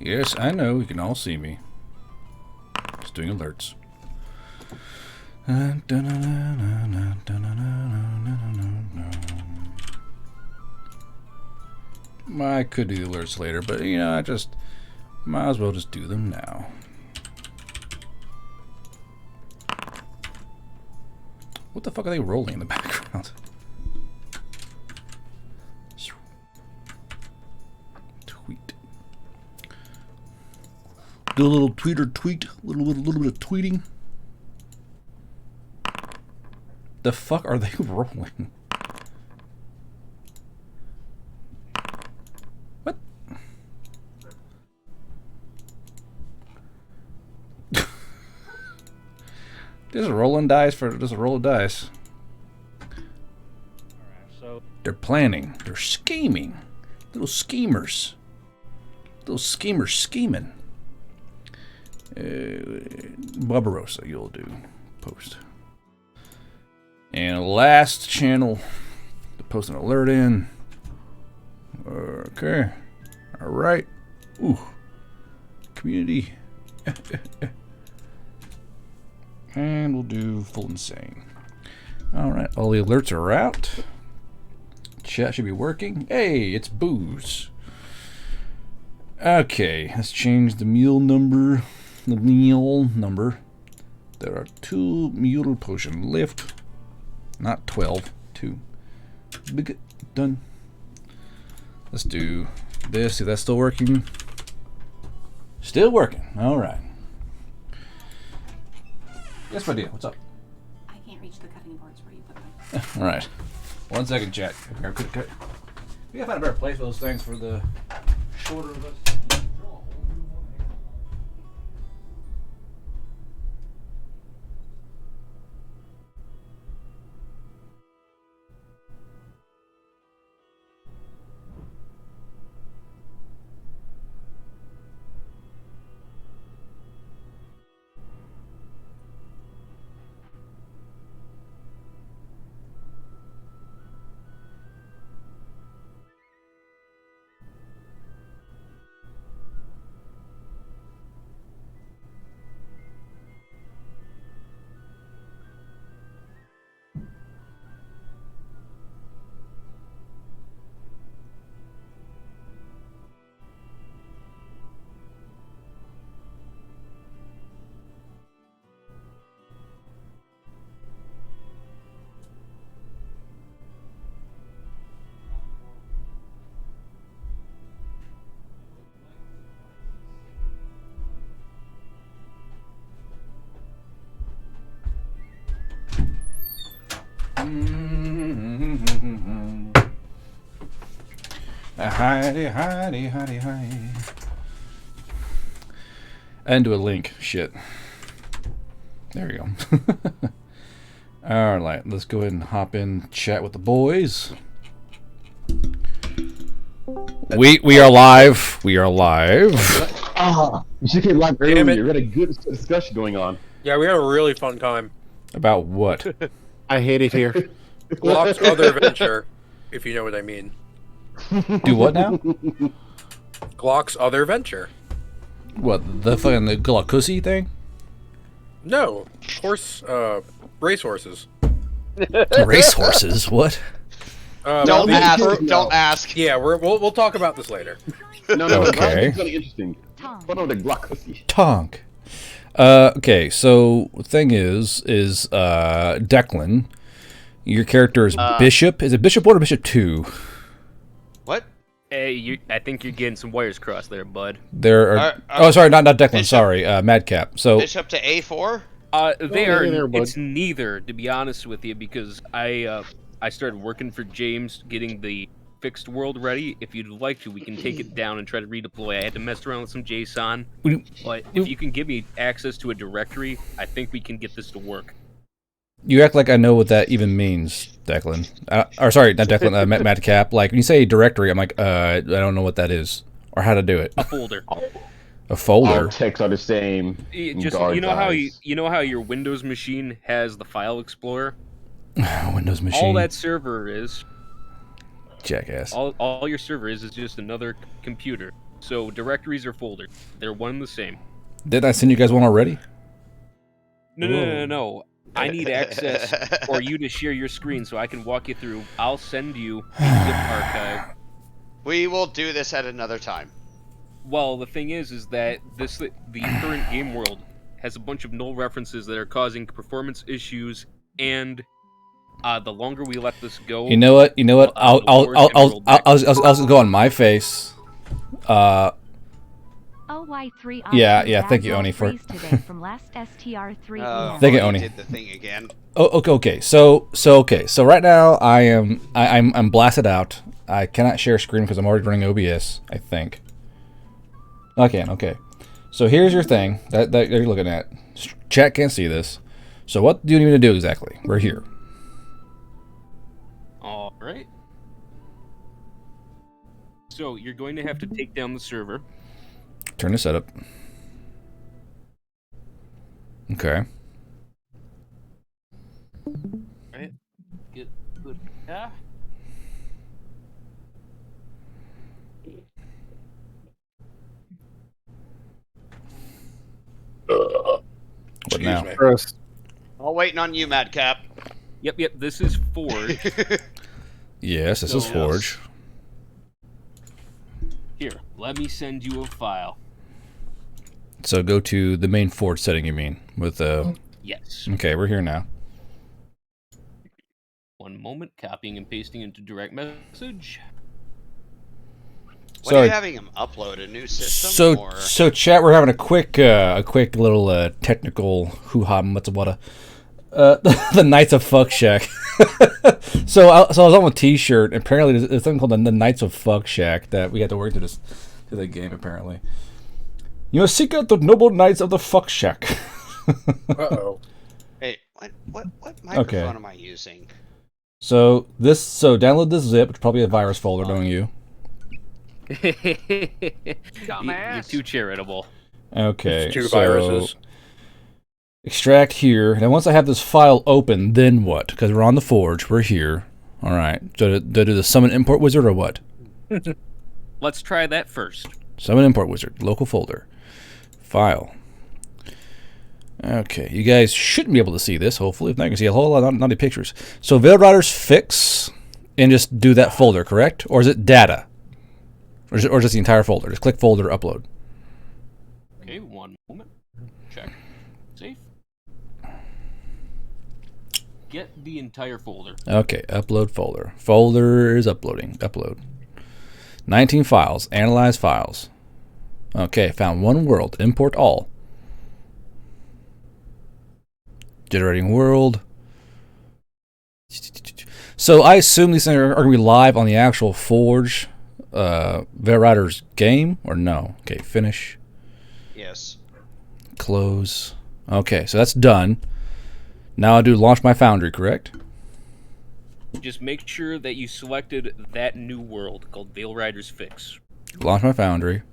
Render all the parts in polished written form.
Yes, I know. You can all see me. Just doing alerts. I could do the alerts later, but you know, I just might as well just do them now. What the fuck are they rolling in the background? Tweet. Do a little tweeter tweet, a little bit of tweeting. The fuck are they rolling? What? Just rolling dice for just a roll of dice. So They're planning. They're scheming. Little schemers. Little schemers scheming. Barbarossa, you'll do. Post. And last channel to post an alert in. Okay. Alright. Ooh. Community. And we'll do full insane. Alright, all the alerts are out. Chat should be working. Hey, it's booze. Okay, let's change the mule number. The mule number. There are 2 mule potion left. Not 12. 2. Big done. Let's do this. See, that's still working. Still working. Alright. Yes, my dear. What's up? I can't reach the cutting boards where you put them. Alright. 1 second, chat. We gotta find a better place for those things for the shorter of us. Hidey, hidey, hidey, hidey. And do a link. Shit. There we go. Alright, let's go ahead and hop in, chat with the boys. We are live. We are live. You should get live earlier. Damn it. We had a good discussion going on. yeah, we had a really fun time. About what? I hate it here. Glock's other venture, if you know what I mean. Do what now? Glock's other venture. What, the fucking the Glaucusy thing? No, racehorses. Racehorses? What? Don't ask. Don't ask. Yeah, we'll talk about this later. No, Okay. it's really interesting. What are the Glock? Tonk. Okay, so the thing is Declan, your character is Bishop. Is it Bishop 1 or Bishop 2? What? Hey, I think you're getting some wires crossed there, bud. There are. Oh, sorry, not Declan. Bishop. Sorry, Madcap. So Bishop to A4? It's neither, to be honest with you, because I started working for James, getting the fixed world ready. If you'd like to, we can take it down and try to redeploy. I had to mess around with some JSON, but if you can give me access to a directory, I think we can get this to work. you act like I know what that even means, Declan. Or sorry, not Declan. Madcap. Like when you say directory, I'm like, I don't know what that is or how to do it. A folder. A folder. Our texts are the same. Just Guard you know how dies. you know how your Windows machine has the file explorer. Windows machine. All that server is, Jackass. all your server is just another computer. So directories or folders, they're one and the same. Didn't I send you guys one already? No. I need access or you to share your screen so I can walk you through. I'll send you a zip archive. We will do this at another time. Well, the thing is that the current game world has a bunch of null references that are causing performance issues, and the longer we let this go, You know what? the wars get rolled back. I'll go on my face. OY3 Yeah, thank you, Oni, for- today from last STR3 Oh, Thank you, you Oni. did the thing again. Oh, okay. So right now I'm blasted out. I cannot share screen because I'm already running OBS. I think. I can. Okay. So here's your thing that you're looking at. Chat can't see this. So what do you need to do exactly? We're here. All right. So you're going to have to take down the server. Turn the setup. Okay. Right. Good. Yeah. What now? me. All waiting on you, Madcap. Yep. This is Forge. Yes, this is So- Forge. Here, let me send you a file. So go to the main Forge setting. You mean with Yes. Okay, we're here now. One moment. Copying and pasting into direct message. What are you having him upload a new system? So chat, we're having a quick little technical hoo-ha matsawada. The Knights of Fuck Shack. so I was on a T-shirt. Apparently, there's something called the Knights of Fuck Shack that we had to work to the game. Apparently, you must seek out the noble knights of the Fuck Shack. Uh-oh. Hey, what microphone am I using? So download this zip. It's probably a virus folder, knowing you. You're too charitable. Okay, It's two so viruses. extract here. Now, once I have this file open, then what? Because we're on the Forge. We're here. All right. So do the summon import wizard or what? Let's try that first. Summon import wizard. Local folder. File. Okay. You guys shouldn't be able to see this, hopefully. If not, you can see a whole lot of naughty pictures. So Veil Riders fix and just do that folder, correct? Or is it data? Or just the entire folder? Just click folder, upload. Okay, one moment. Check. Safe. Get the entire folder. Okay, upload folder. Folder is uploading. Upload. 19 files. Analyze files. Okay, found one world. Import all. Generating world. So I assume these things are going to be live on the actual Forge Veil Riders game, or no? Okay, finish. Yes. Close. Okay, so that's done. Now I do launch my foundry, correct? Just make sure that you selected that new world called Veil Riders Fix. Launch my foundry.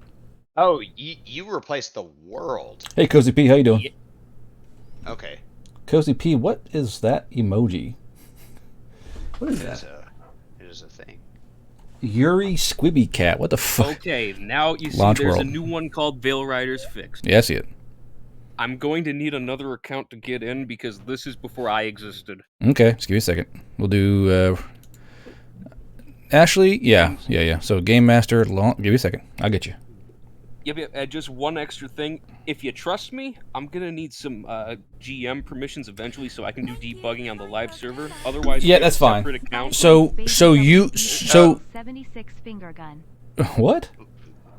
Oh, you replaced the world. Hey, Cozy P, how you doing? Yeah. Okay. Cozy P, what is that emoji? What is that? It is a thing. Yuri Squibby Cat. What the fuck? Okay, now you see Launch there's world. a new one called Veil Riders Fix. Yeah, I see it. I'm going to need another account to get in because this is before I existed. Okay, just give me a second. We'll do Ashley. Yeah. So Game Master. Give me a second. I'll get you. Yep. Just one extra thing. If you trust me, I'm gonna need some GM permissions eventually so I can do debugging on the live server. Otherwise, Yeah, we have that's a fine. separate account. So 76 finger gun. what?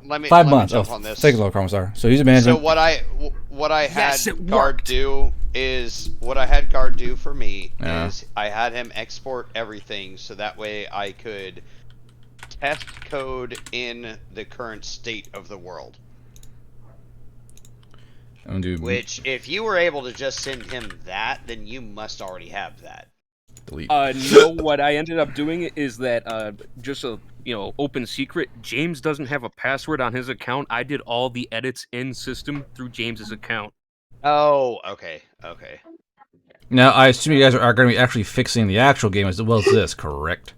Let me 5 let me months. jump Oh, on this. thank you, Lord Commissar. So he's a manager. So what I had Yes, it Guard worked. do is what I had Guard do for me Yeah. is I had him export everything so that way I could test code in the current state of the world. I'm gonna do Which, if you were able to just send him that, then you must already have that. delete. No, what I ended up doing is that just so open secret. James doesn't have a password on his account. I did all the edits in system through James's account. Oh, okay, okay. Now, I assume you guys are going to be actually fixing the actual game as well as this, correct?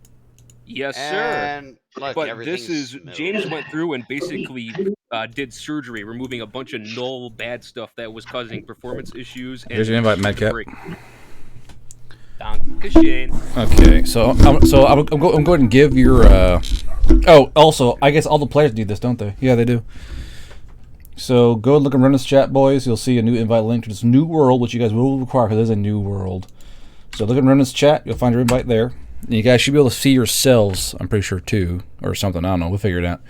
Yes, sir. And look, But everything's this is smooth. James went through and basically did surgery, removing a bunch of null bad stuff that was causing performance issues. And Here's your invite, Madcap. Dankeschön. Okay, so I'm going to give your. Oh, also, I guess all the players need this, don't they? Yeah, they do. So go and look and run this chat, boys. You'll see a new invite link to this new world, which you guys will require because there's a new world. So look and run this chat. You'll find your invite there. And you guys should be able to see yourselves, I'm pretty sure, too. Or something. I don't know. We'll figure it out.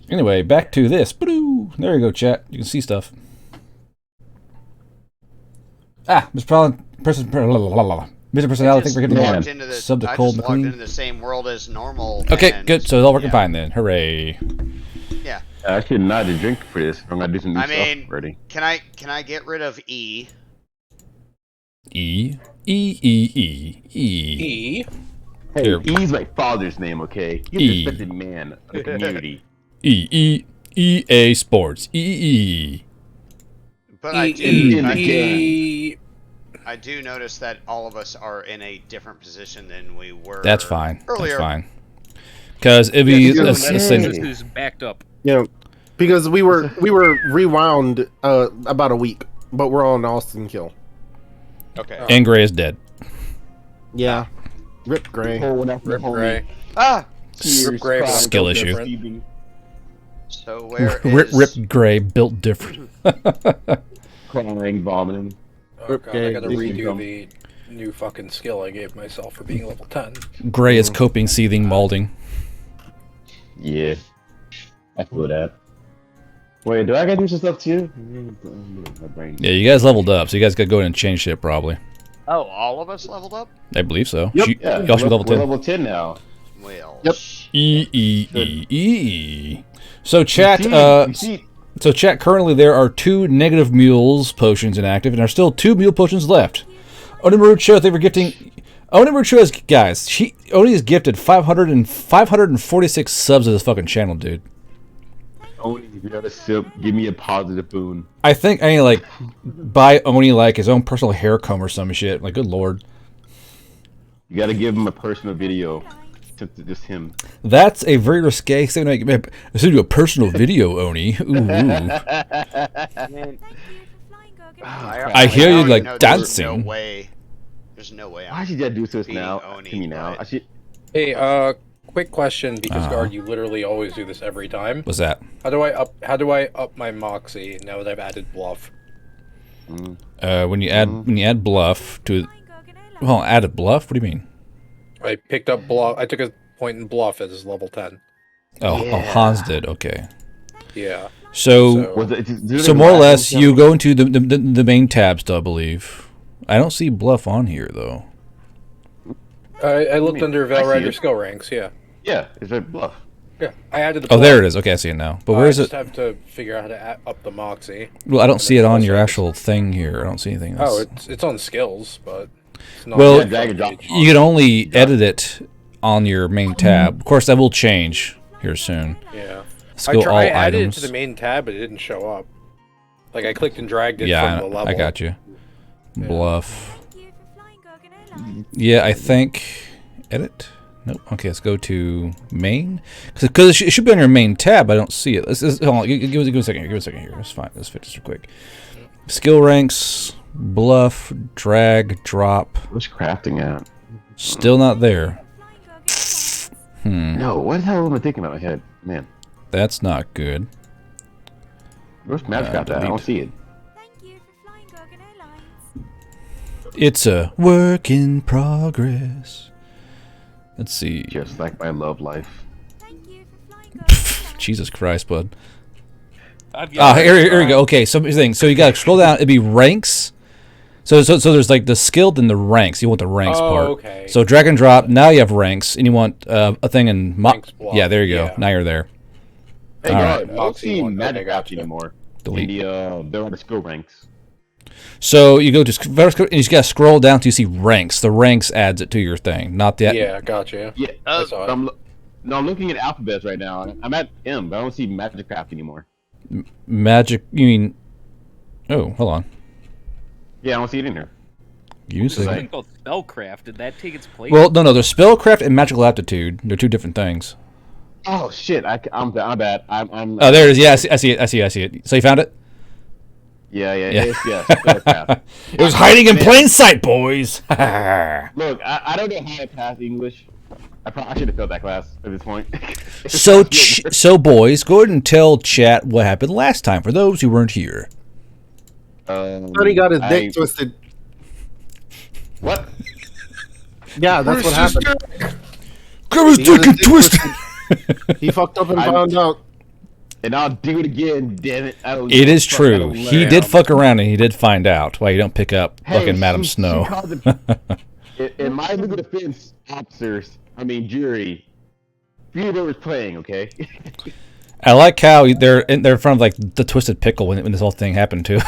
Anyway, back to this. Ba-doo. There you go, chat. You can see stuff. Mr. Mr. Personality, thanks for getting sub to Cold I just logged into the same world as normal. Okay, and, good. So it's all working fine then. Hooray. Yeah. I should not have drink for this. I'm gonna do some new stuff already. Can I get rid of E? E. E. Hey, Here. E's my father's name, okay? He's E. a respected man of the community. EA Sports. EE. But I do notice that all of us are in a different position than we were. That's fine. Earlier. That's fine. Because it'd be This listen. is backed up. Because we were rewound about a week, but we're on Austin kill. Okay. And Gray is dead. Yeah. Rip Gray. Rip Gray. Ah! Rip Gray. Skill issue. Different. So where is... Rip Gray built different. Crying, vomiting. Oh god, I gotta redo the new fucking skill I gave myself for being level 10. Gray is coping, seething, malding. Yeah. I feel that. Wait, do I gotta do some stuff too? My brain. Yeah, you guys leveled up, so you guys gotta go in and change shit probably. Oh, all of us leveled up? I believe so. Yep. Yeah, Y'all should be level 10. We're level 10 now. Well, Yep. E. So chat, You see, so chat, currently there are 2 negative mules potions inactive, and there are still 2 mule potions left. Onimarucho, they were gifting... Onimarucho is... Guys, Oni has gifted 546 subs to this fucking channel, dude. Oni, if you got a sip, give me a positive boon. I think I need to, like, buy Oni, like, his own personal hair comb or some shit. Like, good lord. You gotta give him a personal video. Just him. That's a very risque thing. Like, let's do a personal video, Oni. Ooh. I hear you, already like, know dancing. There's no way. Why should you do this beating now? Oni, To me now. but- I should. Hey, quick question, because Guard, you literally always do this every time. What's that? How do I up my moxie now that I've added bluff? When you add bluff to... Well, added bluff? What do you mean? I picked up bluff. I took a point in bluff as level 10. Oh, Hans did. Okay. Yeah. So Was it, more or less, you go into the main tab still, I believe. I don't see bluff on here, though. I looked under I see Valrider it. skill ranks, yeah. Yeah, it's a bluff. Yeah, I added the Oh, bluff. there it is. Okay, I see it now. But where is I it? just have to figure out how to up the moxie. Well, I don't see it on your also- actual thing here. I don't see anything else. Oh, it's on skills, but it's not Well, on the drag and front drop. page. You can only edit it on your main tab. Of course, that will change here soon. Yeah. Let's go all I added items. it to the main tab, but it didn't show up. Like, I clicked and dragged it Yeah, from the level. I got you. Bluff. Yeah, I think... Edit? Nope. Okay, let's go to main. Because it should be on your main tab. I don't see it. Hold on. Give me a second here. Give me a second here. It's fine. Let's fit this real quick. Skill ranks, bluff, drag, drop. What's crafting at? Still not there. No, what the hell am I thinking about in my head? Man, That's not good. where's Match got that? I don't delete. see it. It's a work in progress. Let's see. Just like my love life. Jesus Christ, bud. Here we go. Okay, so here's the thing. So you gotta scroll down. It'd be ranks. So there's like the skilled and the ranks. You want the ranks Oh, part. okay. So drag and drop. Now you have ranks, and you want a thing in Ranks block, Yeah, there you go. yeah. Now you're there. Hey, All God, right. I don't Moxie see one. Magic Okay, gotcha. anymore. Delete. They're on the skill ranks. So you go to and you just gotta scroll down till you see ranks. The ranks adds it to your thing, not the. Yeah, gotcha. Yeah, I saw it. No, I'm looking at alphabets right now. I'm at M, but I don't see Magicraft anymore. Magic, you mean... Oh, hold on. Yeah, I don't see it in here. Give me a There's second. something called Spellcraft. Did that take its place? Well, no, there's Spellcraft and Magical Aptitude. They're two different things. Oh shit! I'm bad. I'm. Oh, there it is. Yeah, I see it. So you found it? Yeah. Yeah. Spellcraft. It was hiding in plain sight, boys. Look, I don't know how I passed English. I should have failed that class at this point. So boys, go ahead and tell chat what happened last time for those who weren't here. Sonny got his dick twisted. What? Yeah, that's what happened. Got his dick twisted. He fucked up and found out. And I'll do it again, damn it. It is true. He did fuck around and he did find out why you don't pick up fucking Madam Snow. In my legal defense, jury, Theodore was playing, okay? I like how they're in front of like the Twisted Pickle when this whole thing happened too.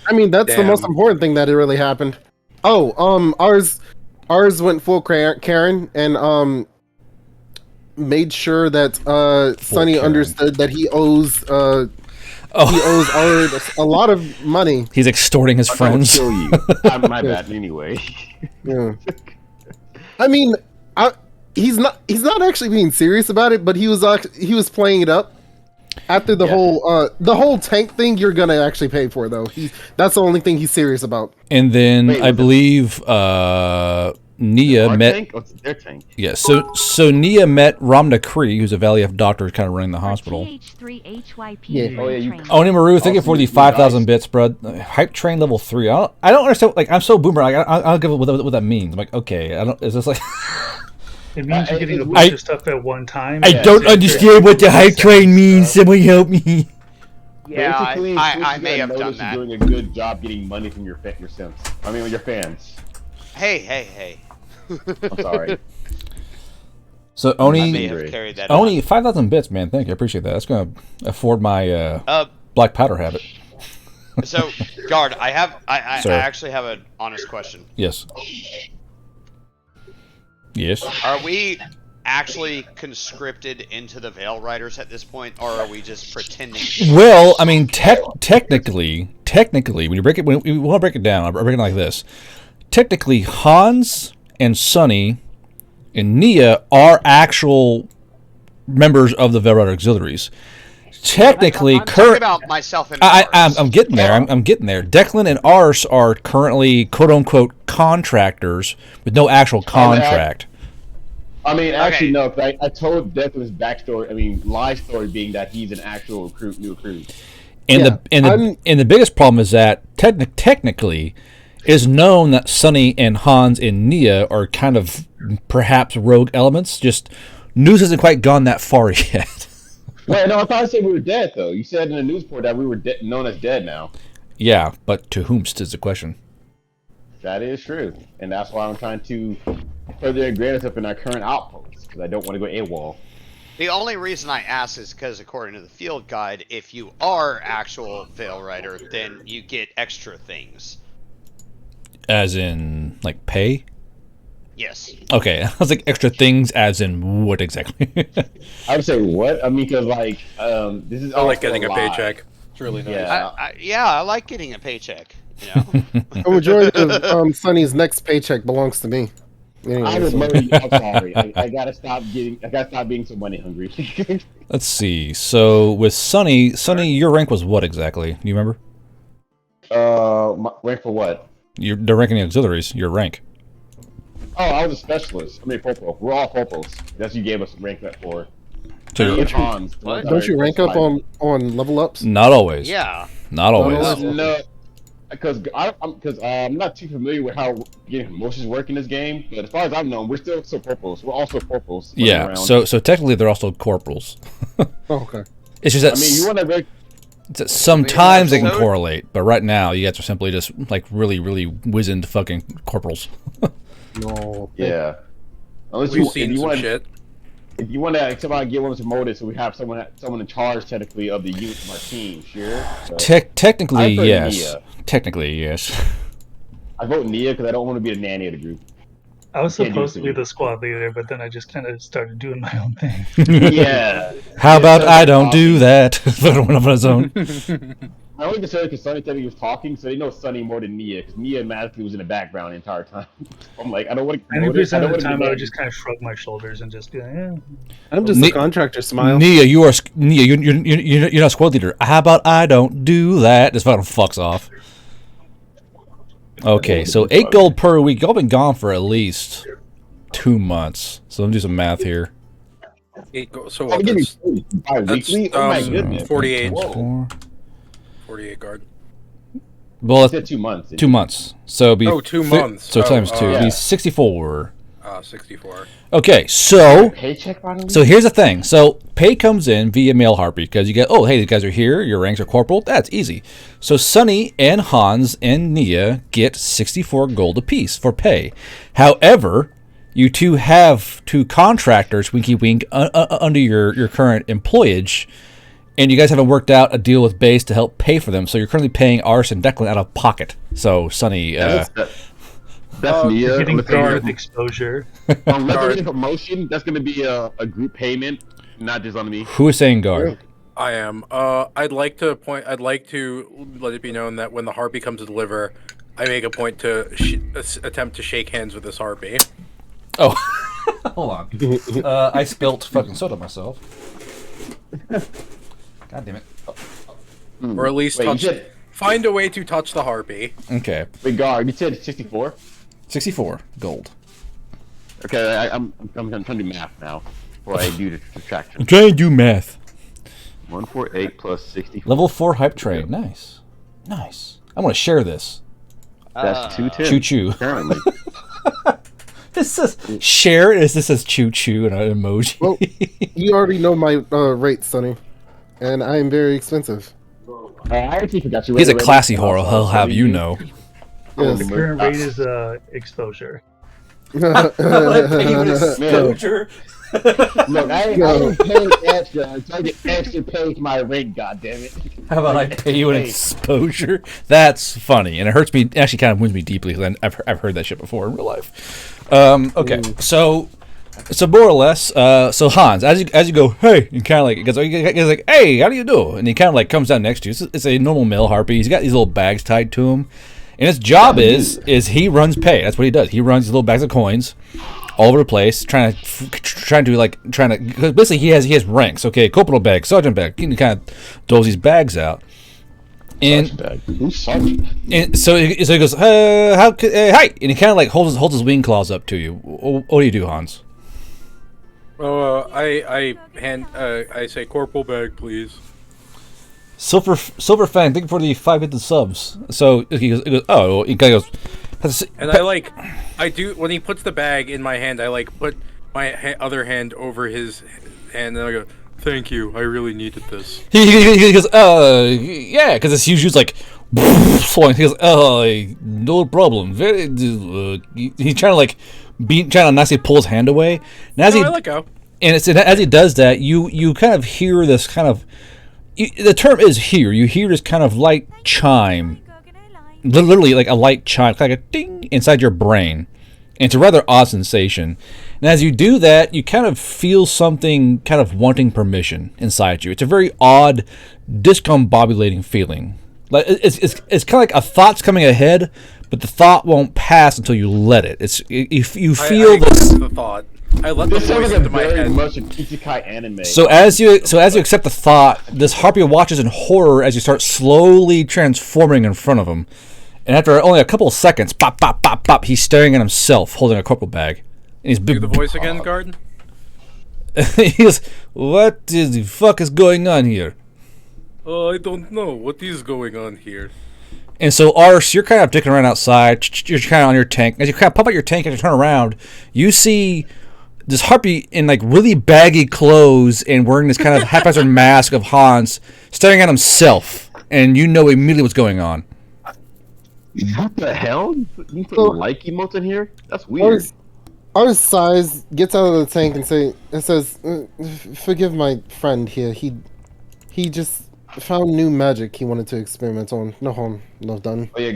I mean, that's the most important thing that it really happened. Oh, ours went full Karen and made sure that Sonny understood that he owes he owes Ard a lot of money. He's extorting his friends. Kill you. My bad. Anyway. Yeah. I mean, he's not actually being serious about it, but he was playing it up. After the whole tank thing, you're gonna actually pay for though. That's the only thing he's serious about. And then I believe Nia met. Tank? Oh, it's their tank. Yeah, so Nia met Ramna Kree, who's a Valley of doctor kind of running the hospital. TH3HYP Oh, yeah, you- Oni Maru, thank you for the 5,000 bits, bro. Hype train level 3. I don't understand. Like, I'm so boomer. Like, I don't give a what that means. I'm like, okay, I don't. Is this like? It means you're getting a bunch of stuff at one time. I don't understand what the hype train means. Someone help me. Yeah, Basically, I may Twitch have got done noticed that. you're doing a good job getting money from your Sims. Your fans. Hey. I'm sorry. So I may Oni, have carried that. 5,000 bits, man. Thank you. I appreciate that. That's gonna afford my black powder habit. So, Guard, I Sir. actually have an honest question. Yes. Yes. Are we actually conscripted into the Veil Riders at this point, or are we just pretending? Well, I mean, technically, when you break it, when we want to break it down, I'll break it like this. Technically, Hans and Sonny and Nia are actual members of the Veil Rider Auxiliaries. Technically, I'm talking about myself and I'm getting there. I'm getting there. Declan and Ars are currently quote unquote contractors with no actual contract. Actually, no. Cause I told Declan's backstory. Life story being that he's an actual new recruit. And the biggest problem is that technically, it is known that Sonny and Hans and Nia are kind of perhaps rogue elements. Just news hasn't quite gone that far yet. Wait, no, I thought I said we were dead, though. You said in the news report that we were known as dead now. Yeah, but to whomst is the question. That is true. And that's why I'm trying to further ingrain us up in our current outposts, because I don't want to go AWOL. The only reason I ask is because, according to the field guide, if you are actual Veil Rider, then you get extra things. As in, like, pay? Yes. Okay, I was like, extra things as in what exactly? I would say what? Because, this is I like getting a paycheck. It's really nice. I like getting a paycheck. You know? A majority of Sonny's next paycheck belongs to me. Anyways. I'm sorry. I gotta stop being so money hungry. Let's see. So, with Sonny, your rank was what exactly? Do you remember? Rank for what? The rank in the auxiliaries, your rank. Oh, I was a specialist. Popo. We're all Popos. That's what you gave us rank that for. So Don't you rank up on level ups? Not always. Yeah. Not always. No, because I'm not too familiar with how getting promotions work in this game. But as far as I've known, we're still Popos. We're also Popos. Yeah. Around. So technically, they're also corporals. Oh, okay. It's just that. You want to. Sometimes they can correlate, but right now you guys are simply just like really, really wizened fucking corporals. No. Yeah. Unless We've seen some shit. If you want to somehow get one promoted, so we have someone in charge technically of the unit of our team, sure. So, technically, yes. Nia. Technically, yes. I vote Nia because I don't want to be the nanny of the group. I was Can't do supposed it to to be me. the squad leader, but then I just kind of started doing my own thing. Yeah. How about so I they're don't do talking. that? Put one of his own. I only consider because Sonny said he was talking, so they know Sonny more than Nia, because Nia magically was in the background the entire time. I'm like, I don't want to promote it. I 90% don't of the want to time, I would demand just kind of shrug my shoulders and just be like, "Yeah." I'm just Ne- a contractor. Smile. Nia, you're not squad leader. How about I don't do that? This fucking fucks off. Okay, so 8 gold per week. Y'all been gone for at least 2 months. So let me do some math here. So Oh, what? give me That's, bi-weekly? that's Oh my um, goodness. 48. Whoa. 48 guard. Well, You it's said 2 months. 2 months. So it'd be Oh, 2 months. So times 2. It'd be yeah. 64. 64. Okay, so Paycheck finally? So here's the thing. So pay comes in via mail harpy because you get, oh, hey, these guys are here. Your ranks are corporal. That's easy. So Sonny and Hans and Nia get 64 gold apiece for pay. However, you two have 2 contractors, winky wink, under your current employage, and you guys haven't worked out a deal with base to help pay for them. So you're currently paying Ars and Declan out of pocket. So Sonny, that's Nia. You're getting Unless paid they're with exposure. getting promotion, that's going to be a group payment, not just on me. who is saying guard? I am. I'd like to let it be known that when the harpy comes to deliver, I make a point to attempt to shake hands with this harpy. Oh, hold on. I spilt fucking soda myself. God damn it. Or at least find a way to touch the harpy. Okay. Wait, guard, you said 64? 64 gold. Okay, I'm trying to do math now before I do the subtraction. I'm trying to do math. 148 plus 64. Level 4 hype train. Nice. Nice. I want to share this. That's 210. Choo choo. Apparently. This says share it as this says choo choo and an emoji. Well, you already know my rates, Sonny, and I am very expensive. I actually forgot you. He's a classy whore. He'll have you know. Yes. Current rate is exposure. Exposure. Look, I ain't paying extra. I'm trying to get extra pay for my rate, goddammit. How about I pay you an exposure? That's funny, and it hurts me. It actually kind of wounds me deeply because I've heard that shit before in real life. Okay, so more or less, so Hans, as you go, hey, you kind of like, he's like, hey, how do you do? And he kind of like comes down next to you. It's a normal male harpy. He's got these little bags tied to him, and his job is he runs pay. That's what he does. He runs these little bags of coins all over the place, trying to because basically he has ranks. Okay, corporal bag, sergeant bag. He kind of doles these bags out. And so he goes, hi, and he kind of like holds his wing claws up to you. What do you do, Hans? I say corporal bag, please. Silver Fang, thank you for the 5 hidden subs. So he goes, oh, he kind of goes, and I do when he puts the bag in my hand, I put my other hand over his hand, and I go, thank you, I really needed this. He goes, yeah, because it's huge, like, flowing. He goes, no problem. Very, he's trying to nicely pull his hand away. And as I let go. And as he does that, you kind of hear this kind of, the term is hear. You hear this kind of light chime, literally like a light chime, like a ding inside your brain. And it's a rather odd sensation. And as you do that, you kind of feel something kind of wanting permission inside you. It's a very odd, discombobulating feeling. Like it's kind of like a thought's coming ahead, but the thought won't pass until you let it. You feel this. The thought. I let the voice into my head. Much an isekai anime. So as you accept the thought, this harpy watches in horror as you start slowly transforming in front of him. And after only a couple of seconds, pop, pop, pop, pop, he's staring at himself, holding a corporal bag. And he's Do the voice again, guard? He goes, what the fuck is going on here? I don't know. What is going on here? And so, Ars, you're kind of dicking around outside. You're kind of on your tank. As you kind of pop out your tank and you turn around, you see this harpy in like really baggy clothes and wearing this kind of haphazard mask of Hans, staring at himself. And you know immediately what's going on. What the hell? You put like emotes in here? That's weird. Ars sighs, gets out of the tank and says, "Forgive my friend here. He just found new magic he wanted to experiment on. No harm, no done." Oh yeah,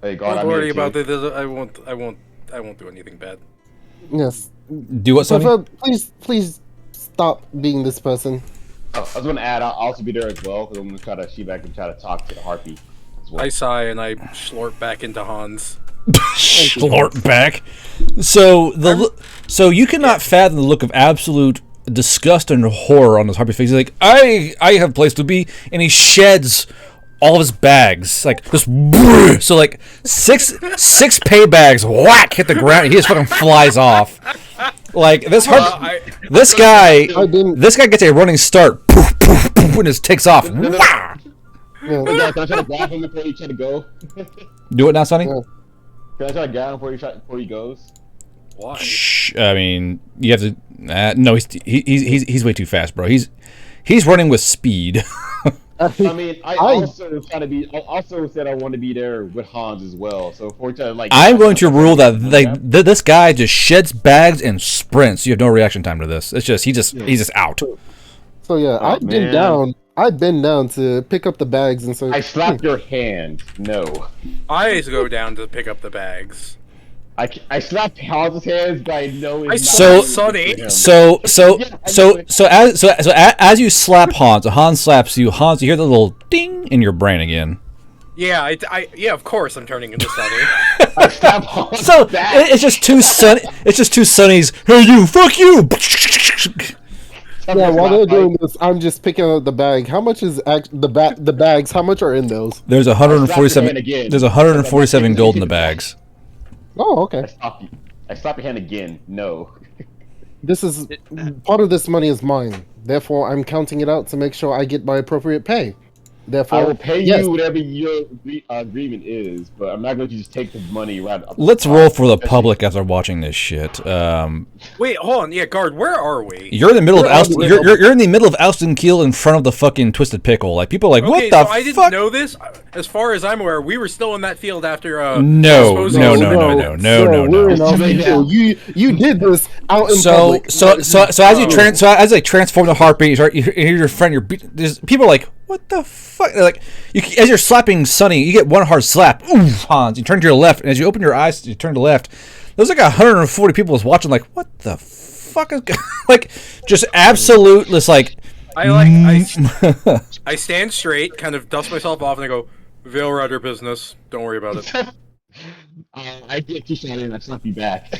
hey God, Don't worry about it. I won't do anything bad. Yes. Do what, Sonny? Please stop being this person. Oh, I was going to add, I'll also be there as well, because I'm going to try to shoot back and try to talk to the harpy as well. I sigh and I slurp back into Hans. Slort back. So so you cannot fathom the look of absolute disgust and horror on his harpy face. He's like, I have a place to be, and he sheds all of his bags, like just so like six pay bags, whack, hit the ground. He just fucking flies off. Like this this guy gets a running start, poof, poof, poof, and just takes off. Can I try to grab him before he try to go? Do it now, Sonny. Can I try to grab him before he goes? Why? Shh, I mean, you have to. No, he's way too fast, bro. He's running with speed. I mean, I also said I want to be there with Hans as well. So if we're trying to, like, I'm going to rule that this guy just sheds bags and sprints. You have no reaction time to this. It's just he's just out. So yeah, I've been down to pick up the bags and so I slapped your hand. No. I go down to pick up the bags. I slapped Hans's hands, but I know it's So Sonny. So as you slap Hans slaps you. Hans, you hear the little ding in your brain again. Yeah, yeah, of course I'm turning into Sonny. I slapped Hans. So it's just two Sonnies. Hey you, fuck you. Yeah, while they're doing this, I'm just picking up the bag. How much is the bags? How much are in those? There's 147. There's 147 gold in the bags. Oh, okay. I slap your hand again. No. This is part of this money is mine. Therefore, I'm counting it out to make sure I get my appropriate pay. Therefore, I will pay you whatever your agreement is, but I'm not going to just take the money right up. Let's roll for the public as they're watching this shit. Wait, hold on. Yeah, guard, where are we? You're in the middle of Alston. You're in the middle of Alston Keel in front of the fucking Twisted Pickle. Like people are like, what the fuck? I didn't know this. As far as I'm aware, we were still in that field after. No. You did this out in public. So as they transform the harpy, you hear your friend. People are like, what the fuck? Like, as you're slapping Sonny, you get one hard slap. Oof, Hans. You turn to your left, and as you open your eyes, you turn to the left. There's like 140 people watching. Like, what the fuck is like? Just absolute. Just like. I stand straight, kind of dust myself off, and I go, Veil Rider business. Don't worry about it. I get too shot in, and I slap you back.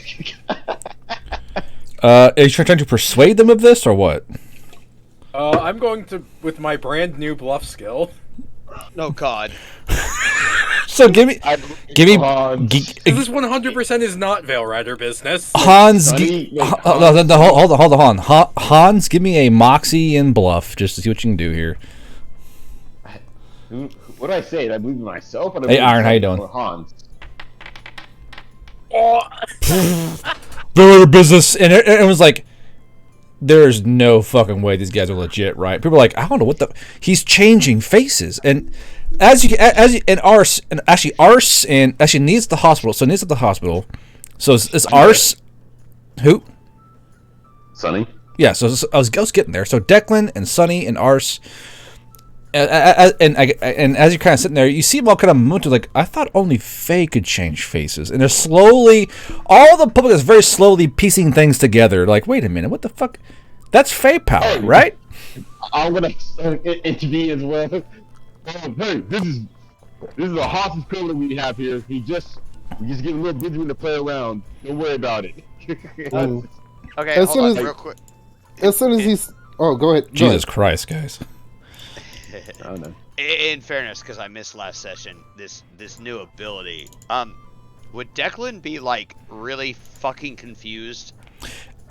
Are you trying to persuade them of this or what? I'm going to with my brand new bluff skill. Oh God. So give me. This 100% is not Veil Rider business. Hans, hold on. Hans, give me a moxie and bluff just to see what you can do here. What do I say? I believe in myself. Or Hey, Iron, how you doing? Hans. Veil business, and it was like. There's no fucking way these guys are legit, right? People are like, I don't know what the. He's changing faces, and Ars needs the hospital. So needs at the hospital. So it's Ars. Who? Sonny. Yeah. So I was getting there. So Declan and Sonny and Ars. And as you're kind of sitting there, you see them all kind of move to like, I thought only Faye could change faces, and they're slowly, all the public is very slowly piecing things together. Like, wait a minute, what the fuck? That's Faye power, right? I'm gonna intervene as well. Hey, this is a hostage criminal we have here. We just get a little busy to play around. Don't worry about it. Okay, hold on, real quick. As soon as he's, go ahead. Jesus Christ, guys. I don't know. In fairness, because I missed last session, this new ability, would Declan be like really fucking confused?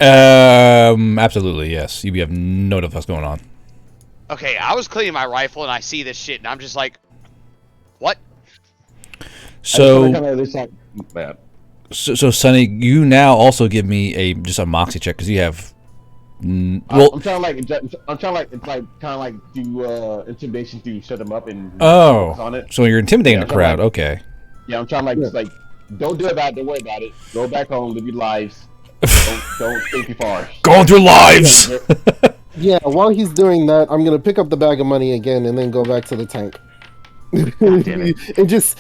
Absolutely, yes. You have no idea what's going on. Okay, I was cleaning my rifle and I see this shit and I'm just like, what? So Sonny, you now also give me just a moxie check because you have. Well, I'm trying to do intimidation to shut them up and on it. So you're intimidating the crowd, okay? Yeah, I'm trying just don't do about it, don't worry about it. Go back home, live your lives. Don't think too far. Going through lives. Yeah, while he's doing that, I'm gonna pick up the bag of money again and then go back to the tank. and just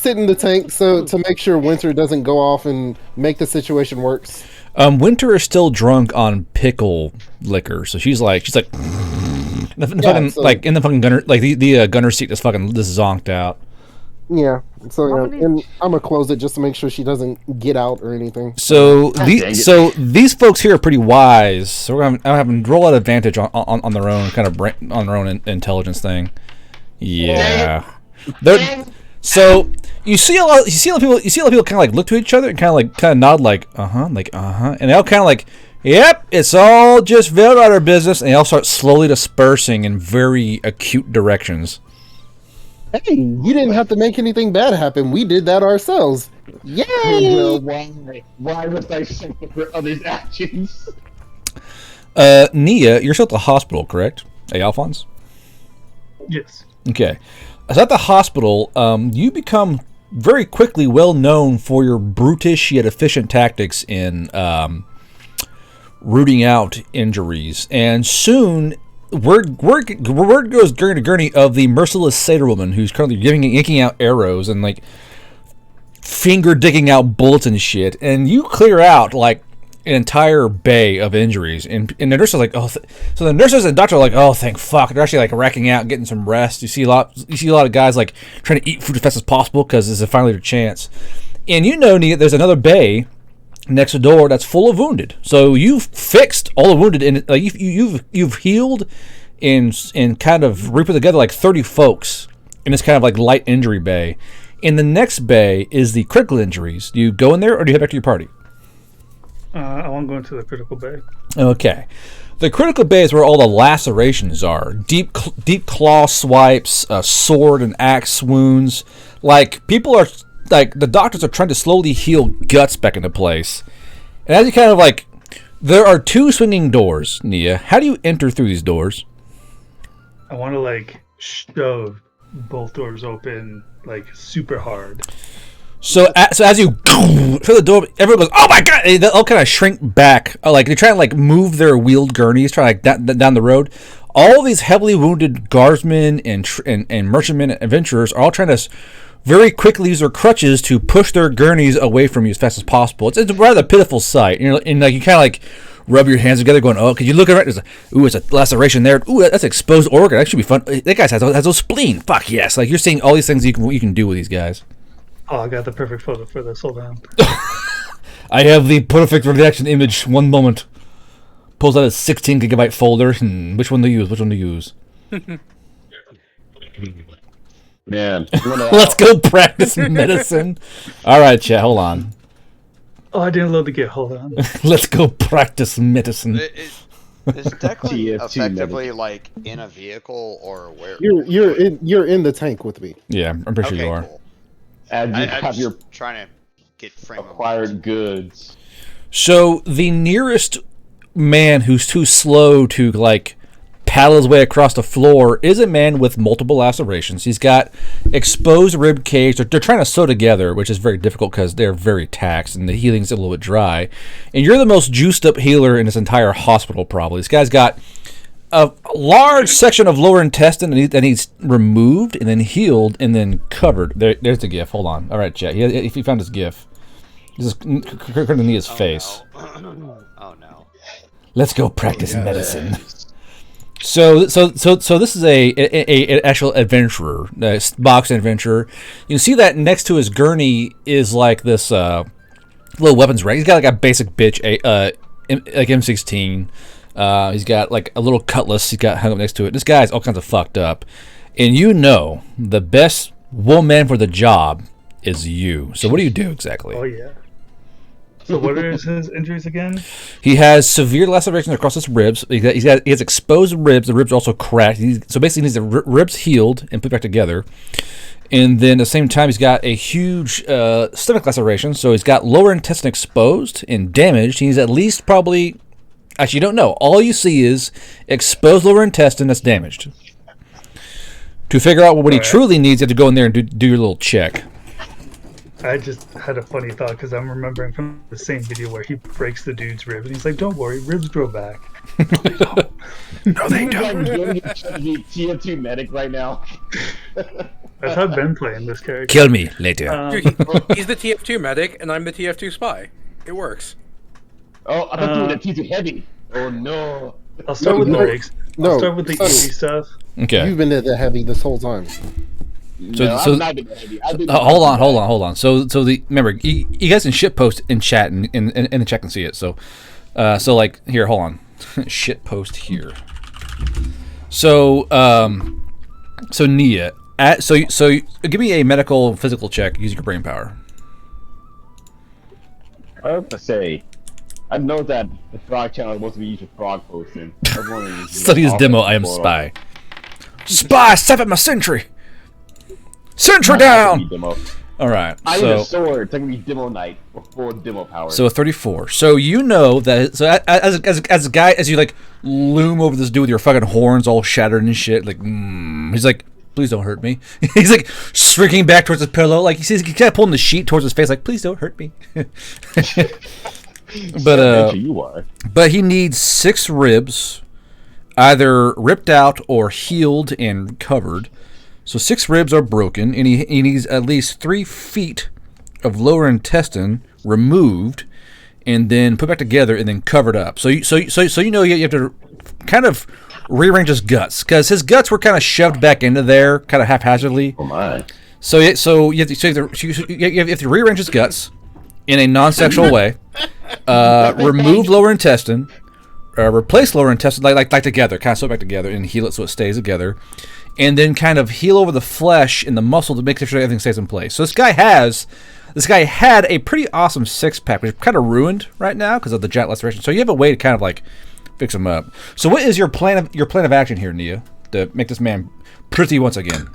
sit in the tank so to make sure Winter doesn't go off and make the situation worse. Winter is still drunk on pickle liquor, so she's like in the fucking gunner, like the gunner seat is fucking just zonked out. Yeah. So and I'm gonna close it just to make sure she doesn't get out or anything. So these folks here are pretty wise. So I'm having roll out advantage on their own kind of on their own intelligence thing. Yeah. So you see a lot of people kind of like look to each other and kind of nod like and they all kind of like, yep, it's all just Veilrider business, and they all start slowly dispersing in very acute directions. Hey, you didn't have to make anything bad happen. We did that ourselves. Yay! Why must I suffer for others' actions? Nia, you're still at the hospital, correct? Hey, Alphonse? Yes. Okay. So at the hospital, you become very quickly well known for your brutish yet efficient tactics in rooting out injuries. And soon, word goes gurney to gurney of the merciless satyr woman who's currently yanking out arrows and like finger digging out bullets and shit. And you clear out like an entire bay of injuries, and the nurse is like, oh, so the nurses and doctor are like, oh, thank fuck. They're actually like racking out, getting some rest. You see a lot of guys like trying to eat food as fast as possible because this is finally their chance. And you know, there's another bay next door that's full of wounded. So you've fixed all the wounded, and like you've healed and kind of re-put together like 30 folks in this kind of like light injury bay. In the next bay is the critical injuries. Do you go in there or do you head back to your party? I want to go into the critical bay. Okay. The critical bay is where all the lacerations are. Deep claw swipes, sword and axe wounds. Like, people are, like, the doctors are trying to slowly heal guts back into place. And as you kind of, like, there are 2 swinging doors, Nia. How do you enter through these doors? I want to, like, shove both doors open, like, super hard. So as you through the door, everyone goes, "Oh my god!" They all kind of shrink back, like they try to like move their wheeled gurneys, try like down the road. All these heavily wounded guardsmen and merchantmen and adventurers are all trying to very quickly use their crutches to push their gurneys away from you as fast as possible. It's a rather pitiful sight, and like you kind of like rub your hands together, going, "Oh, could you look around? It's a laceration there. Ooh, that's exposed organ. That should be fun. That guy has a spleen. Fuck yes!" Like you're seeing all these things you can do with these guys. Oh, I got the perfect photo for this. Hold on. I have the perfect reaction image. One moment. Pulls out a 16 gigabyte folder. Which one to use? Man. Let's go practice medicine. All right, chat. Hold on. Oh, I didn't load the GIF. Hold on. Let's go practice medicine. Is Declan effectively like in a vehicle or where? You're in the tank with me. Yeah, I'm pretty sure you are. Cool. And you I'm have your trying to get frame acquired goods. So the nearest man who's too slow to like paddle his way across the floor is a man with multiple lacerations. He's got exposed rib cage. They're trying to sew together, which is very difficult because they're very taxed and the healing's a little bit dry. And you're the most juiced up healer in this entire hospital, probably. This guy's got a large section of lower intestine that needs removed and then healed and then covered. There's the GIF. Hold on. All right, chat. If you found his GIF, this is currently Nia's face. No. Oh no. Let's go practice medicine. So this is a actual adventurer, box adventurer. You can see that next to his gurney is like this little weapons rack. He's got like a basic bitch, like M16. He's got like a little cutlass he's got hung up next to it. This guy's all kinds of fucked up. And you know the best woman for the job is you. So what do you do exactly? Oh, yeah. So what are his injuries again? He has severe lacerations across his ribs. He has exposed ribs. The ribs are also cracked. So basically he needs the ribs healed and put back together. And then at the same time, he's got a huge stomach laceration. So he's got lower intestine exposed and damaged. He's at least probably... Actually, you don't know. All you see is exposed lower intestine that's damaged. To figure out what he truly needs, you have to go in there and do your little check. I just had a funny thought because I'm remembering from the same video where he breaks the dude's rib and he's like, "Don't worry, ribs grow back." No, they don't. TF2 medic right now. That's how I've been playing this character. Kill me later. Dude, he's the TF2 medic, and I'm the TF2 spy. It works. Oh, I thought you were too heavy. Oh no. I'll start with the breaks. No, I'll start with the Sonny, easy stuff. Okay. You've been at the heavy this whole time. No, so- I've not been that heavy. I've been Hold on. So remember, you guys can shit post in chat and the chat can see it. So like here, hold on, shit post here. So Nia, so give me a medical and physical check using your brain power. I have to say, I know that the frog channel is supposed to be used for frog posting. I was wondering. Study his demo. I am spy. Spy, step at my sentry. Sentry down. All right. I need So a sword. It's gonna be demo night for full demo power. so a 34. So you know that. So as a guy, as you like loom over this dude with your fucking horns all shattered and shit, like he's like, please don't hurt me. He's like shrinking back towards his pillow, like he's kind of pulling the sheet towards his face, like please don't hurt me. But you are. But he needs 6 ribs, either ripped out or healed and covered. So 6 ribs are broken, and he needs at least 3 feet of lower intestine removed, and then put back together, and then covered up. So you know you have to kind of rearrange his guts, because his guts were kind of shoved back into there, kind of haphazardly. Oh my! So you have to rearrange his guts in a non-sexual way. Remove lower intestine, replace lower intestine like together, kind of sew it back together, and heal it so it stays together, and then kind of heal over the flesh and the muscle to make sure everything stays in place. So this guy had a pretty awesome 6-pack, which is kind of ruined right now because of the jet laceration. So you have a way to kind of like fix him up. So what is your plan of action here, Nia, to make this man pretty once again?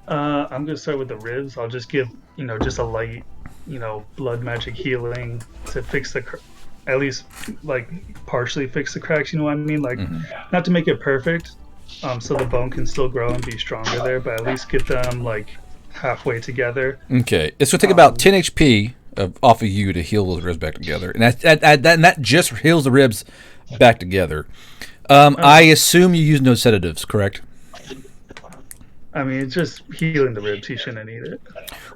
I'm gonna start with the ribs. I'll just give just a light blood magic healing to fix at least like partially fix the cracks. You know what I mean? Like not to make it perfect, so the bone can still grow and be stronger there, but at least get them like halfway together. Okay, it's gonna take about 10 HP off of you to heal those ribs back together, and that just heals the ribs back together. I assume you use no sedatives, correct? I mean, it's just healing the ribs. He shouldn't need it.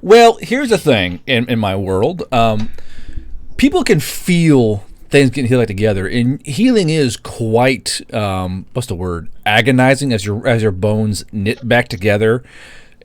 Well, here's the thing in my world. People can feel things getting healed back together, and healing is quite what's the word? Agonizing as your bones knit back together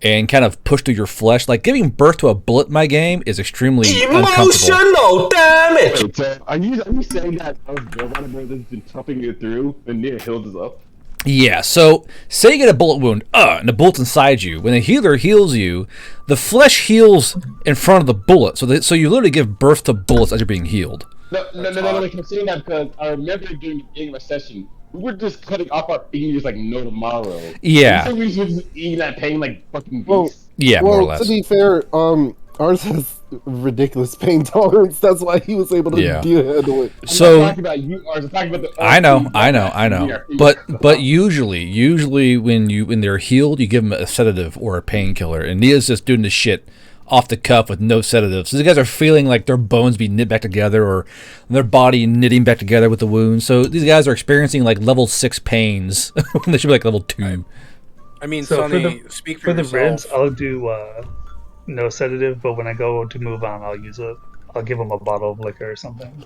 and kind of push through your flesh. Like giving birth to a bullet in my game is extremely uncomfortable. Damn it! Wait, so are you saying that I was has been toughing it through and Nia healed us up? Yeah, so say you get a bullet wound, and the bullet's inside you. When the healer heals you, the flesh heals in front of the bullet. So you literally give birth to bullets as you're being healed. No, I'm saying that because I remember during the beginning of a session, we were just cutting off our fingers like no tomorrow. Yeah. We were just eating that pain like fucking beasts. Well, Yeah, more or less. To be fair, ours has ridiculous pain tolerance. That's why he was able to handle it. So I'm talking about you, Ars. I'm talking about the. I know. But usually when they're healed, you give them a sedative or a painkiller. And Nia's just doing the shit off the cuff with no sedatives. So these guys are feeling like their bones be knit back together or their body knitting back together with the wound. So these guys are experiencing like level 6 pains when they should be like level 2. I mean, So Sonny, speak for the yourself. ribs, I'll do no sedative, but when I go to move on, I'll give them a bottle of liquor or something.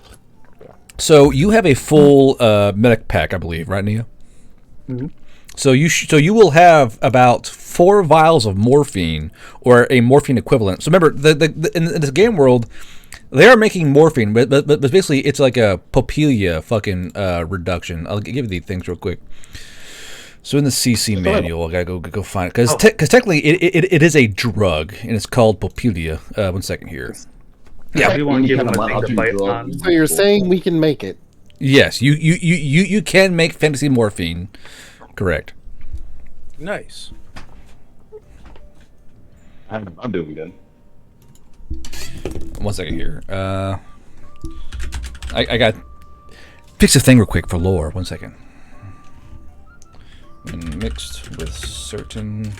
So you have a full medic pack, I believe, right, Nia? Mm-hmm. So you will have about 4 vials of morphine or a morphine equivalent. So remember, in this game world, they are making morphine, but basically it's like a Popelia fucking reduction. I'll give you the things real quick. So in the CC manual, I gotta go find it because technically it is a drug and it's called Popelia. 1 second here. Yeah, we want to give them a thing to bite on. So you're saying we can make it? Yes, you can make fantasy morphine. Correct. Nice. I'm doing good. 1 second here. I got fix a thing real quick for lore. 1 second. When mixed with certain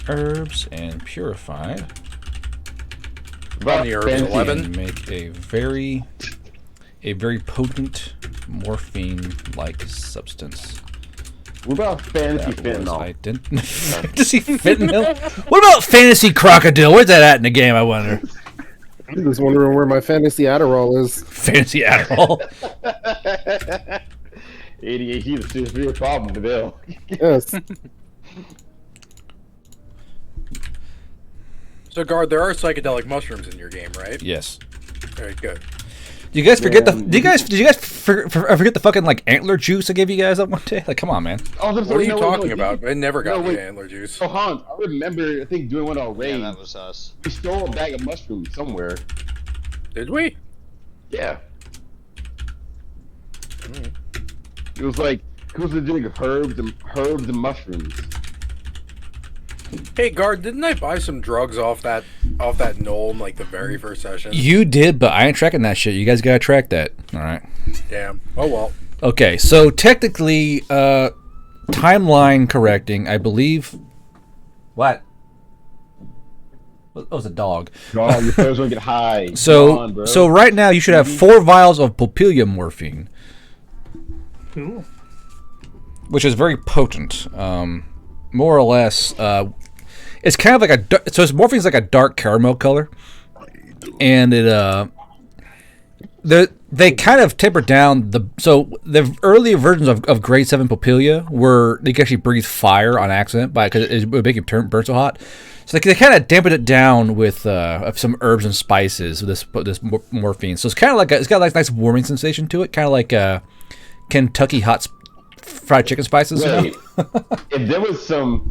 herbs and purified, On the herbs, 11. make a very potent morphine-like substance. What about fantasy fentanyl? Fantasy fentanyl? What about fantasy crocodile? Where's that at in the game, I wonder? I'm just wondering where my fantasy Adderall is. Fancy Adderall. ADHD is a serious problem to Bill. Yes. So, Guard, there are psychedelic mushrooms in your game, right? Yes. Very good. Do you guys forget did you guys forget the fucking like antler juice I gave you guys that one day? Like, come on, man. Oh, What are you talking about? I never got the antler juice. So Hans, I remember, I think doing one on raid. Yeah, that was us. We stole a bag of mushrooms somewhere. Did we? Yeah. It was like doing herbs and mushrooms. Hey, Guard, didn't I buy some drugs off that knoll in like the very first session? You did, but I ain't tracking that shit. You guys gotta track that. All right. Damn. Oh well. Okay, so technically, timeline correcting, I believe. What? That was a dog. Oh, your players don't get high. So right now you should have 4 vials of Popillia morphine, Cool. which is very potent. More or less, it's kind of like morphine's like a dark caramel color, and they kind of temper down the earlier versions of grade 7 Popillia were they could actually breathe fire on accident because it would make it burn so hot. So they kind of dampened it down with some herbs and spices. This morphine, so it's kind of like it's got like a nice warming sensation to it, kind of like Kentucky fried chicken spices. Wait, if there was some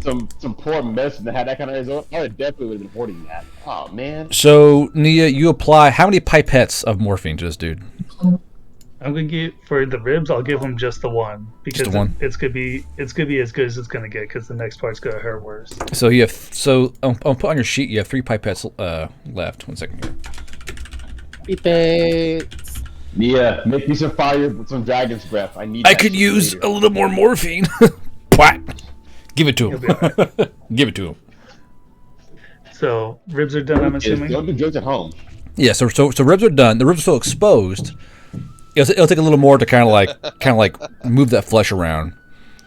poor medicine that had that kind of result, I definitely would have been hoarding that. Oh man. So Nia, you apply how many pipettes of morphine to this dude? I'm gonna give for the ribs. I'll give them just the one because Just the one? it's gonna be as good as it's gonna get because the next part's gonna hurt worse. So you have I'll put on your sheet. You have 3 pipettes left. 1 second here. Yeah, make me some fire with some dragon's breath. I need. I could use a little more morphine. What? Give it to You'll be him. alright. Give it to him. So ribs are done. I'm assuming. Don't do drugs at home. Yeah. So ribs are done. The ribs are still exposed. It'll take a little more to kind of like move that flesh around.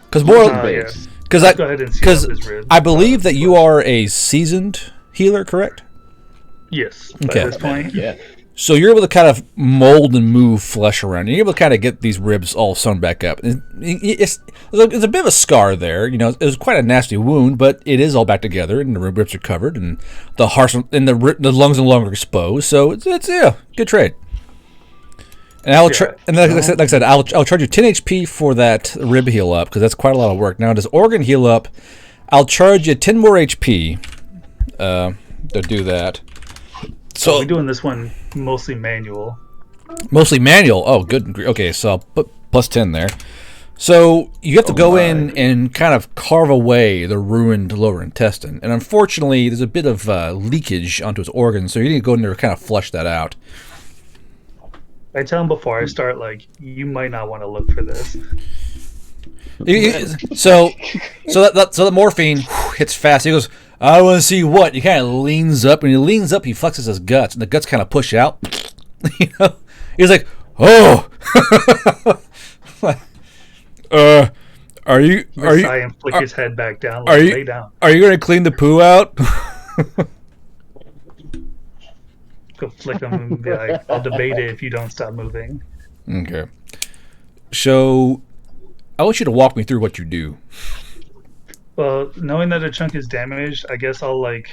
Because Yeah. because Let's go ahead and seal up his ribs. I believe that you are a seasoned healer, correct? Yes. Okay. At this point. Yeah. So you're able to kind of mold and move flesh around. You're able to kind of get these ribs all sewn back up. It's a bit of a scar there. You know, it was quite a nasty wound, but it is all back together, and the ribs are covered, and the heart and the lungs no longer exposed. So it's good trade. And like I said, I'll charge you 10 HP for that rib heal up because that's quite a lot of work. Now, does organ heal up? I'll charge you 10 more HP to do that. So we're doing this one mostly manual. Mostly manual. Oh, good. Okay, so I'll put plus 10 there. So you have to go in and kind of carve away the ruined lower intestine. And unfortunately, there's a bit of leakage onto his organs, so you need to go in there and kind of flush that out. I tell him before I start, like, you might not want to look for this. So the morphine hits fast. He goes, I want to see what. He kind of leans up. When he leans up, he flexes his guts, and the guts kind of push out. You know, he's like, "Oh, are you?" And flick his head back down. Like, lay down. Are you going to clean the poo out? Go flick him and be like, "I'll debate it if you don't stop moving." Okay. So, I want you to walk me through what you do. Well, knowing that a chunk is damaged, I guess I'll like,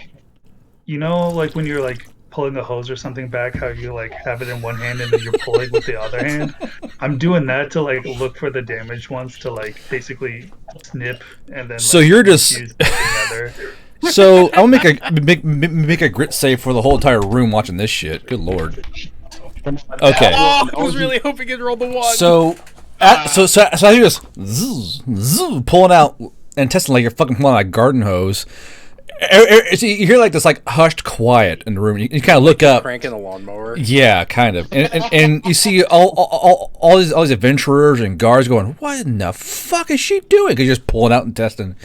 like when you're like pulling a hose or something back, how you like have it in one hand and then you're pulling with the other hand. I'm doing that to like look for the damaged ones to like basically snip and then. So like, you're just. together. So I'll make a grit save for the whole entire room watching this shit. Good lord. Okay. Oh, I was really hoping it rolled the 1. So I hear this zzz, pulling out intestine like you're fucking pulling out a garden hose. You hear like this like hushed quiet in the room. You kind of look up. Cranking a lawnmower. Yeah, kind of. And you see all these adventurers and guards going, what in the fuck is she doing? Because you're just pulling out intestine.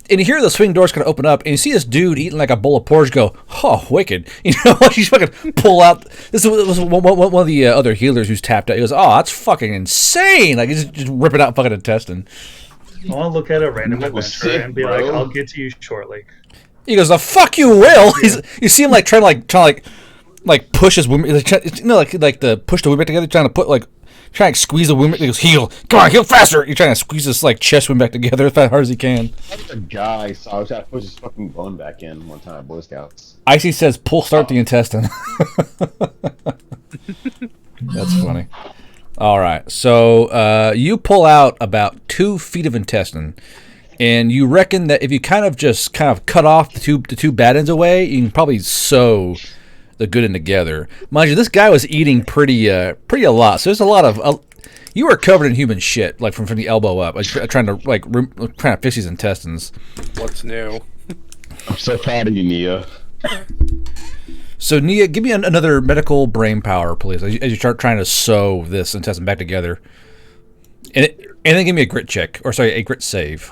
And you hear the swing doors kind of open up, and you see this dude eating like a bowl of porridge go, oh, wicked. You know, she's fucking pull out. This was one of the other healers who's tapped out. He goes, oh, that's fucking insane. Like, he's just ripping out fucking intestine. I want to look at a random adventurer and be like, I'll get to you shortly. He goes, the fuck you will. You see him like trying to like pushes women, like, like the push the women back together, trying to squeeze the women. He goes, heal, come on, heal faster. You're trying to squeeze this like chest women back together as hard as he can. A guy saw I was trying to push his fucking bone back in one time at Boy Scouts. Icy says, pull start the intestine. That's funny. All right, so you pull out about 2 feet of intestine, and you reckon that if you kind of cut off the two bad ends away, you can probably sew the good end together. Mind you, this guy was eating pretty a lot, so there's a lot of you were covered in human shit, like from the elbow up, like, trying to fix these intestines. What's new? I'm so proud of you, Nia. So Nia, give me another medical brain power, please, as you start trying to sew this intestine back together, and then give me a grit check, or sorry, a grit save.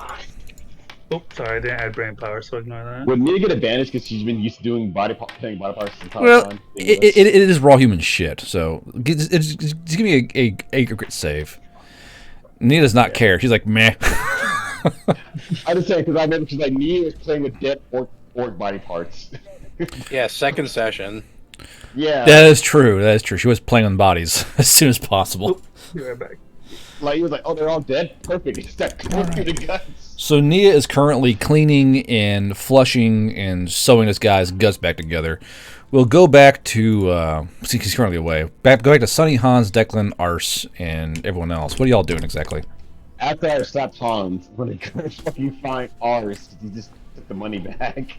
Oh, sorry, I didn't add brain power, so ignore that. Would Nia get advantage because she's been used to doing body parts the entire Well, time? it is raw human shit, so just give me a grit save. Nia does not care. She's like, meh. I just say because I remember she's like Nia was playing with dead orc body parts. Yeah, second session. Yeah, That is true. She was playing on bodies as soon as possible. Be right back. like he was like, oh, they're all dead. Perfect. It's that through the guts. So Nia is currently cleaning and flushing and sewing this guy's guts back together. We'll go back to he's currently away. Go back to Sonny, Hans, Declan, Ars, and everyone else. What are y'all doing exactly? After I slapped Hans, when I couldn't fucking find ours, he just took the money back.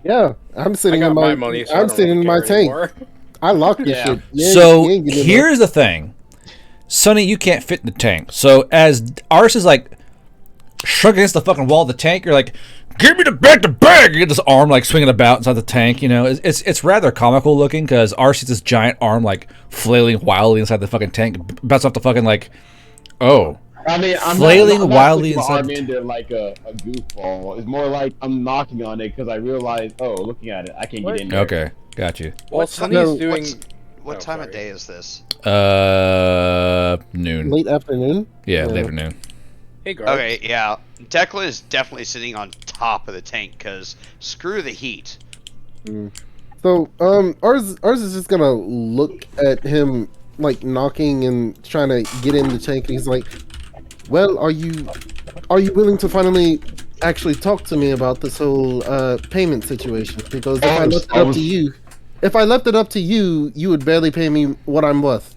Yeah, I'm sitting I got in my money, so I I'm don't sitting in my really tank. care I locked this Yeah. shit. Yeah, So you ain't getting here's the thing, Sonny, you can't fit in the tank. So as Ars is like shrugging against the fucking wall of the tank, you're like, "Give me the bag!" You get this arm like swinging about inside the tank. You know, it's rather comical looking because Ars sees this giant arm like flailing wildly inside the fucking tank, bounce off the fucking like, oh. I mean, I'm Flailing not wildly putting my arm inside. in there like a goofball. It's more like I'm knocking on it because I realize, oh, looking at it, I can't get in there. Okay, got you. Well, Sonny's no, doing. What Oh, time sorry. of day is this? Noon. late afternoon. Yeah, late afternoon. Hey, Garth. Okay, yeah. Declan is definitely sitting on top of the tank because screw the heat. So ours is just gonna look at him like knocking and trying to get in the tank, and he's like, "Well, are you willing to finally actually talk to me about this whole payment situation? Because if I left it up to you, you would barely pay me what I'm worth."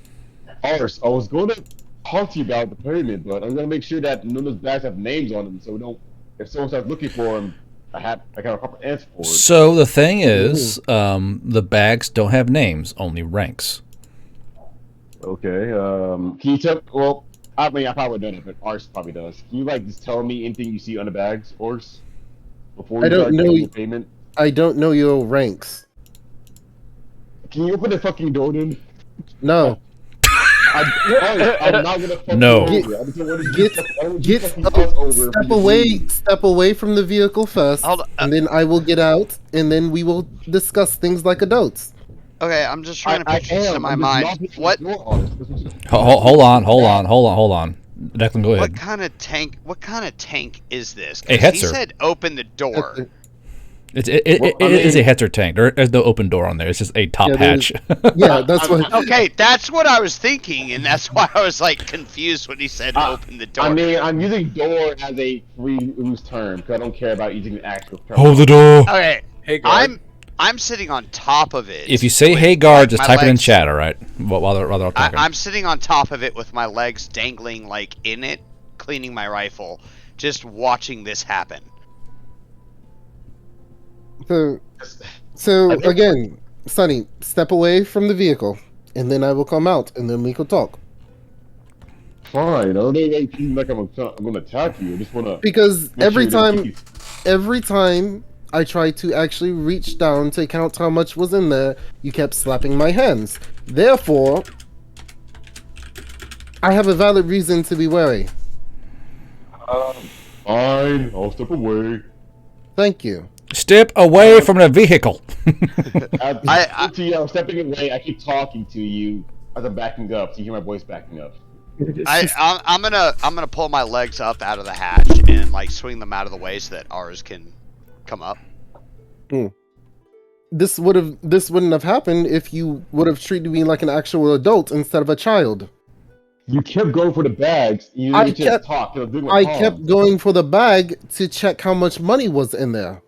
Ars, I was going to talk to you about the pyramid, but I'm going to make sure that none of those bags have names on them, so we don't. If someone starts looking for them, I got a proper answer for it. So the thing is, the bags don't have names, only ranks. Okay. Can you tell? Well, I mean, I probably don't, but Ars probably does. Can you like just tell me anything you see on the bags, Ars, before I you don't start know doing you- the payment? I don't know your ranks. Can you open the fucking door, then? No. I'm not gonna fuck No. you over. I just don't want to Get step away from the vehicle first, Hold on. and then I will get out, and then we will discuss things like adults. Okay, I'm just trying to picture this in my mind. What Hold on. Declan, go ahead. What kind of tank is this? A 'Cause he Hetzer. said open the door. It is a Hetzer tank. There's no open door on there. It's just a top Yeah, hatch. Yeah, that's what. Okay, that's what I was thinking, and that's why I was like confused when he said open the door. I mean, I'm using door as a free loose term because I don't care about using the actual term. Hold the door. Okay, Hey, Garth. I'm sitting on top of it. If you say with, "Hey guard," like, just my type it in legs- chat, all right? While they're all talking. I'm sitting on top of it with my legs dangling like in it, cleaning my rifle, just watching this happen. So again, Sonny, step away from the vehicle, and then I will come out, and then we can talk. Fine. I don't seem like I'm gonna attack you. I just wanna. Because make every sure that time, every time I tried to actually reach down to count how much was in there, you kept slapping my hands. Therefore, I have a valid reason to be wary. Fine. I'll step away. Thank you. Step away from the vehicle. I'm stepping away. I keep talking to you as I'm backing up, so you hear my voice backing up. I'm gonna pull my legs up out of the hatch and like swing them out of the way so that ours can come up. this wouldn't have happened if you would have treated me like an actual adult instead of a child. You kept going for the bags. You I didn't just kept- talk. You know, doing I Hans. kept going for the bag to check how much money was in there.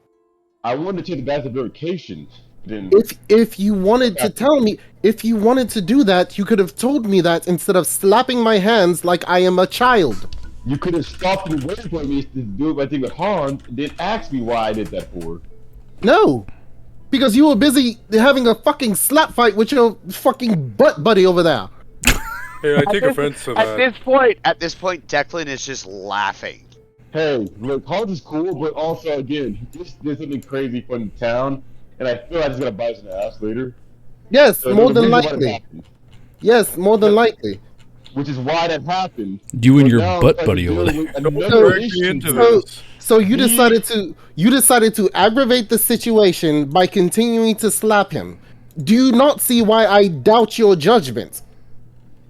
I wanted to take the bags of verification. Then If you wanted to tell me, if you wanted to do that, you could have told me that instead of slapping my hands like I am a child. you could have stopped and waited for me to do my thing with Hans, and then asked me why I did that for. No, because you were busy having a fucking slap fight with your fucking butt buddy over there. Hey, I take offense to that. At this point, Declan is just laughing. Hey, look, Hans is cool, but also again, he just did something crazy for the town, and I feel like he's gonna bite us in the ass later. Yes, So more there's a than reason why it likely. happened, Yes, more than likely. which is why that happened. You and But your now I'm butt starting buddy to over deal there. with Don't another drag me issue. into So, this. so you decided to aggravate the situation by continuing to slap him. Do you not see why I doubt your judgment?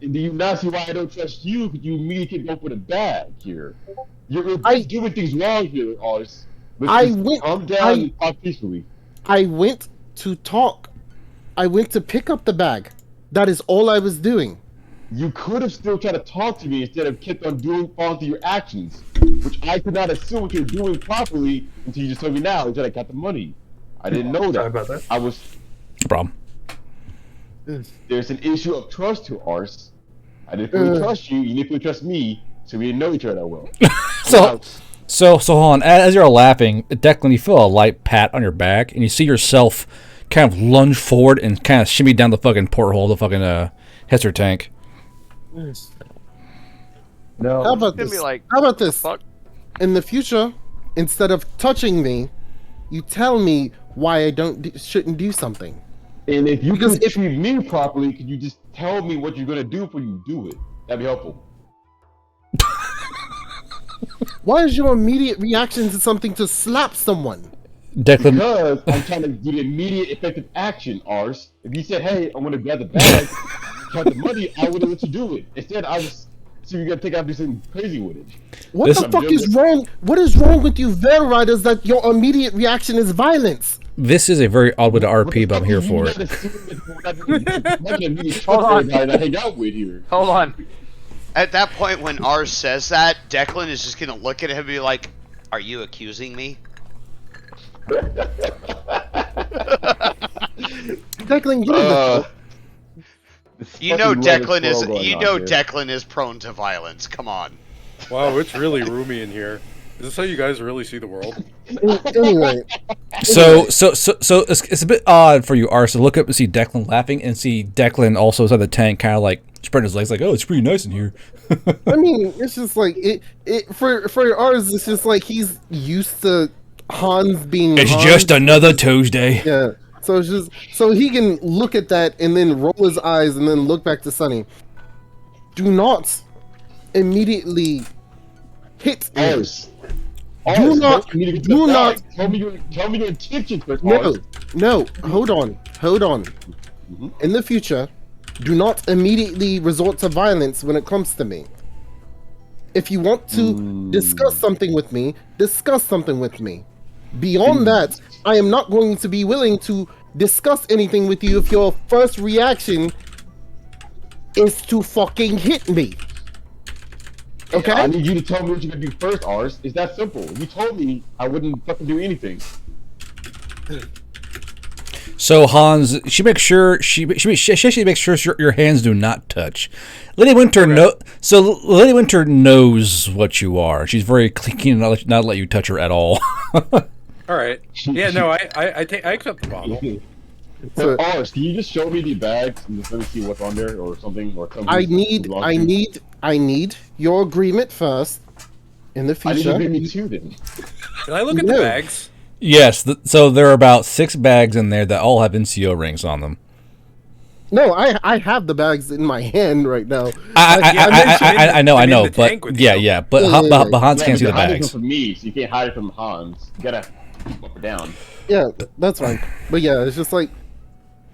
Do you not see why I don't trust you? Because you immediately go for the bag here. You're I- doing things wrong here, Oz. I Let's just went- calm down I- and talk peacefully. I went to talk. I went to pick up the bag. That is all I was doing. You could have still tried to talk to me instead of kept on following through your actions, which I could not assume what you're doing properly until you just told me now that I got the money. I didn't know that. Sorry about that. I was. No problem. There's an issue of trust to ours. I didn't fully trust you. You didn't fully trust me, so we didn't know each other that well. So hold on. As you're laughing, Declan, you feel a light pat on your back, and you see yourself kind of lunge forward and kind of shimmy down the fucking porthole of the fucking Hester tank. No. How about It's gonna this? be like, How about this? fuck? In the future, instead of touching me, you tell me why I shouldn't do something. And if you Because could treat me properly, could you just tell me what you're gonna do before you do it? That'd be helpful. Why is your immediate reaction to something to slap someone? Declan, Because I'm trying to do the immediate effective action, Ars. If you said, hey, I'm gonna grab the bag, count the money, I would have let you do it. Instead, I was see you're gonna take out do something crazy with it. What This- the fuck is wrong? What is wrong with you, Veil Riders, that your immediate reaction is violence? this is a very odd way to RP, but I'm here for it. Hold on. I hang out with here. Hold on. At that point, when Ars says that, Declan is just gonna look at him and be like, "Are you accusing me?" Declan, get in the You know Fucking love Declan is. swirl going You on know here. Declan is prone to violence. Come on. Wow, it's really roomy in here. Is this how you guys really see the world? Anyway, So it's a bit odd for you, Ars, to look up and see Declan laughing and see Declan also inside the tank, kind of like spreading his legs, like, "Oh, it's pretty nice in here." I mean, it's just like it for ours. It's just like he's used to Hans being. It's Hans. just another Tuesday. Yeah. So it's just so he can look at that and then roll his eyes and then look back to Sunny. Do not immediately hit me. Ars. Do not- do not- Tell me your intentions first. No, Ars. no, hold on. In the future, do not immediately resort to violence when it comes to me. If you want to discuss something with me, discuss something with me. Beyond that, I am not going to be willing to discuss anything with you if your first reaction is to fucking hit me. Okay? I need you to tell me what you're gonna do first, Ars. It's that simple. If you told me, I wouldn't fucking do anything. So Hans, she makes sure she actually makes sure your hands do not touch. Lady Winter Lady Winter knows what you are. She's very keen not to let you touch her at all. All right. Yeah, no, I accept the bottle. So- But Ars, can you just show me the bags and just let me see what's on there or something or something? I need your agreement first. In the I future, didn't agree to then. Can I look at the No. bags? Yes, so there are about 6 bags in there that all have NCO rings on them. no, I have the bags in my hand right now. I know, I'm in the but tank with yeah, you. yeah, but Yeah, but Hans can't see the you're hiding bags. from me, so you can't hide it from Hans. You gotta keep up or down. Yeah, that's fine. But yeah, it's just like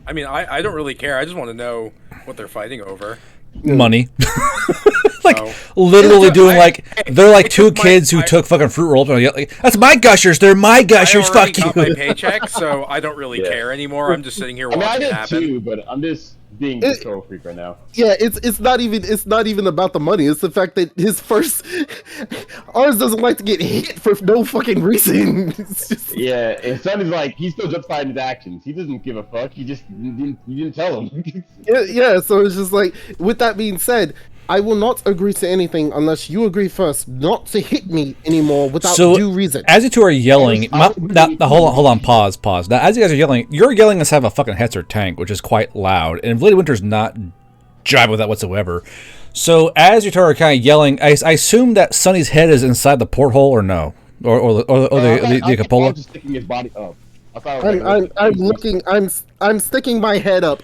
I mean, I don't really care. I just want to know what they're fighting over. Money. like Oh. literally doing they're like two took my- kids who took fucking fruit rolls and like, that's my gushers, they're my I gushers, already fuck got you. my paycheck, so I don't really Yeah. care anymore. I'm just sitting here I mean, I watching it did happen. too, but I'm just being a control freak right now. Yeah, it's not even about the money. It's the fact that his first ours doesn't like to get hit for no fucking reason. It's just, Yeah, and Sonny's like, he still justified his actions. He doesn't give a fuck. You didn't tell him. yeah. So it's just like, with that being said, I will not agree to anything unless you agree first not to hit me anymore without due reason. As you two are yelling, hold on, pause. Now, as you guys are yelling, you're yelling us have a fucking Hetzer tank, which is quite loud, and Lady Winter's not jiving with that whatsoever. So, as you two are kind of yelling, I assume that Sonny's head is inside the porthole, or no, or the cupola. I'm just sticking his body up. I thought I'm looking. I'm sticking my head up,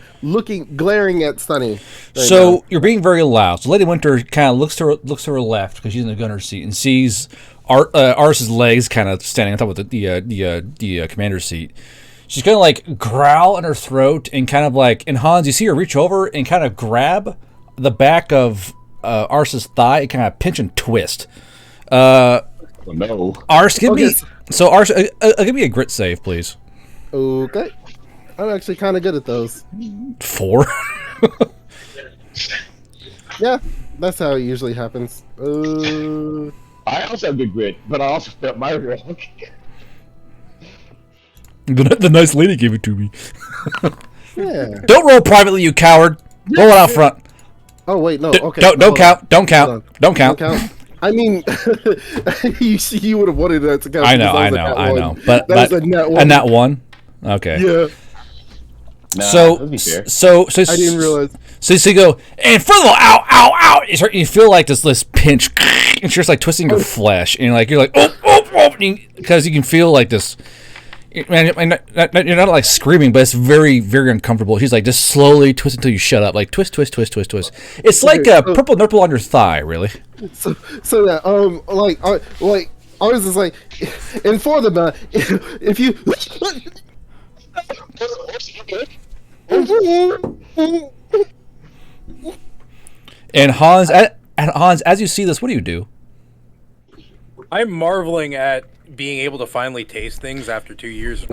glaring at Sunny. So you're being very loud. So Lady Winter kind of looks to her left because she's in the gunner's seat and sees Ars's legs kind of standing on top of the commander's seat. She's gonna like growl in her throat and kind of like. And Hans, you see her reach over and kind of grab the back of Ars's thigh and kind of pinch and twist. no. Ars, give me. So Ars, give me a grit save, please. Okay. I'm actually kind of good at those. 4. Yeah, that's how it usually happens. I also have good grit, but I also felt my rock. The nice lady gave it to me. Yeah. Don't roll privately, you coward. Roll it out front. Oh wait, no. Okay. Don't count. Don't count. Don't count. I mean, you would have wanted that to count. I know. But a nat 1. Okay. Yeah. Nah, So that'd be fair. so I didn't realize. So you go, and further, ow! You feel like this pinch, and she's just like twisting your flesh, and you're like, oh, because you can feel like this. Man, you're not like screaming, but it's very, very uncomfortable. She's like just slowly twist until you shut up, like twist. It's like a purple nipple on your thigh, really. So that like ours is like, and for the if you. And Hans, as you see this, what do you do? I'm marveling at being able to finally taste things after 2 years. Of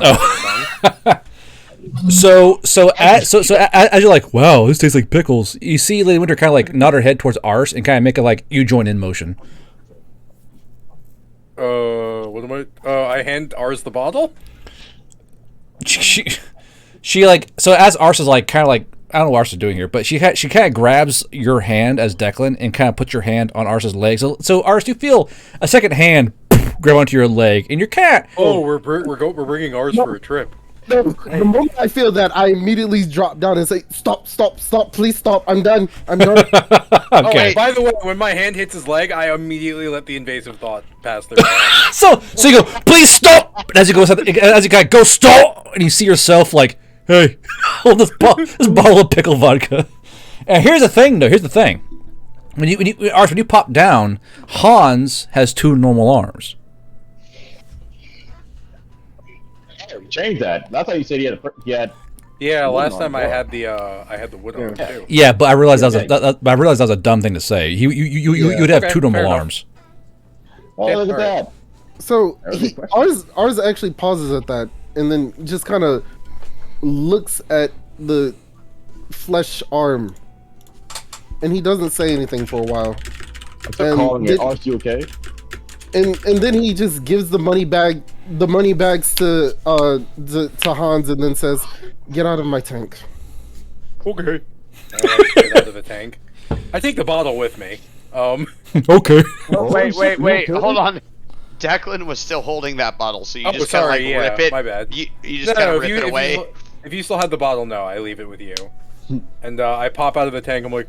So as you're like, wow, this tastes like pickles. You see Lady Winter kind of like nod her head towards Ars and kind of make it like you join in motion. What am I? I hand Ars the bottle. She like, so as Ars is like kind of like, I don't know what Ars is doing here, but she kind of grabs your hand as Declan and kind of puts your hand on Ars's leg. So Ars, you feel a second hand grab onto your leg, and you're kind of, Oh, we're bringing Ars for a trip. The moment I feel that, I immediately drop down and say, "Stop! Please stop! I'm done. Okay. Oh, wait, by the way, when my hand hits his leg, I immediately let the invasive thought pass through. So you go, please stop. And as you go stop, and you see yourself like, hey, hold this bottle of pickle vodka. And here's the thing, though. When you pop down, Hans has 2 normal arms. Change that. That's how you said he had. Yeah, Wood last on time it. I had the wood on too. Yeah, but I realized that was a dumb thing to say. You'd have Okay, 2 normal fair enough. arms. Oh, Okay, look at alright. that. So That was a good question. ours actually pauses at that, and then just kind of looks at the flesh arm, and he doesn't say anything for a while. I'm still calling it. Are you okay? And then he just gives the money bags to Hans, and then says, "Get out of my tank." Okay. I get out of the tank. I take the bottle with me. Okay. Wait, hold on. Declan was still holding that bottle, so you Oh, just kind of like sorry, yeah, rip it. my bad. You just kind of rip it away. If you still had the bottle, no, I leave it with you. And I pop out of the tank. I'm like,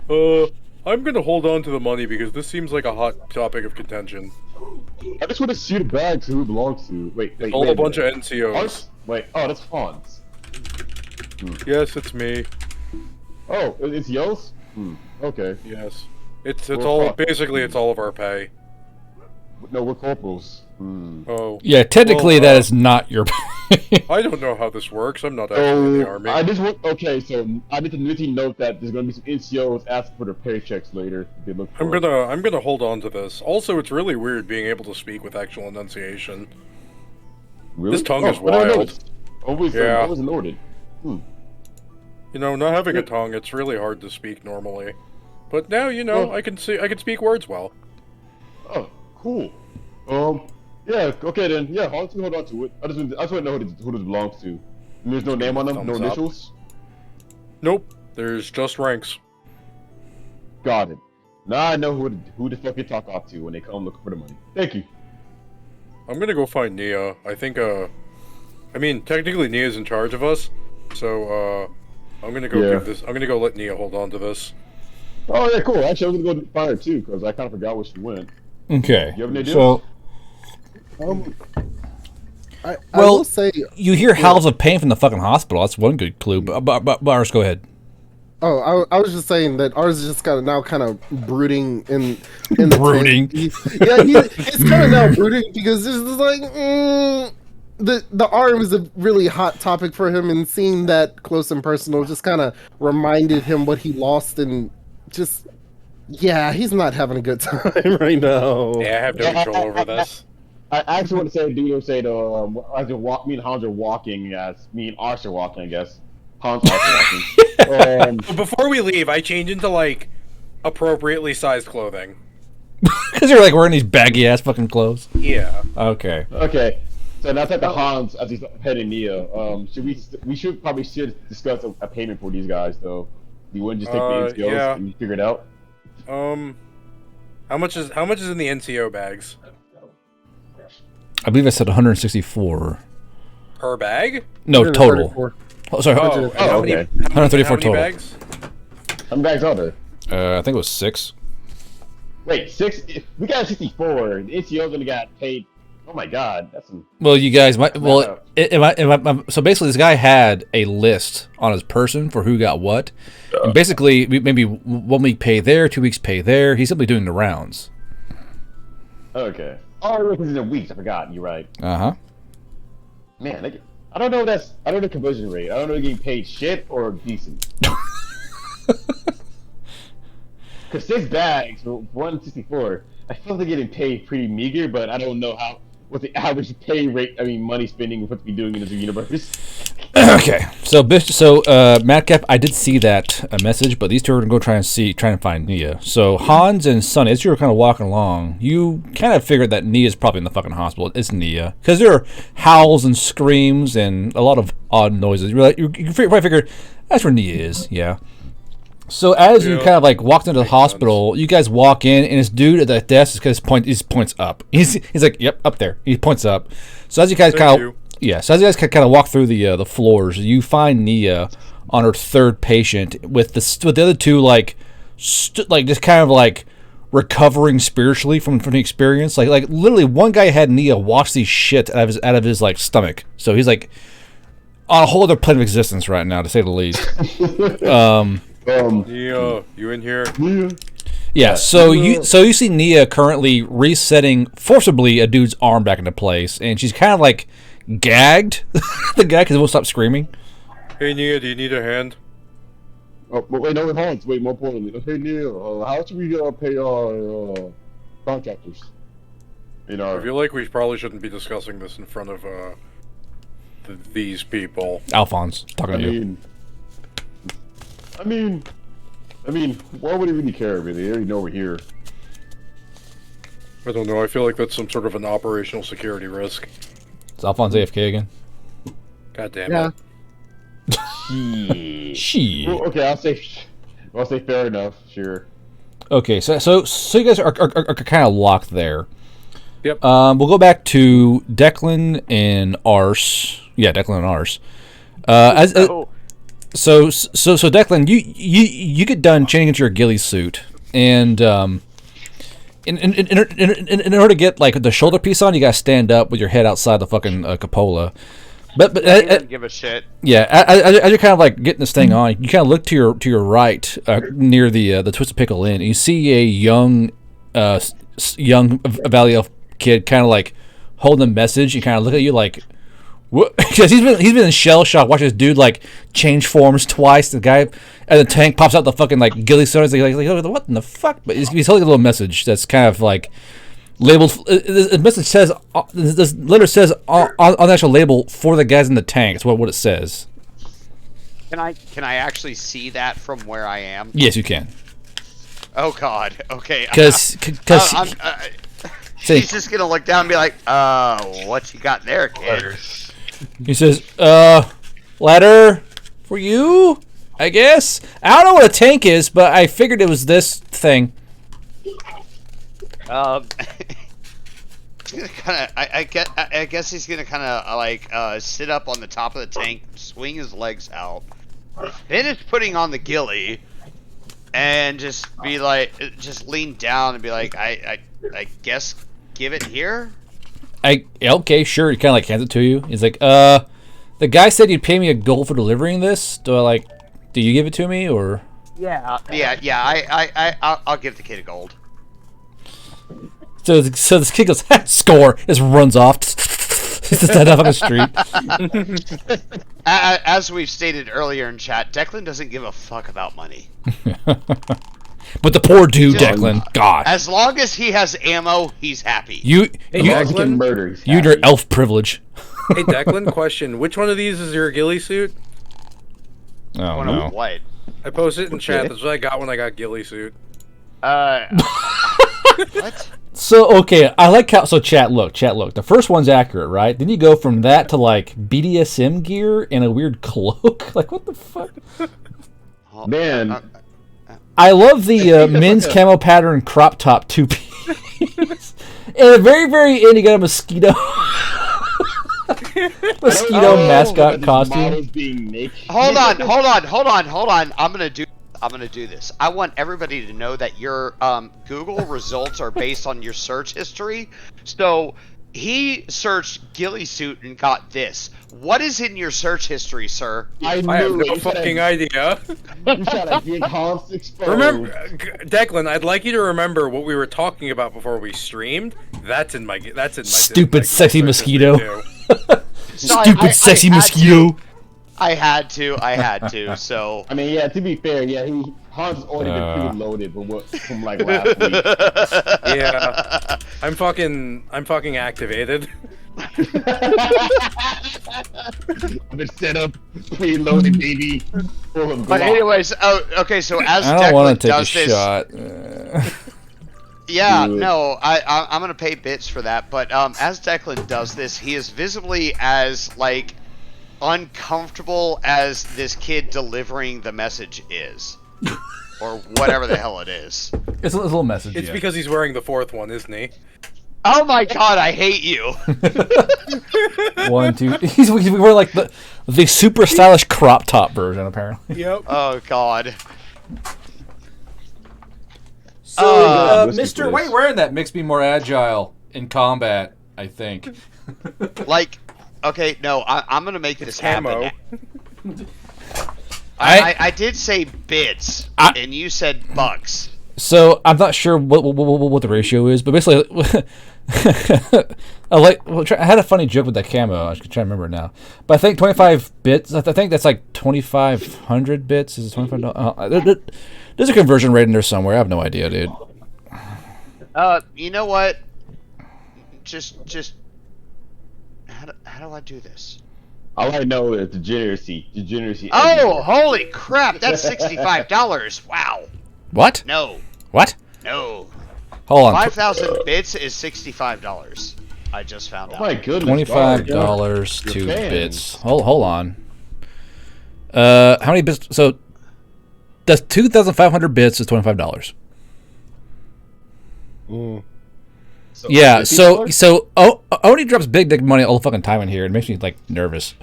I'm gonna hold on to the money because this seems like a hot topic of contention. I just want to see the bags who it belongs to. Wait. All a bunch of NCOs. Wait. Oh, that's Hans. Yes, it's me. Oh, it's yours. Okay. Yes, it's We're all fucked. basically it's all of our pay. No, we're corporals. Oh. Yeah, technically Well, that is not your. I don't know how this works. I'm not actually in the So army. I just want. Okay, so I need to nitty note that there's gonna be some NCOs asking for their paychecks later. If they look for I'm gonna hold on to this. Also, it's really weird being able to speak with actual enunciation. Really? This tongue is I never wild. noticed. Always, Yeah. always noted. You know, not having a tongue, it's really hard to speak normally. But now, you know, Well- I can speak words well. Oh, cool. Yeah. Okay then. Yeah, I'll just hold on to it. I just want to know who this belongs to. And there's no name on them, no Thumbs up. initials. Nope, there's just ranks. Got it. Now I know who the fuck you talk off to when they come looking for the money. Thank you. I'm gonna go find Nia. I think, I mean, technically Nia's in charge of us, so, I'm gonna go I'm gonna go let Nia hold on to this. Oh yeah, cool. Actually, I was gonna go find her too because I kind of forgot where she went. Okay. You have any ideas? So, I well, will say, you hear howls of pain from the fucking hospital. That's one good clue. But Ars, go ahead. I was just saying that ours is just now kind of brooding in the Brooding. tank. He's kind of now brooding because it's just like the arm is a really hot topic for him, and seeing that close and personal just kind of reminded him what he lost, and just he's not having a good time right now. Yeah, I have no control over this. I actually want to say, as me and Hans are walking, as me and Ars are walking, I guess. Hans also walking. But before we leave, I change into, like, appropriately sized clothing. Because you're like wearing these baggy ass fucking clothes. Yeah. Okay. Okay. So now take the Hans as he's heading Nia. We should probably discuss a payment for these guys though. You wouldn't just take the NCOs yeah. and figure it out. How much is in the NCO bags? I believe I said 164. Per bag? No, total. 134. Oh, sorry. Oh, and how many, okay. 134 how many total. bags? How many bags are there? I think it was 6. Wait, 6? We got 64. The NCO's only got paid. Oh my god, that's some. Well, you guys might. Well, Yeah. so basically, this guy had a list on his person for who got what, and basically, maybe 1 week pay there, 2 weeks pay there. He's simply doing the rounds. Okay. Oh, because it's in weeks. I forgot. You're right. Man, I don't know. I don't know conversion rate. I don't know if they're getting paid shit or decent. Because 6 bags for 164, I feel they're getting paid pretty meager, but I don't know what the average pay rate. I mean, money spending we're supposed to be doing in this universe. Okay, so Madcap, I did see that message, but these two are gonna go try and find Nia. So Hans and Sonny, as you were kind of walking along, you kind of figured that Nia's probably in the fucking hospital. It's Nia because there are howls and screams and a lot of odd noises. You probably figured that's where Nia is. Yeah. So as you kind of like walked into the hospital, you guys walk in, and this dude at the desk is points up. He's like, "Yep, up there." He points up. So as you guys kind of walk through the floors, you find Nia on her 3rd patient with the other 2 like just kind of like recovering spiritually from the experience. Like literally, one guy had Nia wash these shit out of his like stomach. So he's like on a whole other plane of existence right now, to say the least. Nia, you in here? Yeah, so you see Nia currently resetting forcibly a dude's arm back into place, and she's kind of like gagged the guy because he won't stop screaming. Hey Nia, do you need a hand? Oh, but wait, no, Hans. Wait, more importantly, hey Neil, how should we pay our contractors? I feel like we probably shouldn't be discussing this in front of these people. Alphonse talking to you. I mean, why would he really care? Really, they already know we're here. I don't know. I feel like that's some sort of an operational security risk. Is Alphonse AFK again? God damn it. She. Well, okay, I'll say fair enough. Sure. Okay, so you guys are kind of locked there. Yep. We'll go back to Declan and Ars. Yeah, Declan and Ars. So Declan, you get done changing into your ghillie suit, and in order to get like the shoulder piece on, you gotta stand up with your head outside the fucking cupola. But he doesn't give a shit. Yeah, as you're kind of like getting this thing on, you kind of look to your right near the Twisted Pickle Inn, and you see a young Valley Elf kid kind of like holding a message and kind of look at you like, Because he's been in shell shock watching this dude like change forms twice. The guy and the tank pops out the fucking like ghillie suit. Like what in the fuck? But he's holding a little message that's kind of like labeled. The message says this letter says on the actual label for the guys in the tank. It's what it says. Can I actually see that from where I am? Yes, you can. Oh God. Okay. Because she's just gonna look down and be like, what you got there, kid? He says, letter for you, I guess. I don't know what a tank is, but I figured it was this thing. He's gonna kind of, I guess he's gonna kind of like sit up on the top of the tank, swing his legs out, finish putting on the ghillie, and just be like, just lean down and be like, I guess give it here. Okay, sure. He kind of like hands it to you. He's like, the guy said you'd pay me a gold for delivering this. Do you give it to me or? Yeah. I'll give the kid a gold. So this kid goes, score. Just runs off. He's just dead off on the street. As we've stated earlier in chat, Declan doesn't give a fuck about money. But the poor dude, Declan, God. As long as he has ammo, he's happy. You murders. You your elf privilege. Hey, Declan, question. Which one of these is your ghillie suit? Oh, One no. of what? I posted it in chat. That's what I got when I got ghillie suit. What? So, okay, I like how... So, chat, look. The first one's accurate, right? Then you go from that to, like, BDSM gear and a weird cloak. Like, what the fuck? Man. I love the men's camo pattern crop top two-piece. And at the very, very end, you got a mosquito. Mosquito mascot costume. Hold on. I'm gonna do this. I want everybody to know that your Google results are based on your search history. So he searched ghillie suit and got this. What is in your search history, sir? I have no fucking idea. Remember, Declan, I'd like you to remember what we were talking about before we streamed. That's in my stupid sexy mosquito. Stupid sexy mosquito. I had to. So I mean, yeah. To be fair, yeah, Hans already been preloaded from like last week. Yeah, I'm fucking activated. I've been set up, preloaded, baby. But anyways, okay. So as I don't want to take a this, shot. Yeah, no, I'm gonna pay bits for that. But as Declan does this, he is visibly as like uncomfortable as this kid delivering the message is, or whatever the hell it is. It's a little message. It's because he's wearing the fourth one, isn't he? Oh my God, I hate you. 1, 2. He's wearing like the super stylish crop top version, apparently. Yep. Oh God. So, Mister, why are you wearing that? Makes me more agile in combat, I think. Like, okay, no, I'm gonna make this happen. Camo. I did say bits, and you said bucks. So I'm not sure what the ratio is, but basically, I had a funny joke with that camo. I should try to remember it now. But I think 25 bits. I think that's like 2,500 bits. Is it $25? There's a conversion rate in there somewhere. I have no idea, dude. You know what? Just how do I do this? All I know is degeneracy. Oh, holy crap! That's $65. Wow. What? No. What? No. Hold on. 5,000 bits is $65. I just found out. Oh my goodness. $25 to bits. Hold on. How many bits? So that's 2,500 bits is $25. So, yeah. So Oni drops big dick money all the fucking time in here. It makes me like nervous.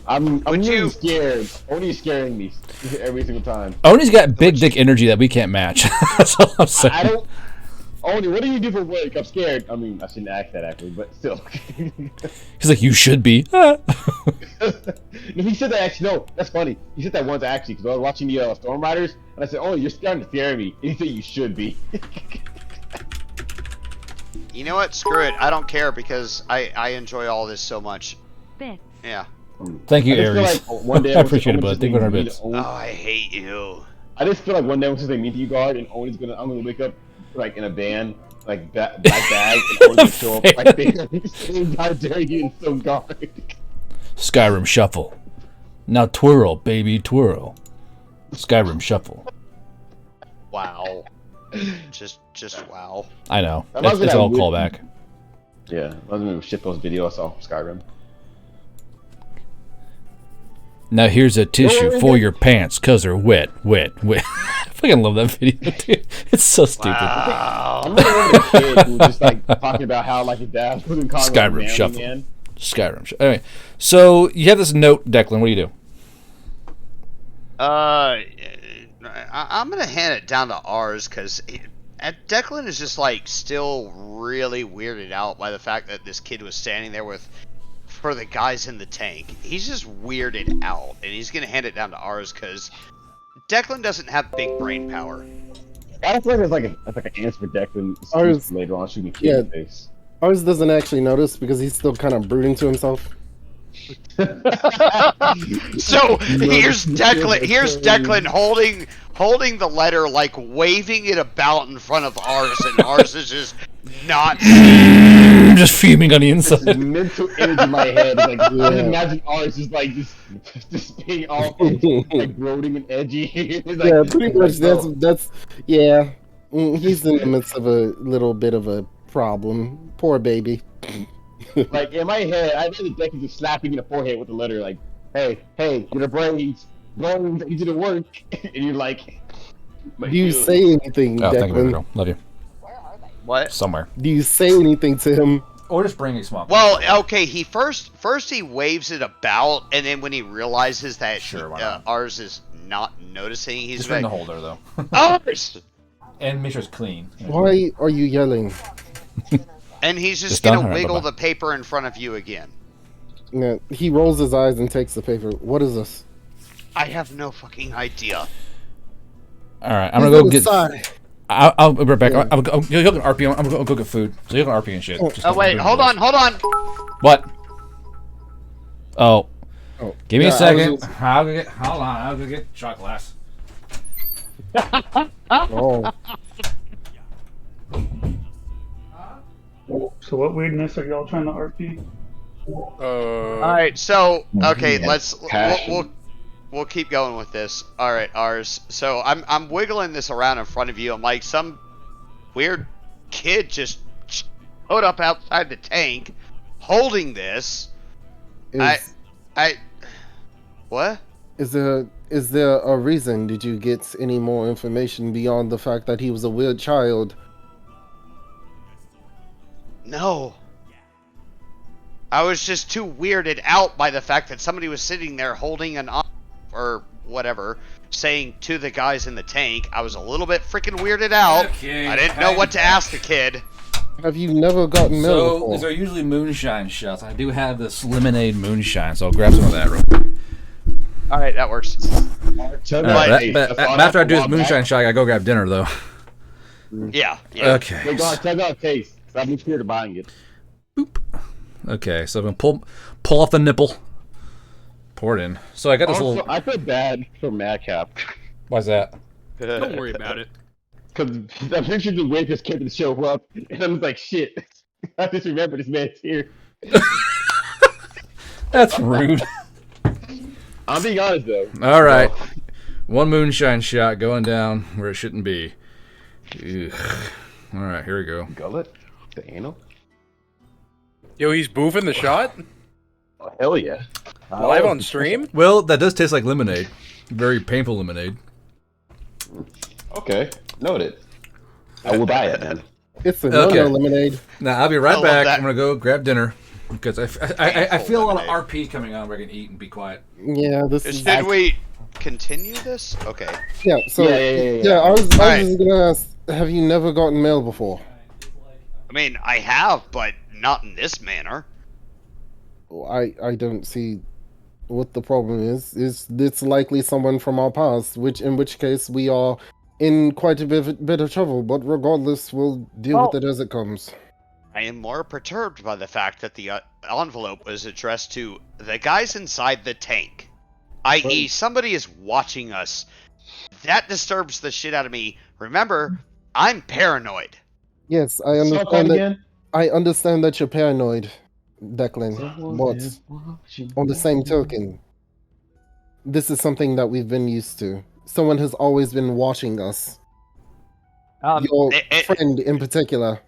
I'm really scared. Oni's scaring me every single time. Oni's got big dick energy that we can't match. That's all I'm saying. I don't. Oni, what do you do for work? I'm scared. I mean, I shouldn't ask that actually, but still. He's like, you should be. No, he said that actually. No, that's funny. He said that once actually because I was watching the Storm Riders, and I said, "Oh, you're starting to scare me." And he said, "You should be." You know what? Screw it. I don't care because I enjoy all this so much. 5th. Yeah. Thank you, I just feel Aries. like one day I appreciate it, Owen's bud. just Thank you gonna very meet much. Oh, Owen. I hate you. I just feel like one day once they meet you guard and Owen's I'm gonna wake up like in a van, like black bag, and Owen's gonna show up right there. Same guy daring you in some guard. Skyrim Shuffle. Now twirl, baby, twirl. Skyrim Shuffle. Wow. Just wow. I know. I love It's that all weird- callback. Yeah, I was gonna ship those videos I saw from Skyrim. Now here's a tissue for your pants, cause they're wet. I fucking love that video, dude. It's so stupid. Wow. I remember the kid who was just like talking about how like his dad wasn't calling him Skyrim manly Shuffle. man. Skyrim. Anyway, so you have this note, Declan. What do you do? I'm gonna hand it down to ours because Declan is just like still really weirded out by the fact that this kid was standing there for the guys in the tank. He's just weirded out, and he's gonna hand it down to ours because Declan doesn't have big brain power. I feel like that's like an answer for Declan Ours- later on shooting a kid in the face. Ours doesn't actually notice because he's still kind of brooding to himself. So here's Declan holding the letter, like waving it about in front of ours, and ours is just not. I'm just fuming on the This inside. mental image in my head is like I just imagine ours just like just being all like brooding and edgy. It's like, Yeah, pretty much. no. That's yeah. He's in the midst of a little bit of a problem. Poor baby. Like in my head, I imagine Declan just slapping in the forehead with the letter, like, "Hey, your brains, need you to work," and you're like, Do you say anything, Oh, thank you, Declan? girl. Love you. What? Somewhere. Do you say anything to him? Or just bring a small. Well, okay. He first he waves it about, and then when he realizes that Sure, why not? ours is not noticing, he's Just bring like, the holder though. ours. And make sure it's clean. Why are you yelling? And he's just Just done? gonna Alright, wiggle bye-bye. the paper in front of you again. Yeah, he rolls his eyes and takes the paper. What is this? I have no fucking idea. All right, I'm gonna go get. Side. I'll be right back. Yeah. I'm gonna go RP. I'm gonna go get food. So you can RP and shit. Just Oh wait, hold on. What? Oh, Oh, give me yeah, a I second. was just- Hold on. I'll go get shot glass. Oh, So what weirdness are y'all trying to RP? All right, so okay, Yeah, let's passion. we'll keep going with this. All right, ours. So I'm wiggling this around in front of you. I'm like some weird kid just showed up outside the tank, holding this. I what? is there a reason? Did you get any more information beyond the fact that he was a weird child? No. I was just too weirded out by the fact that somebody was sitting there holding an or whatever, saying to the guys in the tank. I was a little bit freaking weirded out. Okay, I didn't know what to ask the kid. Have you never gotten mail So before? these are usually moonshine shots. I do have this lemonade moonshine, so I'll grab some of that real quick. All right, that works. Chug All right, that. Hey, but that's all after I do this walk moonshine back. shot, I gotta go grab dinner though. Yeah. Okay. Wait, go on, check out taste. So I've been scared of buying it. Okay, so I'm gonna pull off the nipple, pour it in. So I got this Also, little. I feel bad for Madcap. Why's that? Don't worry about it. Because I'm pretty sure just waiting for this kid to show up, and I'm like, shit. I just remember this man's here. That's rude. I'm being honest though. All right, one moonshine shot going down where it shouldn't be. Ugh. All right, here we go. Gullet? The anal? Yo, he's boofing the shot Oh, hell yeah. live on stream. Well, that does taste like lemonade. Very painful lemonade. Okay, noted. I will buy it then. It's a Okay. no-no lemonade. Now I'll be I right love back. that. I'm gonna go grab dinner because I feel a lot of lemonade. RP coming on where I can eat and be quiet. Yeah, this is. Did we continue this? Okay. Yeah, so Yeah. I was Alright. just gonna ask, have you never gotten mail before? I mean, I have, but not in this manner. I don't see what the problem is. It's likely someone from our past, in which case we are in quite a bit of trouble. But regardless, we'll deal with it as it comes. I am more perturbed by the fact that the envelope was addressed to the guys inside the tank, i.e., somebody is watching us. That disturbs the shit out of me. Remember, I'm paranoid. Yes, I understand that. I understand that you're paranoid, Declan. But on the same token, this is something that we've been used to. Someone has always been watching us. Your friend in particular.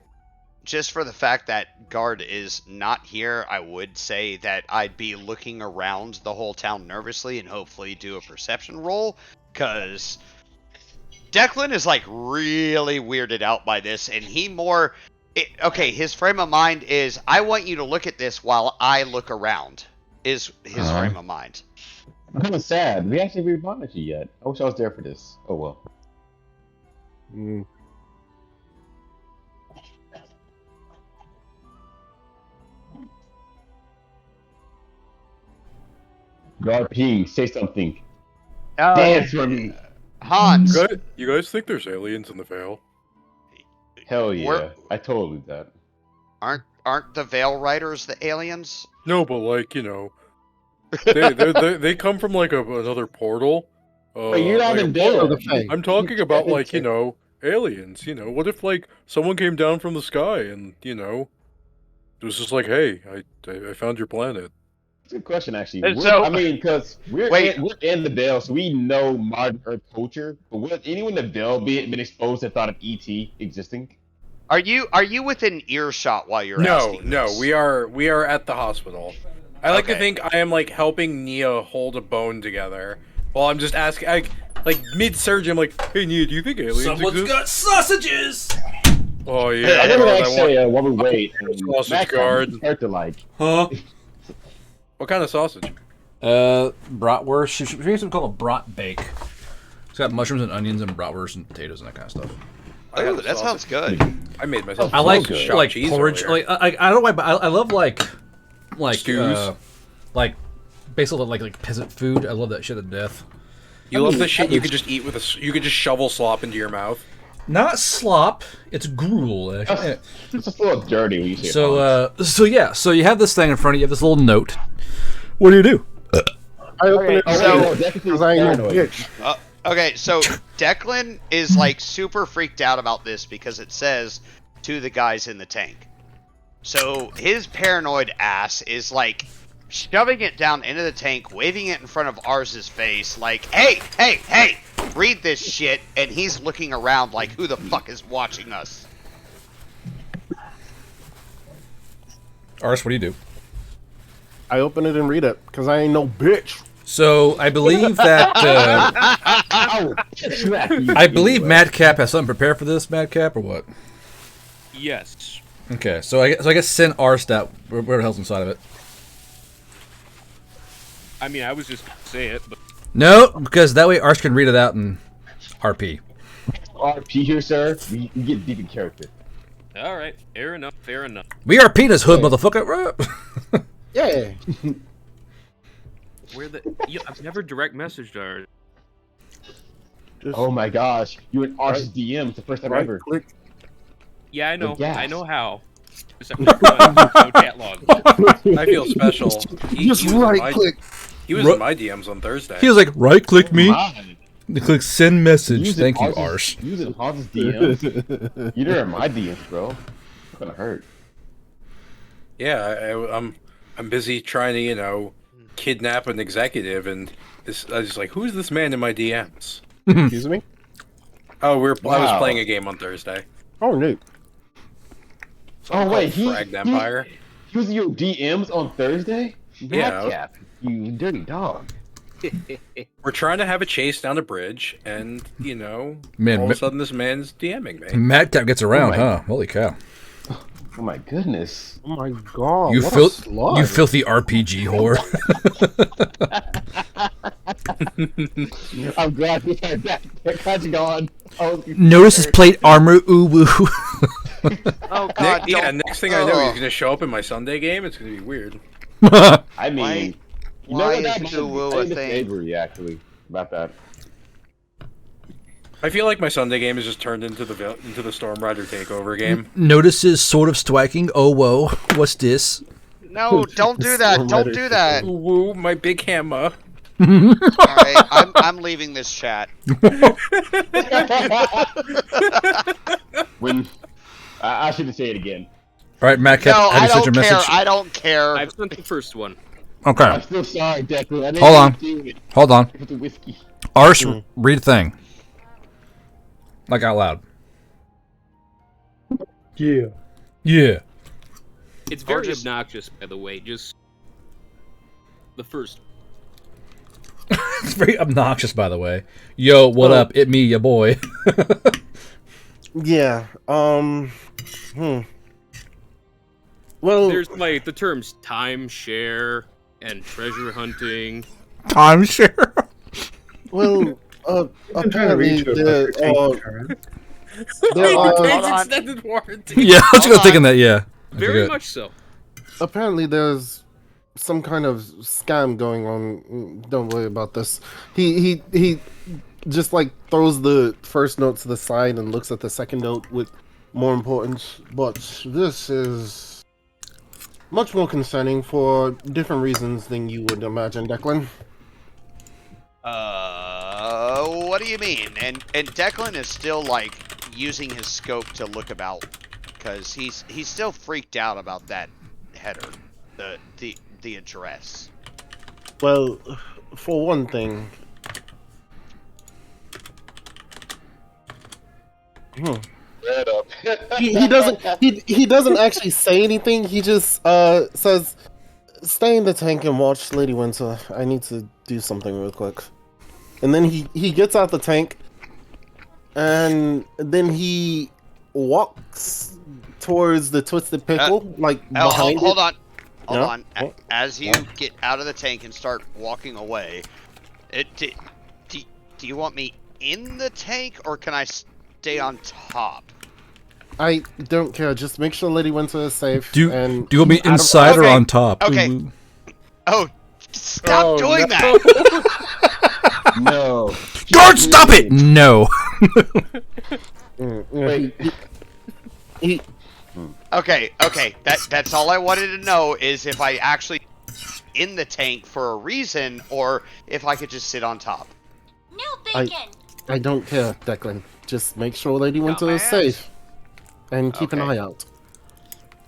Just for the fact that Guard is not here, I would say that I'd be looking around the whole town nervously and hopefully do a perception roll, because Declan is like really weirded out by this, and his frame of mind is, I want you to look at this while I look around, is his frame of mind. I'm kind of sad. We actually haven't responded to you yet. I wish I was there for this. Oh well. God, P, say something. Dance for me. Hans. You guys think there's aliens in the Vale? Hell yeah. I totally do that. Aren't the Vale Riders the aliens? No, but like, they come from like another portal. But you're not in Vale. I'm talking about like, aliens, What if like someone came down from the sky and, it was just like, hey, I found your planet. It's a good question, actually. Because we're in the Vale, so we know modern Earth culture. But would anyone in the Vale been exposed to the thought of ET existing? Are you within earshot while you're asking No, this? we are at the hospital. I like to think I am like helping Nia hold a bone together while I'm just asking, like mid-surgery, I'm like, hey Nia, do you think aliens exist? Got sausages! Oh yeah. I'm gonna actually while we wait. Sausage guard. Start to like. Huh? What kind of sausage? Bratwurst. She makes something called a brat bake. It's got mushrooms and onions and bratwurst and potatoes and that kind of stuff. Oh, that sounds good. I made myself. I like cheese porridge. earlier. Like I don't know why, but I love like stews. Like basically like peasant food. I love that shit to death. You love the shit you could just eat you could just shovel slop into your mouth. Not slop, it's gruel. It's just a little dirty when you say so you have this thing in front of you. You have this little note. What do? I open it. Okay, so Declan is like super freaked out about this because it says to the guys in the tank. So his paranoid ass is like shoving it down into the tank, waving it in front of Ars's face, like, hey, read this shit, and he's looking around like, who the fuck is watching us? Ars, what do? I open it and read it, because I ain't no bitch. So I believe that I believe Madcap has something prepared for this, Madcap, or what? Yes. Okay, so I guess send Ars that where the hell's inside of it. I mean, I was just gonna say it, but No, because that way Ars can read it out in RP. RP here, sir. We get deep in character. all right, fair enough. We are penis hood, motherfucker. Yeah. I've never direct messaged her. Oh my gosh, you and Ars's DM. It's the first time ever. Click. Yeah, I know. Yes. I know how. Except for no chat log. I feel special. Just right click. He was in my DMs on Thursday. He was like, right click me. Mine. Click send message. Using Thank you, Ars. Using Hans's DMs. You're in my DMs, bro. It's gonna hurt. Yeah, I'm busy trying to, kidnap an executive, and I was just like, who's this man in my DMs? Excuse me? Oh, I was playing a game on Thursday. Oh, neat. Oh wait, Fragged Empire. He was in your DMs on Thursday? Yeah. Madcap, you dirty dog. We're trying to have a chase down a bridge, and Man, all of a sudden this man's DMing me. Madcap gets around, my- huh? Holy cow! Oh my goodness. Oh my god. You what fil- a slug. you filthy RPG whore. I'm glad we had that gone. Notice his plate armor. Ooh woo. Oh god, next thing I know, he's gonna show up in my Sunday game. It's gonna be weird. I mean, why you know is what, Uwu I a need thing? Avery actually about that. I feel like my Sunday game is just turned into the Storm Rider takeover game. Notices sort of striking. Oh whoa, what's this? No, don't do that. Don't do that. Ooh, woo, my big hammer. All right, I'm leaving this chat. When I shouldn't say it again. All right, Matt, No, have I you sent your don't care. message? I don't care. I've sent the first one. Okay, I'm still sorry, Declan. I didn't hold on. do it Hold on. with the whiskey. Ars, read a thing. Like out loud. Yeah. Yeah. It's very just- obnoxious, by the way. Just the first. It's very obnoxious, by the way. Yo, what up? It me, ya boy. Yeah. Well, There's like the terms timeshare and treasure hunting. Timeshare. well. I'm trying to reach you about your tank Apparently, insurance. there Hold are on. extended warranty. Yeah, I was Hold just thinking on. that. Yeah. I Very forget. much so. apparently there's some kind of scam going on. Don't worry about this. He just like throws the first note to the side and looks at the second note with more importance. But this is much more concerning for different reasons than you would imagine, Declan. What do you mean? And Declan is still like using his scope to look about because he's still freaked out about that header, the address. Well, for one thing. Shut up. He doesn't actually say anything. He just says, "Stay in the tank and watch Lady Winter. I need to do something real quick." And then he gets out the tank, and then he walks towards the Twisted Pickle, like behind Hold it. on. Hold Yeah? on. As you get out of the tank and start walking away, do you want me in the tank or can I stay on top? I don't care. Just make sure Lady Winter is safe. Do and you want me out of- inside or Okay, on top? okay. Ooh. Oh, stop Oh, doing no. that! No. Guard, stop it! No. Wait. He Okay, that's all I wanted to know is if I actually in the tank for a reason or if I could just sit on top. No thinking. I don't care, Declan. Just make sure Lady Winter is Dumbass. safe, and keep an Okay. eye out.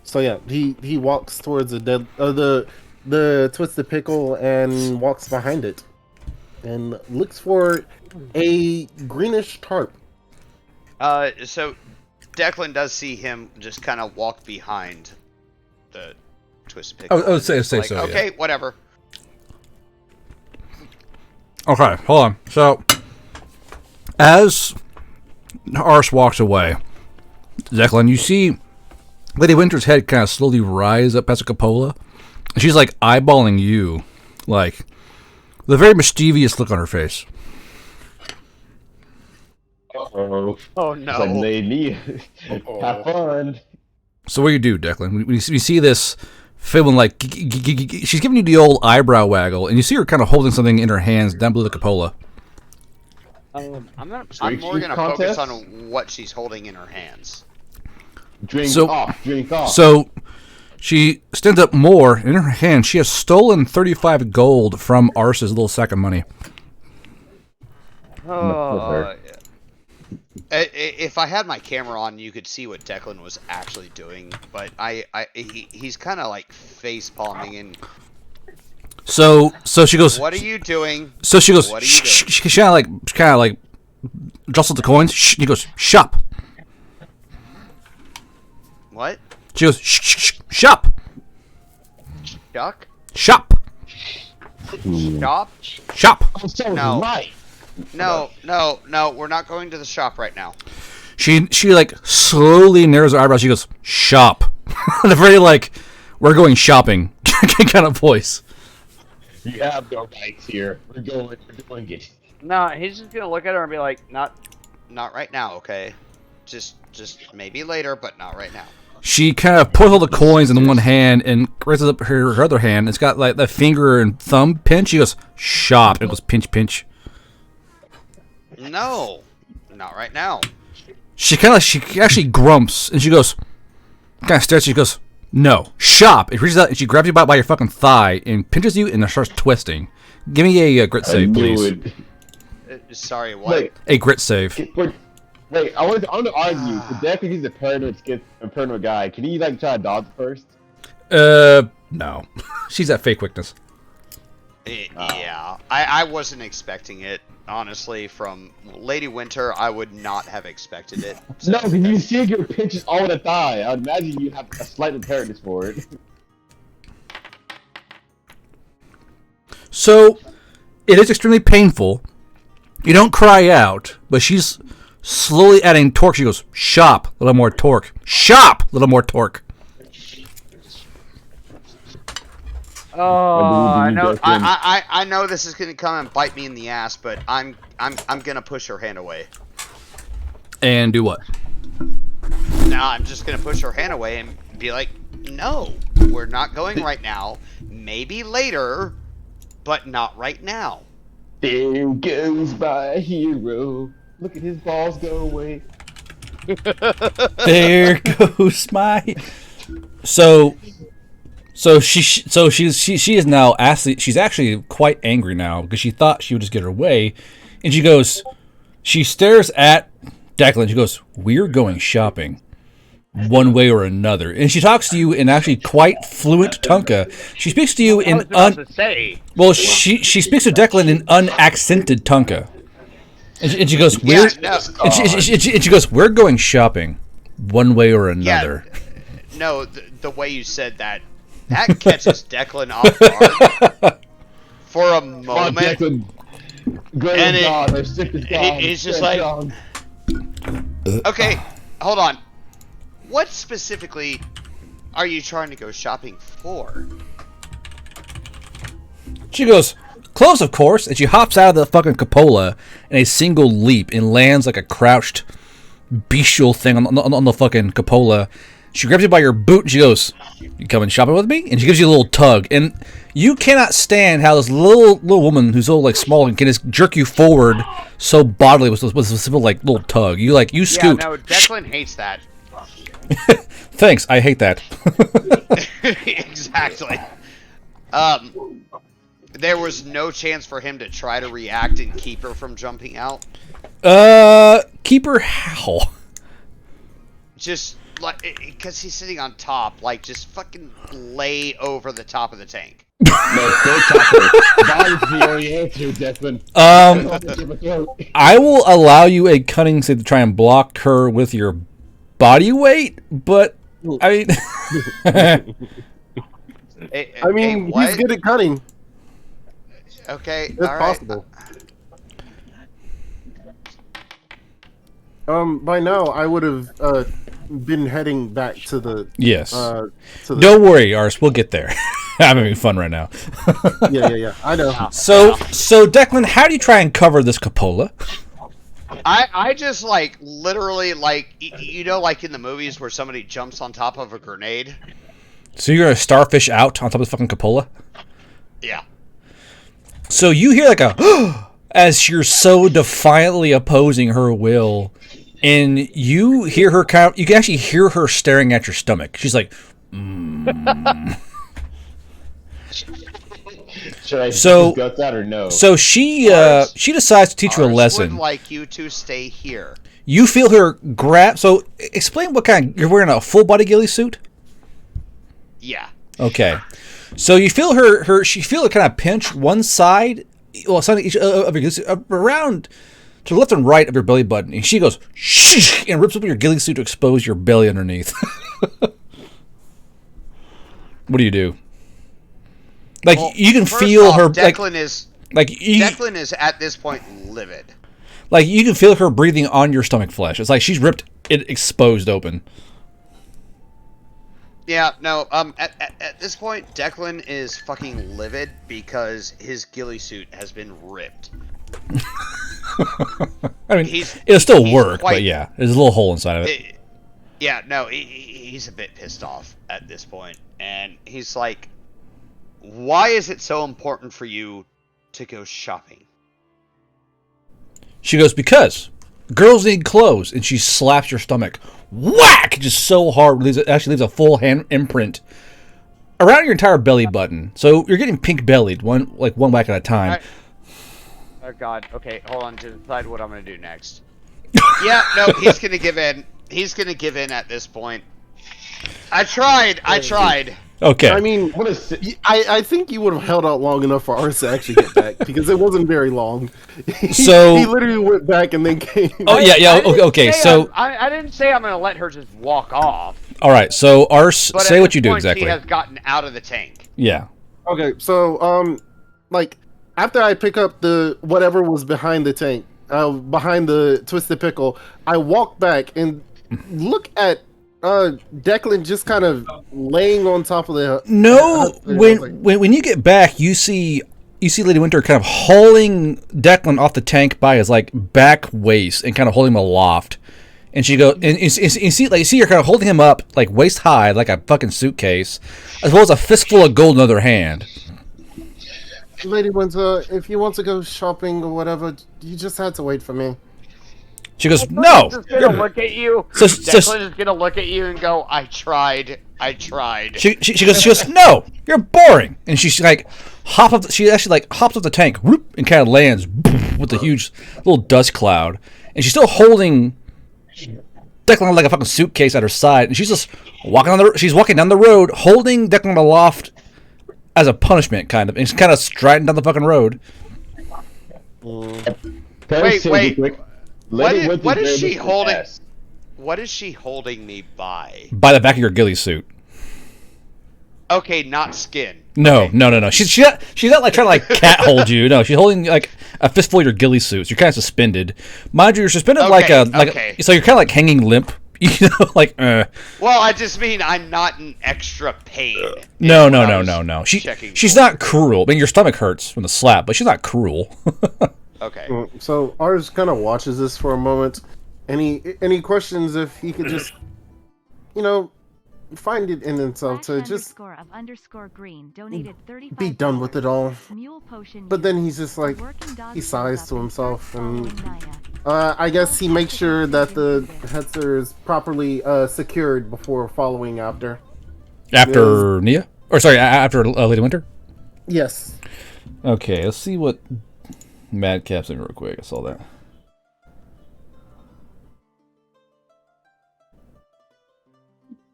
So yeah, he walks towards the Twisted Pickle and walks behind it, and looks for a greenish tarp. So Declan does see him just kind of walk behind the Twisted Pickle. I would say Like, so. Yeah. okay, whatever. Okay, hold on. So, as Ars walks away, Declan, you see Lady Winter's head kind of slowly rise up past a cupola, and she's like eyeballing you, like with a very mischievous look on her face. Uh-oh. Oh It's like, no. lady, have fun. So what do you do, Declan? We see this feeling like she's giving you the old eyebrow waggle, and you see her kind of holding something in her hands down below the cupola. I'm Drink more gonna focus contest? on what she's holding in her hands. Drink So- off. Drink off. So she stands up more. In her hand, she has stolen 35 gold from Ars's little sack of money. Oh. If I had my camera on, you could see what Declan was actually doing, but he's kind of like face palming and. So she goes. What are you doing? So she goes. What are you doing? She kind of like jostles the coins. Shh, he goes shop. What? She goes shop, Duck? shop, Shop? shop. So No. right. No, we're not going to the shop right now. She like slowly narrows her eyebrows. She goes shop. The very like we're going shopping kind of voice. You have no rights here. We're doing it. No, he's just gonna look at her and be like, not right now, okay? Just maybe later, but not right now. She kind of puts all the coins in one hand and raises up her other hand. It's got like the finger and thumb pinch. She goes shop. It goes pinch pinch. No, not right now. She actually grumps and she goes, kind of stares. She goes, No. Shop. It reaches out and she grabs you by your fucking thigh and pinches you and then starts twisting. Give me a grit save, please. Sorry, what? A grit save. Wait, I want to argue. If Deku is a paranoid guy, can he like try to dodge first? No. She's at fake quickness. Yeah, I wasn't expecting it. Honestly, from Lady Winter, I would not have expected it. So. No, because you see your pinches all the thigh. I would imagine you have a slight preparedness for it. So, it is extremely painful. You don't cry out, but she's slowly adding torque. She goes, shop, a little more torque. Shop, a little more torque. Oh, I know. I know this is gonna come and bite me in the ass, but I'm gonna push her hand away. And do what? No, I'm just gonna push her hand away and be like, "No, we're not going right now. Maybe later, but not right now." There goes my hero. Look at his balls go away. There goes my. So she is now she's actually quite angry now because she thought she would just get her way, and she stares at Declan. She goes, "We're going shopping, one way or another." And she talks to you in actually quite fluent Tunka. She speaks to you in well, she speaks to Declan in unaccented Tunka, and she goes, "We're and she goes, we're going shopping, one way or another." Yeah, no, the way you said that catches Declan off guard for a moment. And it's just like, okay, hold on. What specifically are you trying to go shopping for? She goes, clothes, of course, and she hops out of the fucking cupola in a single leap and lands like a crouched bestial thing on the fucking cupola. She grabs you by your boot and she goes, "You coming shopping with me?" And she gives you a little tug. And you cannot stand how this little woman who's so like small and can just jerk you forward so bodily with a simple like little tug. You scoot. Yeah, no, Declan hates that. Thanks, I hate that. Exactly. There was no chance for him to try to react and keep her from jumping out. Keep her how? Just like because he's sitting on top, like just fucking lay over the top of the tank. No, that is the only answer, Declan. I will allow you a cunning save to try and block her with your body weight, but I mean, he's good at cunning. Okay, it's possible. By now I would have been heading back to the Don't worry, Ars, we'll get there. I'm having fun right now. yeah. I know. So Declan, how do you try and cover this cupola? I just like literally like you know like in the movies where somebody jumps on top of a grenade. So you're gonna starfish out on top of the fucking cupola? Yeah. So you hear like a as you're so defiantly opposing her will, and you hear her you can actually hear her staring at your stomach. She's like, Should I gut that or no? So she decides to teach you a lesson. Would like you to stay here. You feel her grab. So explain what kind. You're wearing a full body ghillie suit. Yeah. Okay. So you feel her. She feel her kind of pinch one side, well, side of each of your around to the left and right of your belly button, and she goes shh and rips open your ghillie suit to expose your belly underneath. What do you do? Like well, you can feel off, her. Declan is at this point livid. Like you can feel her breathing on your stomach flesh. It's like she's ripped it exposed open. Yeah, no. At this point, Declan is fucking livid because his ghillie suit has been ripped. I mean, it'll still work, but yeah, there's a little hole inside of it. Yeah, no, he's a bit pissed off at this point, and he's like, "Why is it so important for you to go shopping?" She goes, "Because girls need clothes, and she slaps your stomach. Whack! Just so hard. Actually leaves a full hand imprint around your entire belly button. So you're getting pink bellied, one whack at a time. Oh god. Okay, hold on to decide what I'm gonna do next. Yeah, no, he's gonna give in. He's gonna give in at this point. I tried. Okay. I mean, I think you would have held out long enough for ours to actually get back because it wasn't very long. So he literally went back and then came. Oh yeah. Okay. So I didn't say I'm gonna let her just walk off. All right. So Ars, But say at what this you do point, exactly. She has gotten out of the tank. Yeah. Okay. So like after I pick up the whatever was behind the tank, behind the Twisted Pickle, I walk back and look at Declan just kind of laying on top of the. No, when you get back, you see Lady Winter kind of hauling Declan off the tank by his like back waist and kind of holding him aloft. And she goes, and you see her kind of holding him up like waist high, like a fucking suitcase, as well as a fistful of gold in the other hand. Lady Winter, if you want to go shopping or whatever, you just had to wait for me. She goes, no. Just gonna look at you. Declan is gonna look at you and go, I tried. She goes, no, you're boring. And she like hops up the tank, whoop, and kind of lands with a huge little dust cloud. And she's still holding Declan like a fucking suitcase at her side, and she's just walking down the road, holding Declan aloft as a punishment, kind of, and she's kind of striding down the fucking road. Wait. What is she holding? What is she holding me by? By the back of your ghillie suit. Okay, not skin. No, Okay. no. She's not like trying to like cat hold you. No, she's holding like a fistful of your ghillie suits. You're kind of suspended. Mind you, you're suspended so you're kind of like hanging limp. You know, like. Well, I just mean I'm not in extra pain. No. She's not cruel. I mean, your stomach hurts from the slap, but she's not cruel. Okay. So Ars kind of watches this for a moment, and he questions if he could just, find it in himself to just _green donated 35 be done with it all. Mule potion But then he's just like, he sighs to himself, and I guess he makes sure that the Hetzer is properly secured before following after. After Nia? Or sorry, after Lady Winter? Yes. Okay, let's see what Madcap's doing real quick. I saw that.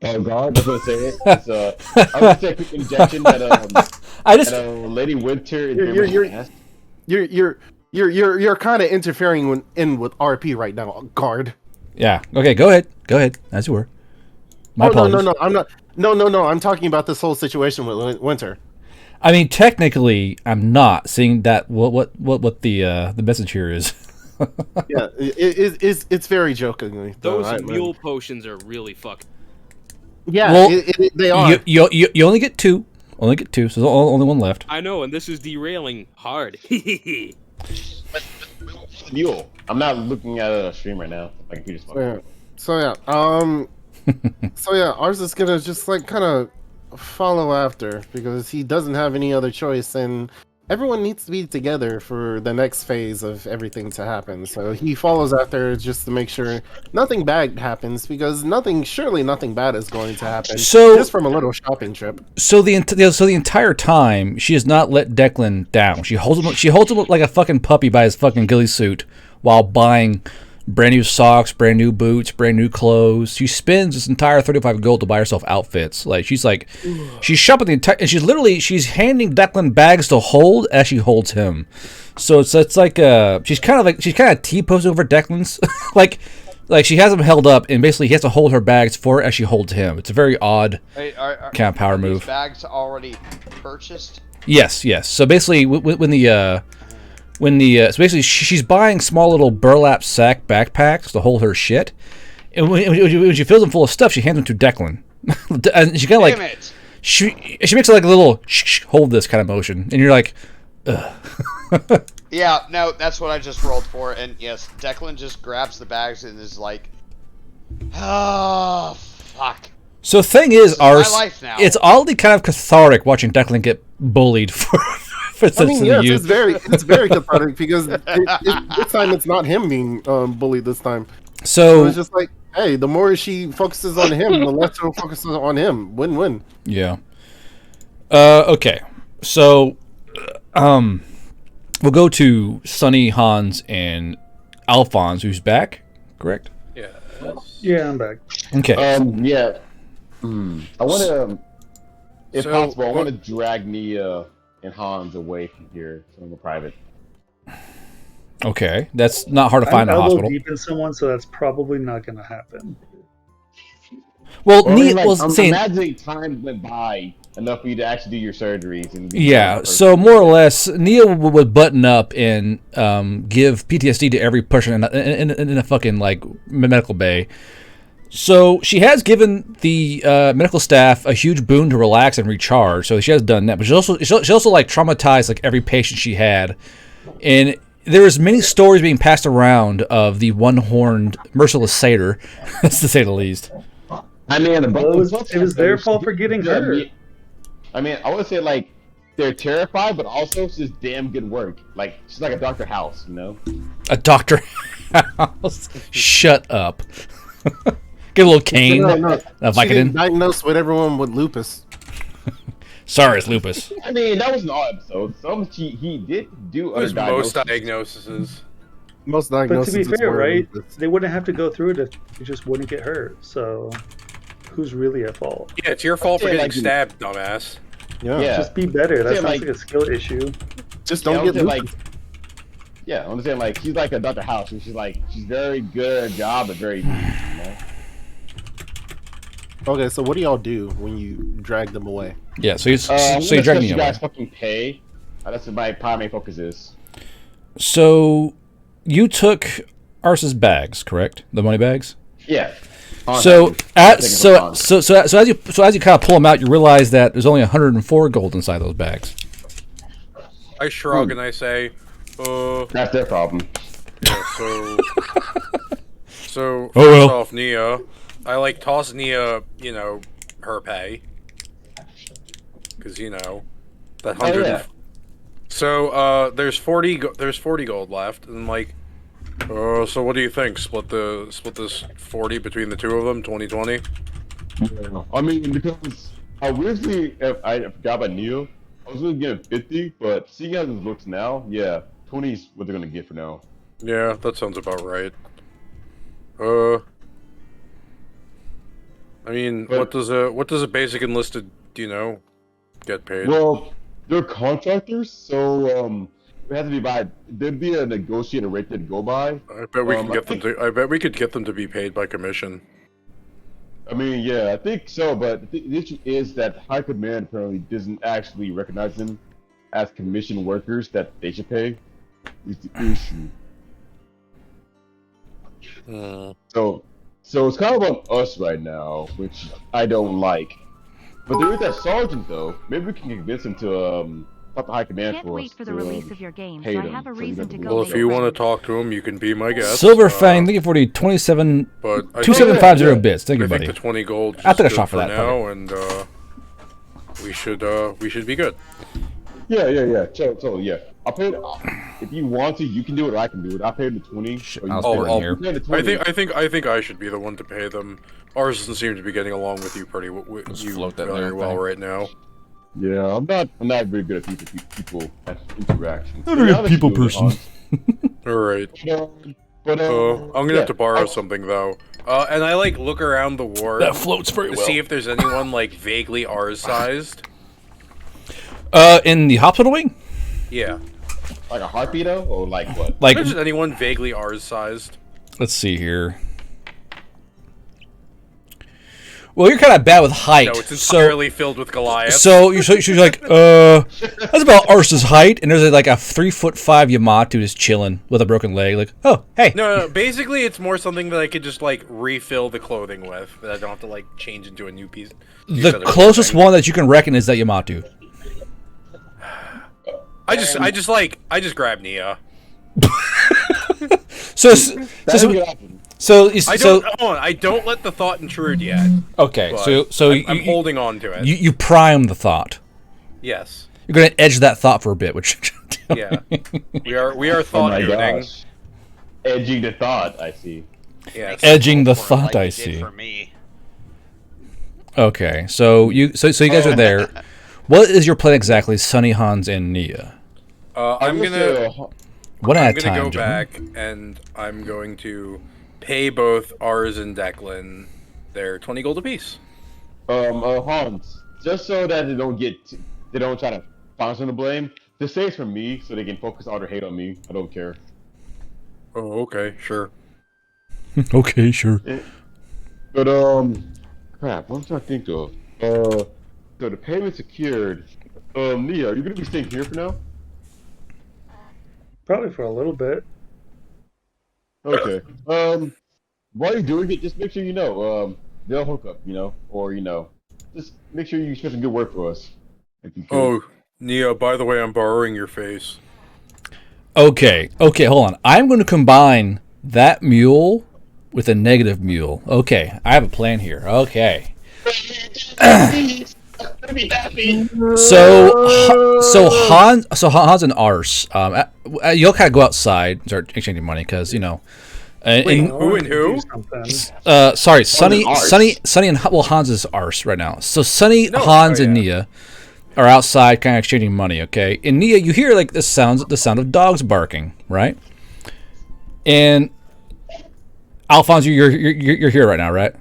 Oh God, I was gonna say it. It's, I would say a quick injection that Lady Winter is You're kind of interfering with RP right now, guard. Yeah. Okay, go ahead. As you were. My apologies. No, I'm not. No, I'm talking about this whole situation with Winter. I mean, technically, I'm not seeing that. What the message here is. Yeah, it's very jokingly. Those mule potions are really fucking. Yeah, well, they are. You only get two. So there's only one left. I know, and this is derailing hard. Mule. I'm not looking at a stream right now. My computer's fucking. So yeah, ours is gonna just like kind of follow after because he doesn't have any other choice, and everyone needs to be together for the next phase of everything to happen. So he follows after just to make sure nothing bad happens, because surely nothing bad is going to happen. So just from a little shopping trip. So the entire time she has not let Declan down. She holds him like a fucking puppy by his fucking ghillie suit while buying brand new socks, brand new boots, brand new clothes. She spends this entire 35 gold to buy herself outfits. Like she's shopping the entire, and she's handing Declan bags to hold as she holds him. So it's like she's kind of T-posing over Declan's like she has him held up, and basically he has to hold her bags for her as she holds him. It's a very odd kind of power move. These bags already purchased? Yes. So basically so basically she's buying small little burlap sack backpacks to hold her shit, and when she fills them full of stuff, she hands them to Declan, and she kind of like she makes like a little hold this kind of motion, and you're like, ugh. Yeah, no, that's what I just rolled for, and yes, Declan just grabs the bags and is like, oh fuck. So thing is, my life now. It's oddly kind of cathartic watching Declan get bullied for I mean, yes, it's very cathartic because this time it's not him being bullied. This time, so it's just like, hey, the more she focuses on him, the less she'll focus on him. Win-win. Yeah. Okay. So, we'll go to Sonny, Hans, and Alphonse, who's back. Correct. Yeah. Yeah, I'm back. Okay. Yeah. I want to, if possible, I want to drag Nia and Hans away from here, somewhere private. Okay, that's not hard to find in a hospital. I'm deep in someone, so that's probably not going to happen. Well, Nia was saying, imagining time went by enough for you to actually do your surgeries. And so more or less, Nia would button up and give PTSD to every person in a fucking like medical bay. So she has given the medical staff a huge boon to relax and recharge. So she has done that, but she also like traumatized like every patient she had, and there is many stories being passed around of the one-horned merciless satyr, to say the least. I mean, it was their fault for getting hurt. I mean, I would say like they're terrified, but also it's just damn good work. Like she's like a Dr. House, you know? A Dr. House. Shut up. Get a little cane. No. She didn't diagnose with everyone with lupus. Sorry, it's lupus. I mean, that wasn't all episodes. He did do other most diagnoses. Most diagnoses. But to be fair, right? They wouldn't have to go through it if you just wouldn't get hurt. So, who's really at fault? Yeah, it's your fault for getting stabbed, dumbass. Yeah. Just be better. That sounds like a skill issue. Just don't get like. Yeah, I'm saying like she's like a Dr. House. She's very good at her job, but very. You know? Okay, so what do y'all do when you drag them away? Yeah, so you drag me away. You guys fucking pay. That's what my primary focus is. So you took Ars's bags, correct? The money bags. Yeah. So as you kind of pull them out, you realize that there's only 104 gold inside those bags. I shrug and I say, that's their problem. Yeah, so first off, Nia, I like toss Nia, her pay, because that 100. Oh, yeah. So there's 40 gold left, and I'm like, so what do you think? Split this 40 between the two of them, 20-20. Yeah. I mean, because originally, if I forgot about Nia, I was going to get 50, but seeing as it looks now, yeah, 20 is what they're going to get for now. Yeah, that sounds about right. I mean, what does a basic enlisted, get paid? Well, they're contractors, so it has to be by. There'd be a negotiated rate to go by. I bet we can get them to. I bet we could get them to be paid by commission. I mean, yeah, I think so, but the issue is that High Command apparently doesn't actually recognize them as commission workers that they should pay. Is the issue. So it's kind of on us right now, which I don't like. But there is that sergeant though. Maybe we can convince him to talk to High Command Can't for wait us for the to release of your game, so pay I them. have a So reason to go. Well, if you want to talk to him, you can be my guest. Silverfang, thank you for the 2750 bits. Thank you, buddy. I think the 20 gold. I took a shot for that now, and we should be good. Yeah. So yeah. I'll pay it. If you want to, you can do it. Or I can do it. I'll pay the 20. I think I should be the one to pay them. Ours doesn't seem to be getting along with you very well right now. Yeah, I'm not very good at people interactions. I'm a people person. All right. But I'm gonna have to borrow something though. And I look around the ward. That floats very well. To see if there's anyone vaguely ours sized. In the hospital wing? Yeah. Like a heartbeat or like what? Like is anyone vaguely ours sized? Let's see here. Well, you're kind of bad with height. No, it's entirely filled with Goliath. So you're like, that's about Arsa's height, and there's like a 3'5" Yamato just chilling with a broken leg. Like, oh, hey. No. Basically, it's more something that I could just refill the clothing with, that I don't have to change into a new piece. The closest one that you can reckon is that Yamato. I just grab Nia. I don't let the thought intrude yet. Okay, so I'm holding on to it. You prime the thought. Yes. You're gonna edge that thought for a bit, which. Yeah. We are Oh thought my nooning. gosh. Edging the thought, I see. Yes. Edging the Or like thought, you I did see. For me. Okay, so you guys are there. What is your plan exactly, Sunny, Hans, and Nia? I'm gonna One at a I'm gonna time, go gentlemen. back and I'm going to pay both ours and Declan their 20 gold apiece. Hans, just so that they don't try to find someone to blame. Just say it's from me, so they can focus all their hate on me. I don't care. Oh, okay, sure. Okay, sure. But crap. What am I trying to think of? So the payment secured. Nia, are you gonna be staying here for now? Probably for a little bit. Okay. While you're doing it, just make sure they'll hook up, or just make sure you spend some good work for us. If you could. Oh, Nia, by the way, I'm borrowing your face. Okay, hold on. I'm going to combine that mule with a negative mule. Okay, I have a plan here. Okay. So Hans and Ars, you'll kind of go outside and start exchanging money because Wait, who and who? Sorry, Sunny Ars. and Hans is Ars right now. So Sunny, No, Hans, oh, and yeah. Nia are outside, kind of exchanging money. Okay, and Nia, you hear like the sound of dogs barking, right? And Alphonse, you're here right now, right?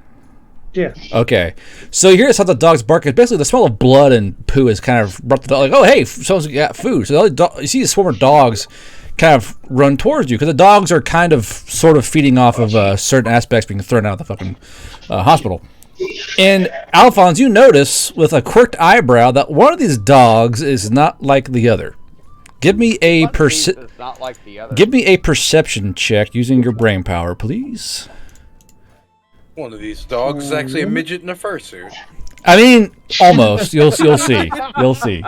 Yeah. Okay, so you hear the sound of dogs barking. Basically, the smell of blood and poo is kind of brought the dog. Like, oh, hey, someone's got food. So you see the swarm of dogs kind of run towards you because the dogs are kind of sort of feeding off of certain aspects being thrown out of the fucking hospital. And Alphonse, you notice with a quirked eyebrow that one of these dogs is not like the other. Give me a Not like the other. give me a perception check using your brain power, please. One of these dogs is actually a midget in a fursuit. I mean, almost. You'll see. You'll see.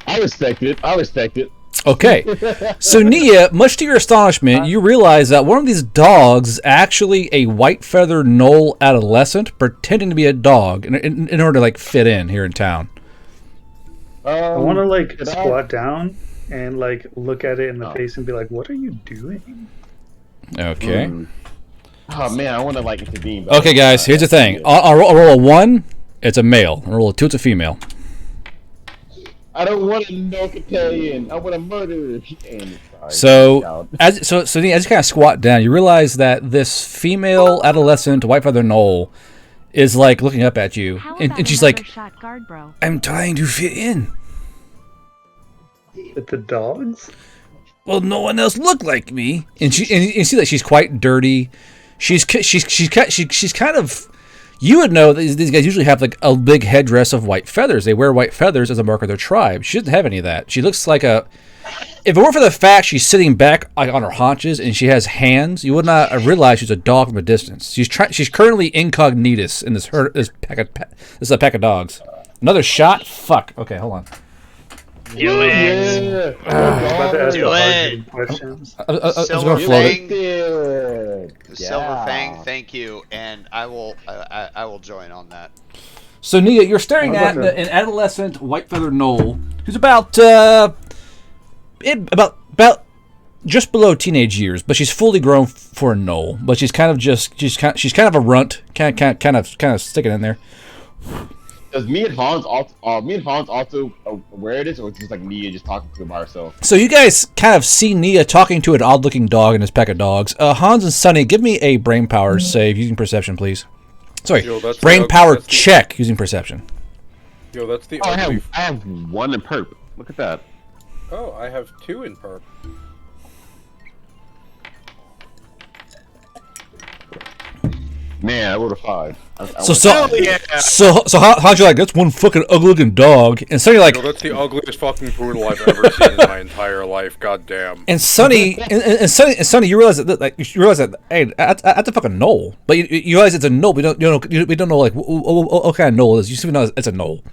I respect it. Okay. So Nia, much to your astonishment, you realize that one of these dogs is actually a white feather knoll adolescent pretending to be a dog in order to like fit in here in town. I want to like Did I- squat down and like look at it in the face and be like, "What are you doing?" Okay. Oh man, I want to like intervene. But Okay, guys. Here's the thing. I'll roll a 1. It's a male. I'll roll a 2. It's a female. I don't want to know Italian. I want to murder. And, sorry, So as you kind of squat down, you realize that this female adolescent white feather knoll is like looking up at you, How and about she's another like, shot guard, bro? "I'm trying to fit in." With the dogs? Well, no one else looked like me, and you see that she's quite dirty. She's kind of. You would know that these guys usually have like a big headdress of white feathers. They wear white feathers as a mark of their tribe. She doesn't have any of that. She looks like a. If it weren't for the fact she's sitting back like on her haunches and she has hands, you would not realize she's a dog from a distance. She's currently incognitus in this pack of dogs. Another shot? Fuck. Okay, hold on. Yeah. I'm about to ask Do the hard it. hitting questions. I was going Silver to float it. Fang, Good. Silver Fang, thank you, and I will join on that. So Nia, you're staring How at about an adolescent white feather knoll who's about just below teenage years, but she's fully grown for a knoll. But she's kind of a runt, kind of sticking in there. Does me and Hans also aware of this, or is it just like Nia just talking to him by herself? So you guys kind of see Nia talking to an odd-looking dog in his pack of dogs. Hans and Sunny, give me a brain power save using perception, please. Sorry, Yo, that's brain the- power that's the- check using perception. Yo, that's the Oh, I ugly. have 1 in perp. Look at that. Oh, I have 2 in perp. Man, I rolled a 5. So how'd you like? That's one fucking ugly-looking dog, and Sunny like. Yo, that's the ugliest fucking poodle I've ever seen in my entire life. God damn. And Sunny, and Sunny, you realize that hey, that's a fucking knoll. But you realize it's a knoll. We don't know like what kind of knoll it is. You just know it's a knoll.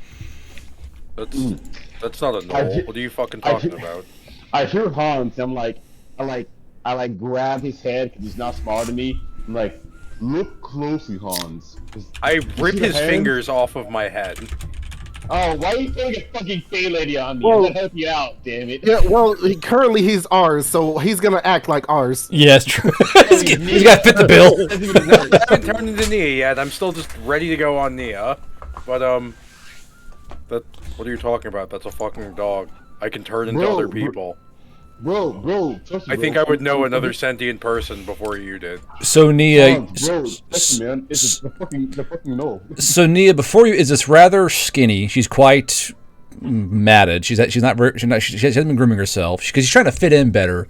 That's not a knoll. What are you fucking talking about? I hear Hans. And I grab his head because he's not smaller than me. I'm like, look closely, Hans. I rip see the his hand? fingers off of my head. Oh, why are you throwing a fucking Fey lady on me? Well- I'm gonna help you out, damn it. Yeah, well, currently he's ours, so he's gonna act like ours. Yeah, it's true. He's got to fit the bill. That's even worse. I haven't turned into Nia yet. I'm still just ready to go on Nia. But, that, what are you talking about? That's a fucking dog. I can turn into Bro, other bro. people. Bro, trust me, I bro. think I would know another sentient person before you did. So Nia, Bro, trust me, man. It's the fucking no. so Nia, before you is this rather skinny. She's quite matted. She hasn't been grooming herself because she's trying to fit in better.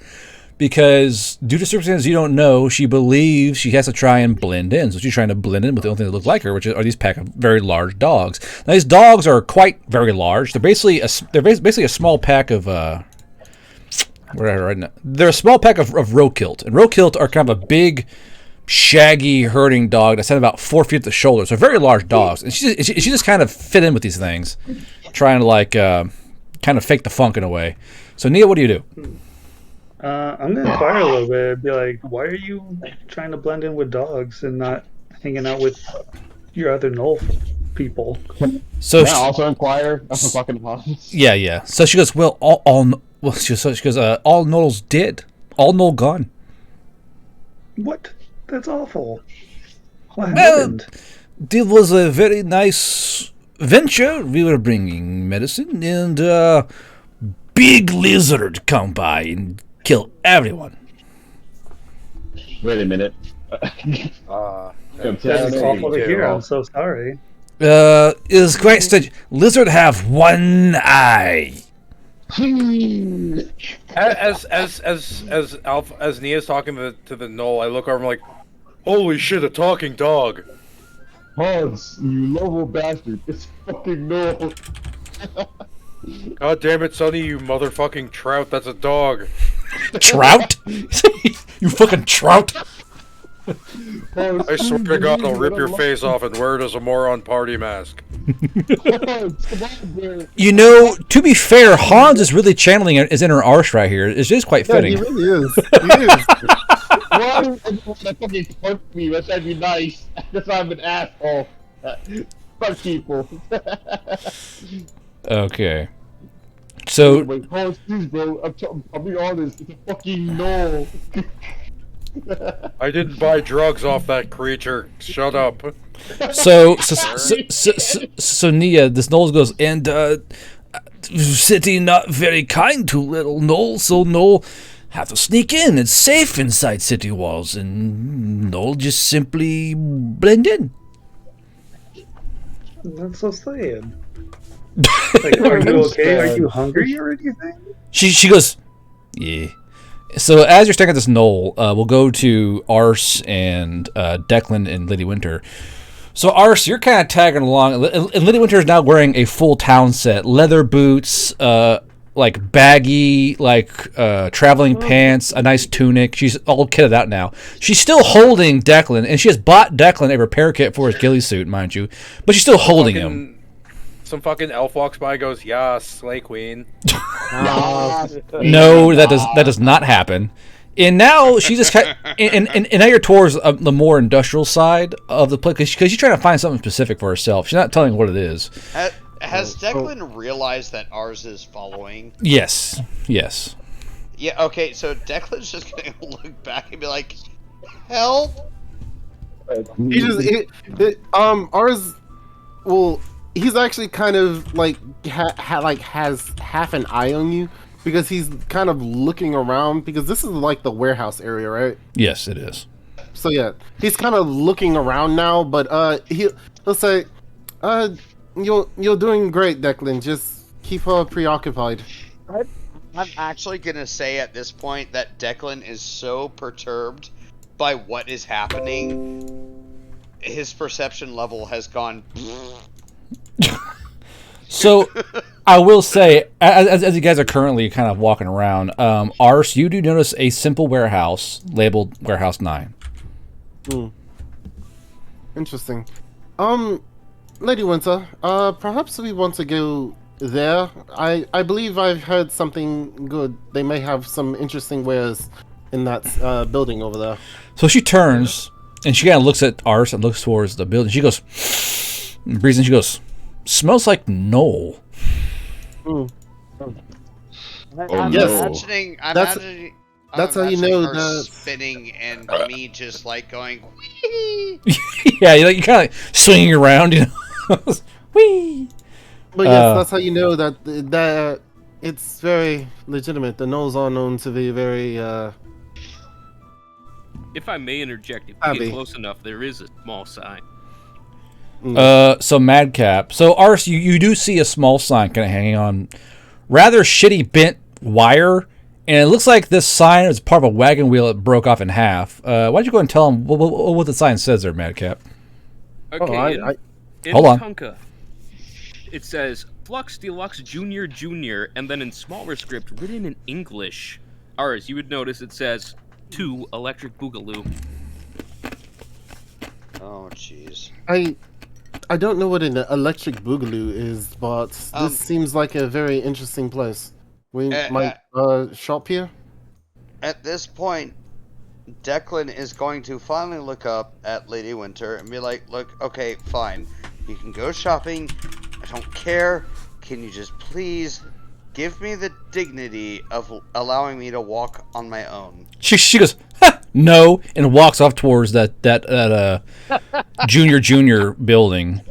Because due to circumstances you don't know, she believes she has to try and blend in. So she's trying to blend in with the only thing that looks like her, which are these pack of very large dogs. Now these dogs are quite very large. They're basically a small pack of right now. They're a small pack of rokilt, and rokilt are kind of a big, shaggy herding dog that's at about 4 feet at the shoulder. So very large dogs, and she just kind of fit in with these things, trying to like kind of fake the funk in a way. So Nia, what do you do? I'm gonna inquire a little bit. Be like, why are you trying to blend in with dogs and not hanging out with your other Knoll people? So Can I also inquire? I'm fucking honest. yeah. So she goes, well, she goes, all Knoll's dead, all Knoll gone. What? That's awful. What Well, happened? It was a very nice venture. We were bringing medicine, and big lizard come by and kill everyone. Wait a minute. That's awful to hear. I'm so sorry. Is quite strange. Lizard have one eye. As Nia's talking to the Knoll, I look over and I'm like, holy shit, a talking dog. Hans, you lovable bastard. It's fucking no. God damn it, Sonny, you motherfucking trout, that's a dog. Trout? You fucking trout? I swear to God, I'll rip your face off and wear it as a moron party mask. You know, to be fair, Hans is really channeling his inner arse right here. It's just quite Yeah, fitting. he really is. He is. Why do everyone that fucking punk me? That's trying to be nice. That's why I'm an asshole. Fuck people. Okay. So, Wait, Hans, please, bro. I'll be honest. It's a fucking no. I didn't buy drugs off that creature. Shut up. so Nia, this Knowles goes, and city not very kind to little Knoll, so Knoll have to sneak in. It's safe inside city walls, and Knoll just simply blend in. That's so sad. Like, are you okay? Are you hungry or anything? She goes, yeah. So as you're staring at this Knoll, we'll go to Arse and Declan and Lady Winter. So Arse, you're kind of tagging along, and Lady Winter is now wearing a full town set: leather boots, like baggy, like traveling pants, a nice tunic. She's all kitted out now. She's still holding Declan, and she has bought Declan a repair kit for his ghillie suit, mind you, but she's still holding him. Some fucking elf walks by and goes, yeah, Slay Queen. No, that does not happen. And now she just and now you're towards the more industrial side of the place because she's trying to find something specific for herself. She's not telling what it is. Has Declan realized that ours is following? Yes. Yeah, okay, so Declan's just gonna look back and be like, help! He just ours. Well, he's actually kind of like has half an eye on you because he's kind of looking around because this is like the warehouse area, right? Yes, it is. So yeah, he's kind of looking around now, but he'll say, you're doing great, Declan. Just keep her preoccupied. I'm actually gonna say at this point that Declan is so perturbed by what is happening, his perception level has gone. So, I will say, as you guys are currently kind of walking around, Ars, you do notice a simple warehouse labeled Warehouse 9. Interesting. Lady Winter, perhaps we want to go there. I believe I've heard something good. They may have some interesting wares in that building over there. So she turns, and she kind of looks at Ars and looks towards the building. She goes, breathes in, she goes, smells like Noel. Mm. Oh, I'm no. imagining. That's how you know her that- spinning and me just like going. Whee! Yeah, you're kind of swinging around, you know. Whee! But yes, that's how you know that it's very legitimate. The Knolls are known to be very. If I may interject, if you Abby. get close enough, there is a small sign. So Madcap. So Ars, you do see a small sign kind of hanging on rather shitty bent wire, and it looks like this sign is part of a wagon wheel that broke off in half. Why don't you go and tell him what the sign says there, Madcap? Okay, in hold on. Tonka, it says Flux Deluxe Junior Junior, and then in smaller script, written in English. Ours, you would notice it says 2 Electric Boogaloo. Oh jeez. I don't know what an electric boogaloo is, but this seems like a very interesting place. We might shop here. At this point, Declan is going to finally look up at Lady Winter and be like, "Look, okay, fine. You can go shopping. I don't care. Can you just please give me the dignity of allowing me to walk on my own?" She goes, ha, no, and walks off towards that junior building.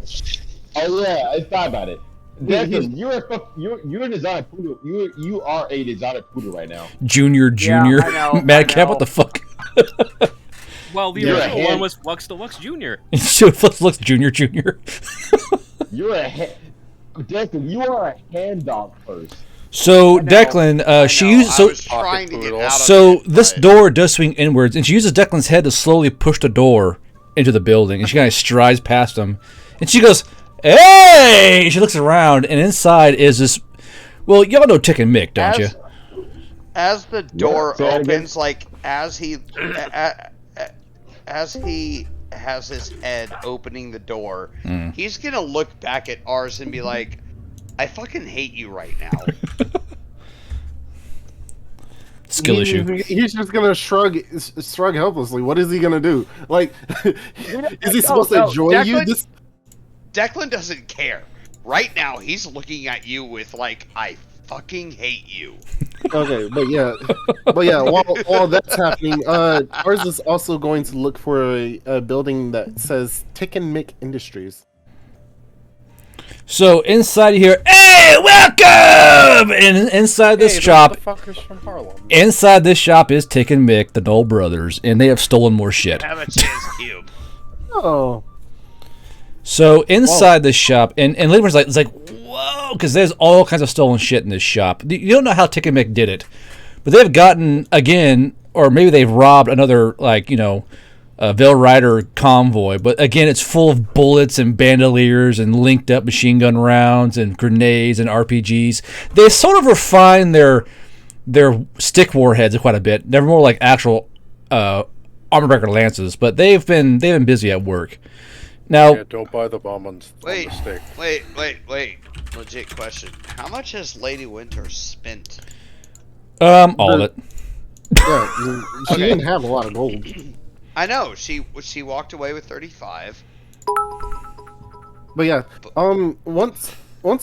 Oh yeah, I thought about it. Declan, you're a designer poodle. You are a designer poodle right now. Junior. I know, Madcap, I what the know. fuck? Well, the You're a original one hand- was Flux Deluxe Junior. Flux looks junior. You're Declan, you are a hand dog first. So Declan, she uses I so was trying to get out of so it, this but- door does swing inwards, and she uses Declan's head to slowly push the door into the building, and she kind of strides past him, and she goes, "Hey!" She looks around, and inside is this. Well, y'all know Tick and Mick, don't you? As the door say that again. opens, like as he has his head opening the door, he's gonna look back at ours and be like, "I fucking hate you right now." Skill issue. He's just gonna shrug helplessly. What is he gonna do? Like, is he supposed to enjoy you? Declan doesn't care. Right now, he's looking at you with like, "I fucking hate you." Okay, but yeah. While that's happening, ours is also going to look for a building that says Tick and Mick Industries. So inside you hear, "Hey, welcome!" And inside this shop, Fuckers from Harlem. inside this shop is Tick and Mick, the Knoll brothers, and they have stolen more shit. Have a chance, cube. Oh, So inside this shop, and Labor's like, it's like, whoa, because there's all kinds of stolen shit in this shop. You don't know how Tick and Mick did it, but they've gotten again, or maybe they've robbed another, like, you know, Veil Rider convoy. But again, it's full of bullets and bandoliers and linked up machine gun rounds and grenades and RPGs. They sort of refine their stick warheads quite a bit. They're more like actual armor breaker lances, but they've been busy at work. Now, Yeah, don't buy the bomb on the stick. Wait. Legit question. How much has Lady Winter spent? all of it. yeah. She didn't have a lot of gold. I know, she walked away with 35. But yeah, once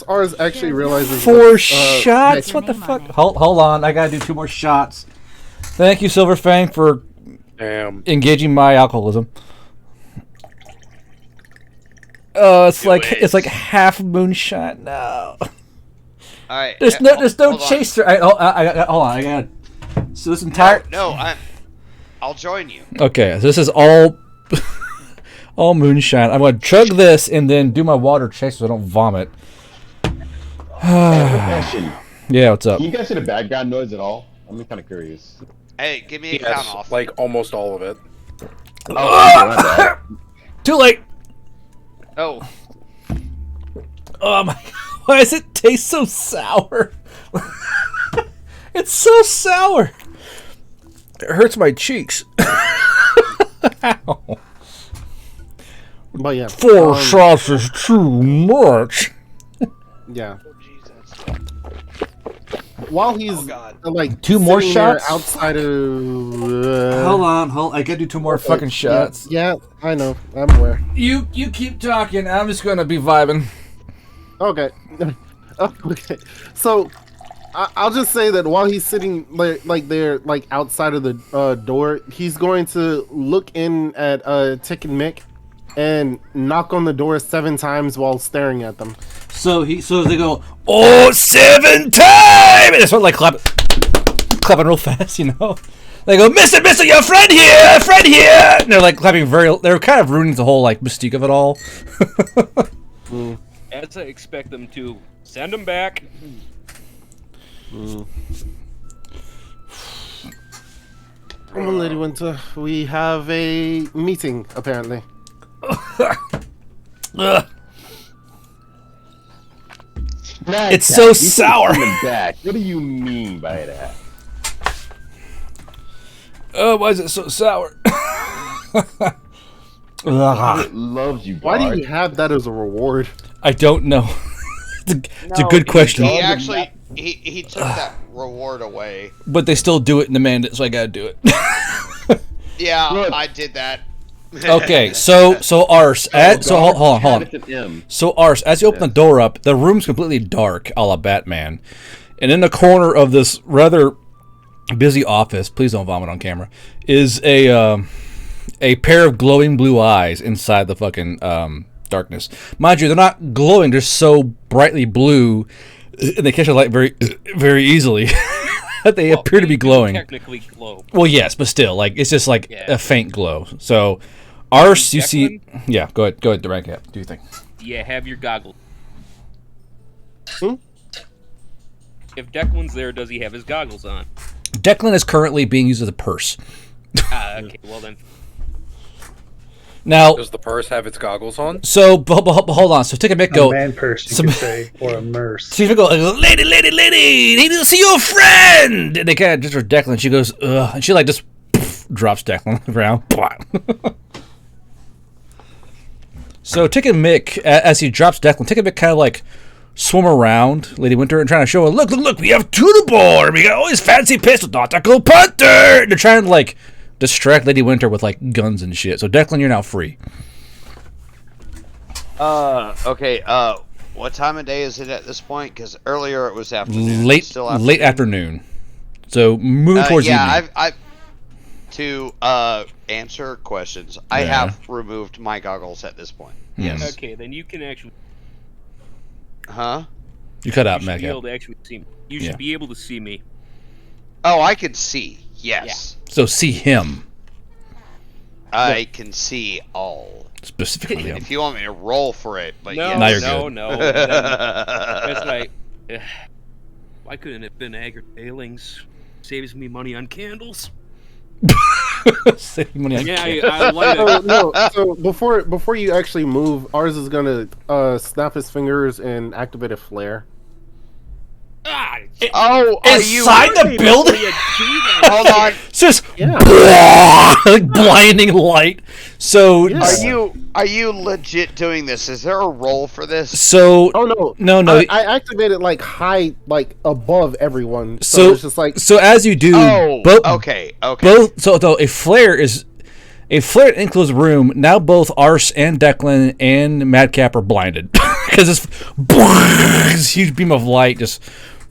ours actually realizes 4 that, shots? hey, What the fuck? Hold on, I gotta do 2 more shots. Thank you, Silverfang, for Damn. engaging my alcoholism. It's like half moonshot. No, All right. there's no hold on. chaser. Hold on, I got. So this entire. No, I'll join you. Okay, so this is all all moonshine. I'm gonna chug this and then do my water chase so I don't vomit. Question. Yeah, what's up? Can you guys hear the background noise at all? I'm kind of curious. Hey, give me a count Yes, off. like almost all of it. Too late. Oh, Oh my! Why does it taste so sour? It's so sour. It hurts my cheeks. Ow. but yeah, 4 shots is too much. yeah. oh Jesus. While he's Oh, God. like 2 more sitting there shots? outside of. Hold on. I gotta do 2 more fucking shots. Yeah, I know. I'm aware. You keep talking. I'm just gonna be vibing. Okay. Okay. So I'll just say that while he's sitting like there, like outside of the door, he's going to look in at Tick and Mick and knock on the door 7 times while staring at them. So they go, oh, 7 times! And they start like clapping real fast, you know. They go, Mister, your friend here! And they're like clapping they're kind of ruining the whole like mystique of it all. As I expect them to. Send them back. Lady Winter, we have a meeting, apparently. It's so sour. Back. What do you mean by that? Oh, why is it so sour? It loves you. Why do you have that as a reward? I don't know. It's a good question. He actually he took that reward away. But they still do it and demand it, so I gotta do it. Yeah, I did that. Okay, so Ars, hold on. So Ars, as you open the door up, the room's completely dark, a la Batman, and in the corner of this rather busy office, please don't vomit on camera, is a pair of glowing blue eyes inside the fucking darkness. Mind you, they're not glowing; they're so brightly blue, and they catch the light very, very easily. They appear to be glowing. Technically glow. Well, yes, but still, like it's just like a faint glow. So, Ars, you see, yeah. Go ahead, direct it. Do you think? Do you have your goggles? If Declan's there, does he have his goggles on? Declan is currently being used as a purse. Okay, well then. Now, does the purse have its goggles on? So, but hold on. So, take a Mick go. A man purse, you could say, or a merce. So you go, lady, need to see your friend. And they kind of just her Declan. She goes, ugh, and she like just drops Declan on the ground. So, Tick and Mick, as he drops Declan, Tick and Mick kind of like swim around Lady Winter and trying to show her, look, we have two to board. We got all these fancy pistols, nautical punter. And they're trying to like distract Lady Winter with like guns and shit. So Declan, you're now free. Okay. What time of day is it at this point? Because earlier it was afternoon. Late afternoon. So moving towards evening. To answer questions, I have removed my goggles at this point. Yes. Okay, then you can actually. Huh? You cut out, You should Mac. be able to actually see me. You should be able to see me. Oh, I can see. Yes. So see him. I can see all. Specifically him. If you want me to roll for it, but no, yes. Now you're good. No. That's like, why couldn't it have been Agate Bailings? Saves me money on candles. Save money on I light it. So before you actually move, Ars is gonna snap his fingers and activate a flare. Oh, are you inside the building? Hold on. It's just like blinding light. So are you legit doing this? Is there a roll for this? So no. I activated like high, like above everyone. So it's just like as you do. Okay. Both. So though a flare enclosed room. Now both Ars and Declan and Madcap are blinded because this huge beam of light just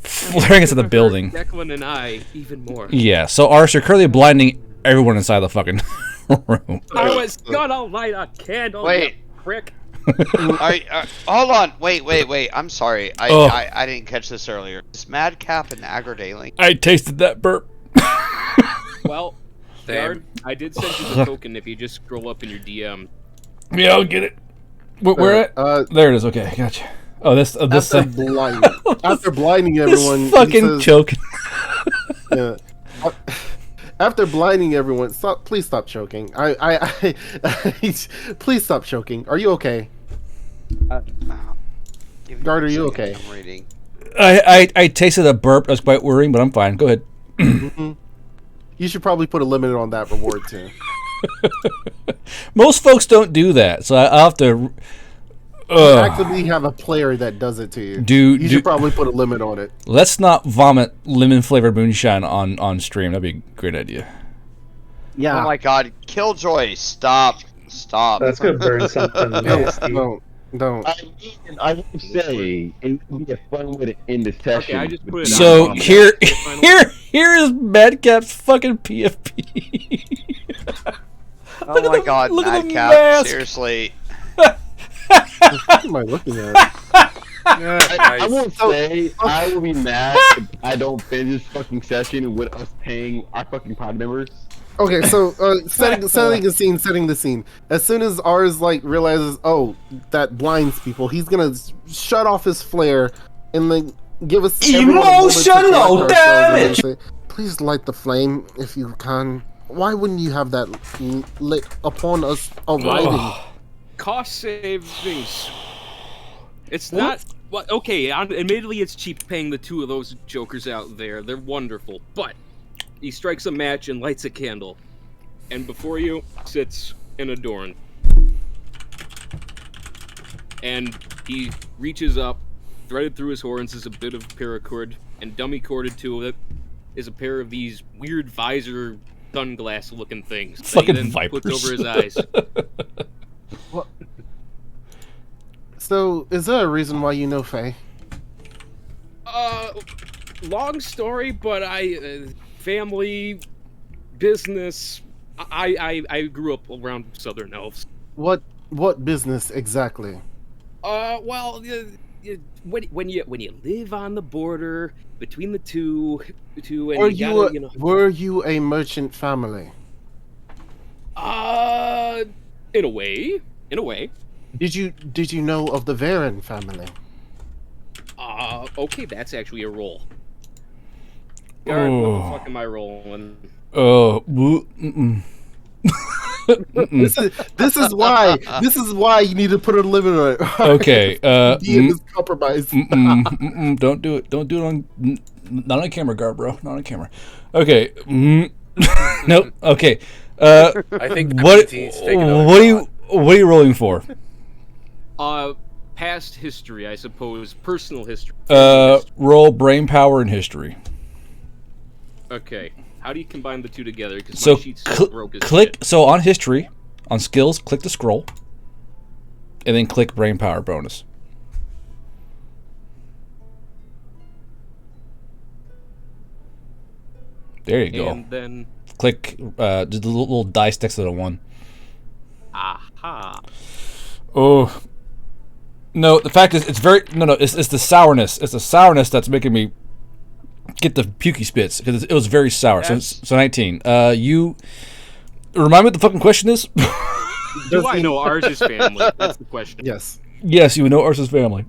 flaring into the building. Declan and I even more. Yeah. So Ars, you're currently blinding everyone inside the fucking room. I was gonna light a candle. Wait. You prick. Hold on. Wait. I'm sorry. I didn't catch this earlier. Is Madcap an Aggradaling? I tasted that burp. Well, Guard, I did send you the token if you just scroll up in your DM. Yeah, I'll get it. Where at? There it is. Okay, gotcha. Oh, this after blinding everyone, fucking choking. Yeah. After blinding everyone, please stop choking. Please stop choking. Are you okay? Guard, are you okay? I'm reading. I tasted a burp. That was quite worrying, but I'm fine. Go ahead. You should probably put a limit on that reward too. Most folks don't do that, so I'll have to. Actively have a player that does it to you. You should probably put a limit on it. Let's not vomit lemon flavored moonshine on stream. That'd be a great idea. Yeah. Oh my God, Killjoy! Stop! That's gonna burn something nasty. Don't. I would say it would be a fun way to end the session. Okay, I just put it So on. here Final- here is Madcap's fucking PFP. Oh my god, look at the Madcap! mask. Seriously. What am I looking at? I won't say I will be mad if I don't finish this fucking session with us paying our fucking pod members. Okay, so setting the scene. As soon as ours like realizes, oh, that blinds people, he's gonna shut off his flare and then give us everyone a moment to collect Emotional ourselves and then damage! say, please light the flame if you can. Why wouldn't you have that lit upon us arriving? Cost savings. It's not. Well, okay, admittedly, it's cheap paying the two of those jokers out there. They're wonderful, but he strikes a match and lights a candle, and before you sits an Adorn. And he reaches up, threaded through his horns is a bit of paracord, and dummy corded to it is a pair of these weird visor sunglass looking things that Fucking he then vipers. puts over his eyes. So, is there a reason why you know Faye? Long story, but family, business. I grew up around Southern Elves. What business exactly? Well, when you live on the border between the two, and Were you a merchant family? in a way. Did you know of the Varen family? Okay, that's actually a roll. Guard, what the fuck am I rolling? This is why you need to put a limit on it. Okay. DM is compromised. Don't do it. Don't do it on. Not on camera, Gar, bro. Not on camera. Okay. Nope. Okay. I think What? needs to take another What are you rolling for? Past history, I suppose. Personal history. Roll brain power and history. Okay. How do you combine the two together? Because So my sheet's so broke as click. shit. So on history, on skills, click the scroll, and then click brain power bonus. There you go. And then, Click just the little dice next to the one. aha. Oh. No, the fact is, it's very It's the sourness. It's the sourness that's making me get the pukey spits because it was very sour. So 19. You remind me what the fucking question is. Do I know ours is family? That's the question. Yes. Yes, you know Ursa's family.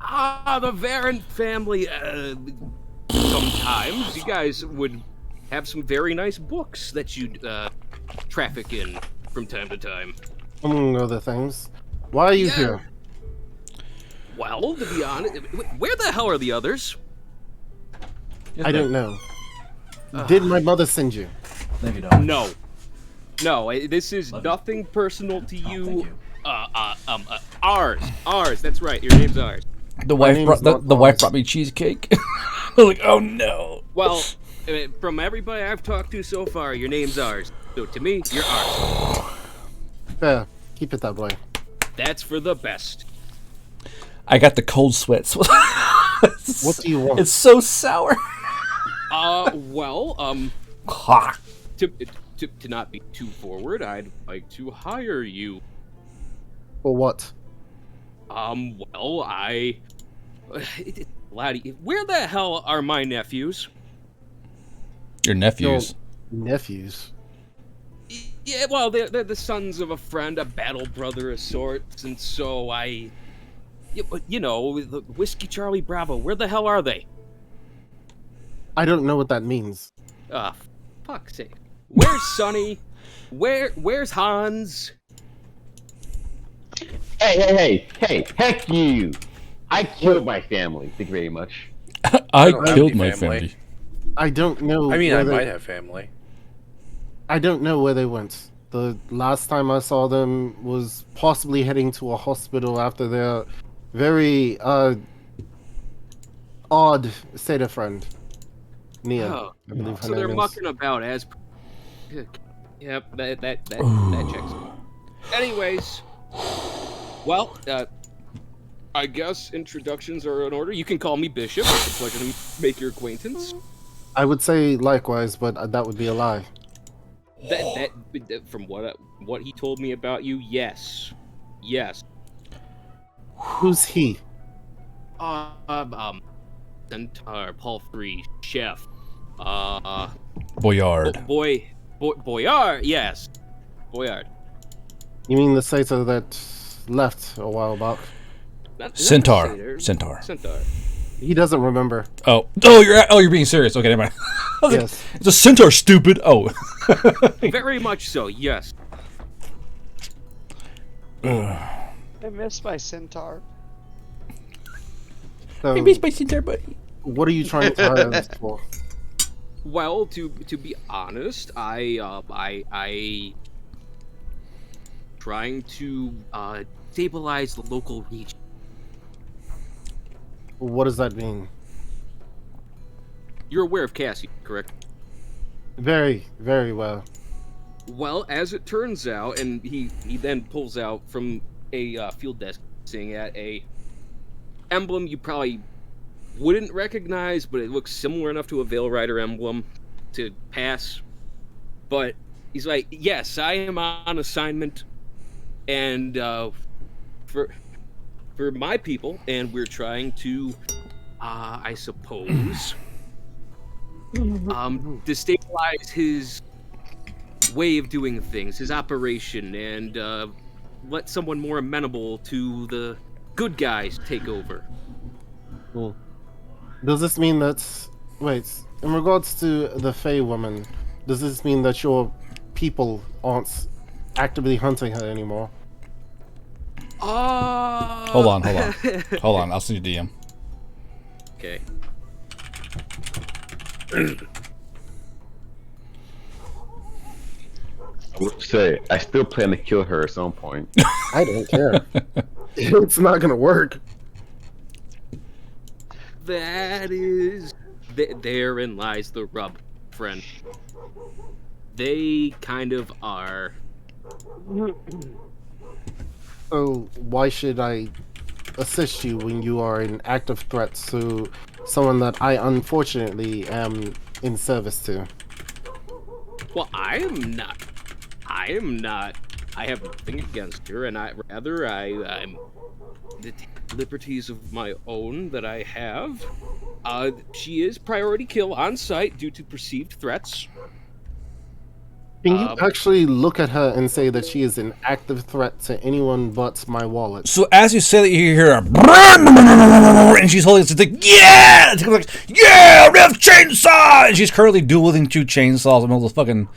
The Varen family. Sometimes you guys would have some very nice books that you'd traffic in from time to time. Among other things. Why are you here? Well, to be honest, where the hell are the others? I don't know. Did my mother send you? Maybe not. No. This is nothing personal to you. Ours. That's right. Your name's ours. The wife brought me cheesecake. I was like, oh no. Well, from everybody I've talked to so far, your name's ours. So to me, you're ours. Fair. Keep it that way. That's for the best. I got the cold sweats. What do you want? It's so sour. To not be too forward, I'd like to hire you. For what? Laddie, where the hell are my nephews? Your nephews. Nephews? Yeah, well, they're the sons of a friend, a battle brother of sorts, and so the Whiskey Charlie Bravo, where the hell are they? I don't know what that means. Fuck's sake. Where's Sonny? Where's Hans? Hey, heck you! I killed my family. Thank you very much. I don't have killed any my family. family. I don't know. I mean, where I they- might have family. I don't know where they went. The last time I saw them was possibly heading to a hospital after their very odd Seder friend, Nia. Oh, I believe her so they're name is. mucking about as. Yep, that checks. Anyways, Well, I guess introductions are in order. You can call me Bishop. It's a pleasure to make your acquaintance. I would say likewise, but that would be a lie. That from what he told me about you, yes. Who's he? Centaur, Paul Free, Chef, Boyard. Boyard, yes, Boyard. You mean the satyr that left a while back? Not Centaur. Centaur. He doesn't remember. You're being serious. Okay, never mind. I was Yes. like, it's a centaur, stupid. Oh. Very much so, yes. I miss my centaur. So, my centaur, buddy. what are you trying to hire us for? Well, to be honest, I trying to stabilize the local region. What does that mean? You're aware of Cassie, correct? Very, very well. Well, as it turns out, and he then pulls out from a field desk, saying at a emblem you probably wouldn't recognize, but it looks similar enough to a Veil Rider emblem to pass. But he's like, yes, I am on assignment, and for my people, and we're trying to, I suppose, destabilize his way of doing things, his operation, and let someone more amenable to the good guys take over. Cool. Does this mean that... Wait, in regards to the Fey woman, does this mean that your people aren't actively hunting her anymore? Hold on. Hold on. I'll send you DM. Okay. I would say, I still plan to kill her at some point. I don't care. It's not gonna work. That is... Therein lies the rub, friend. They kind of are... So why should I assist you when you are an active threat to someone that I unfortunately am in service to? Well, I am not. I have nothing against her, and I'm the liberties of my own that I have. She is priority kill on site due to perceived threats. Can you actually look at her and say that she is an active threat to anyone but my wallet? So as you say that, you hear her, and she's holding it's like, yeah! It's like, yeah, Rift Chainsaw! And she's currently dual wielding 2 chainsaws in the fucking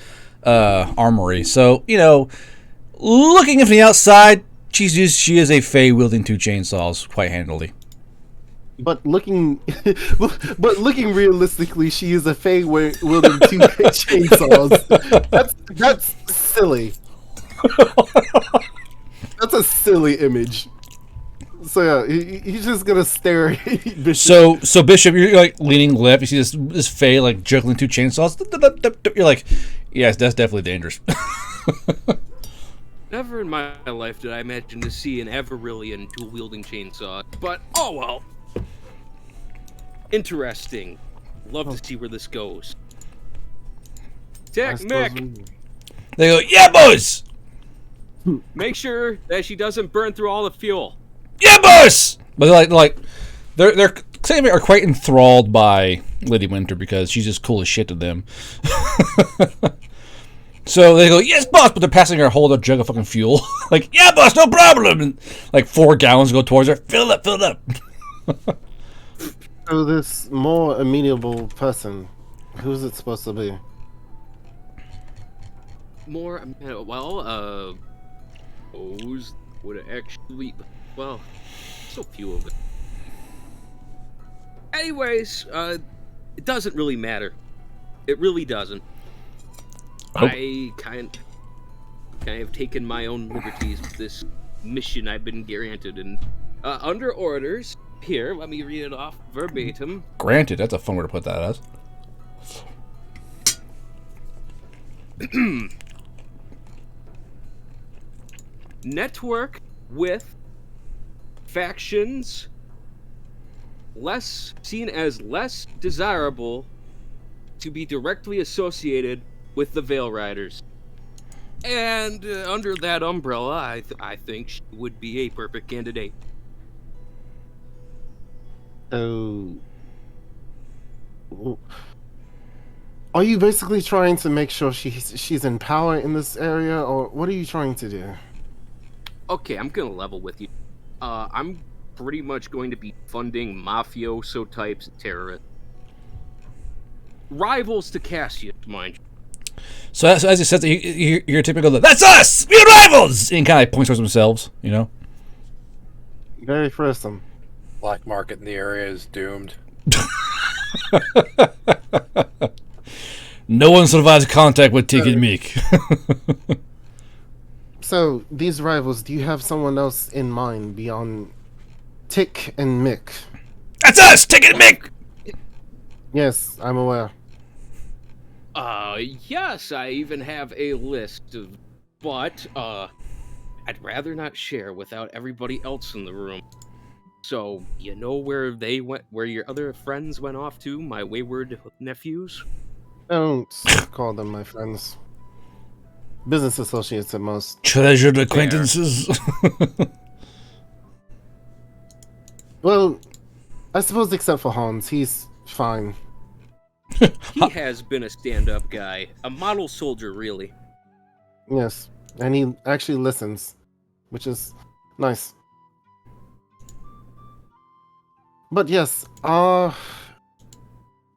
armory. So, looking from the outside, she is a Fey wielding 2 chainsaws quite handily. But looking realistically, she is a Fey wielding 2 chainsaws. That's silly. That's a silly image. So yeah, he's just gonna stare at Bishop. So Bishop, you're like leaning left. You see this Fey like juggling 2 chainsaws. You're like, yes, that's definitely dangerous. Never in my life did I imagine to see an Everillian dual-wielding chainsaw. But, oh well. Interesting. Love to see where this goes. Tech Mick! They go, yeah, boys! Make sure that she doesn't burn through all the fuel. Yeah, boys! But they're saying are quite enthralled by Lady Winter because she's just cool as shit to them. So they go, yes, boss, but they're passing her a whole other jug of fucking fuel. Like, yeah, boss, no problem. And like 4 gallons go towards her. Fill it up. So this more amenable person, who's it supposed to be? More, well, those would actually, well, so few of them. Anyways, it doesn't really matter. It really doesn't. Oh. I kind of taken my own liberties with this mission I've been granted, and under orders. Here, let me read it off verbatim. Granted, that's a fun way to put that as. Network with factions seen as less desirable to be directly associated with the Veil Riders. And under that umbrella, I think she would be a perfect candidate. Oh. Are you basically trying to make sure she's in power in this area, or what are you trying to do? Okay, I'm gonna level with you. I'm pretty much going to be funding mafioso types and terrorists. Rivals to Cassius, mind you. So as he says, you're typical. That's us. We're rivals. And kind of points towards themselves. You know. Very fearsome. Black market in the area is doomed. No one survives contact with Tick and Meek. So, these rivals, do you have someone else in mind beyond Tick and Mick? That's us, Tick and Mick! Yes, I'm aware. Yes, I even have a list of, but, I'd rather not share without everybody else in the room. So, you know where they went, where your other friends went off to, my wayward nephews? Don't call them my friends. Business associates at most. Treasured acquaintances. Well, I suppose except for Hans, he's fine. He has been a stand-up guy, a model soldier, really. Yes, and he actually listens, which is nice. But yes,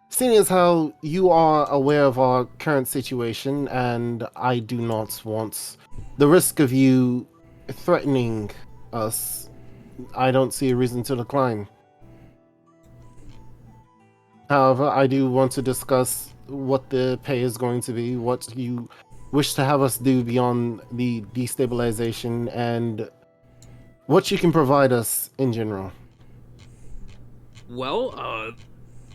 seeing as how you are aware of our current situation, and I do not want the risk of you threatening us, I don't see a reason to decline. However, I do want to discuss what the pay is going to be, what you wish to have us do beyond the destabilization, and what you can provide us in general. Well,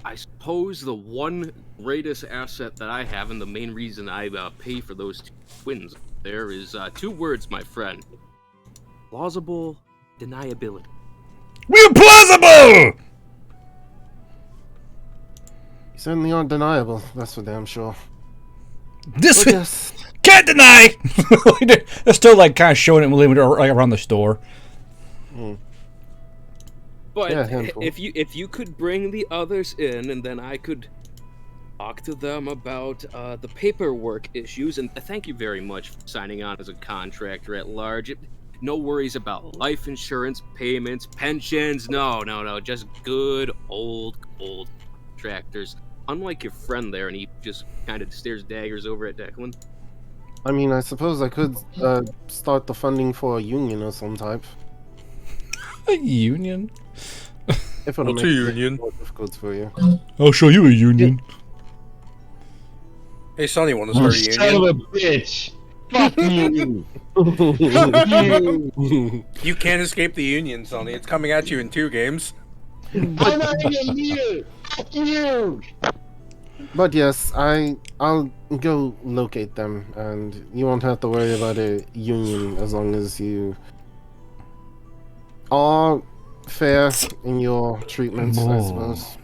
I suppose the one greatest asset that I have, and the main reason I pay for those two twins there, is two words, my friend. Plausible deniability. We're plausible! You certainly aren't deniable, that's for damn sure. This But yes, can't deny! They're still like kind of showing it like around the store. But Yeah, handful. if you could bring the others in, and then I could talk to them about the paperwork issues, and thank you very much for signing on as a contractor at large. No worries about life insurance, payments, pensions. No, just good old contractors. Unlike your friend there, and he just kind of stares daggers over at Declan. I mean, I suppose I could start the funding for a union of some type. A union? If it'll What's make a it union? more difficult for you. I'll show you a union. Hey, Sonny, want to start a Son union? of a bitch! Fuck you! You can't escape the union, Sonny. It's coming at you in 2 games. I'm not even here! Fuck you! But yes, I'll go locate them, and you won't have to worry about a union as long as you are fair in your treatments, I suppose.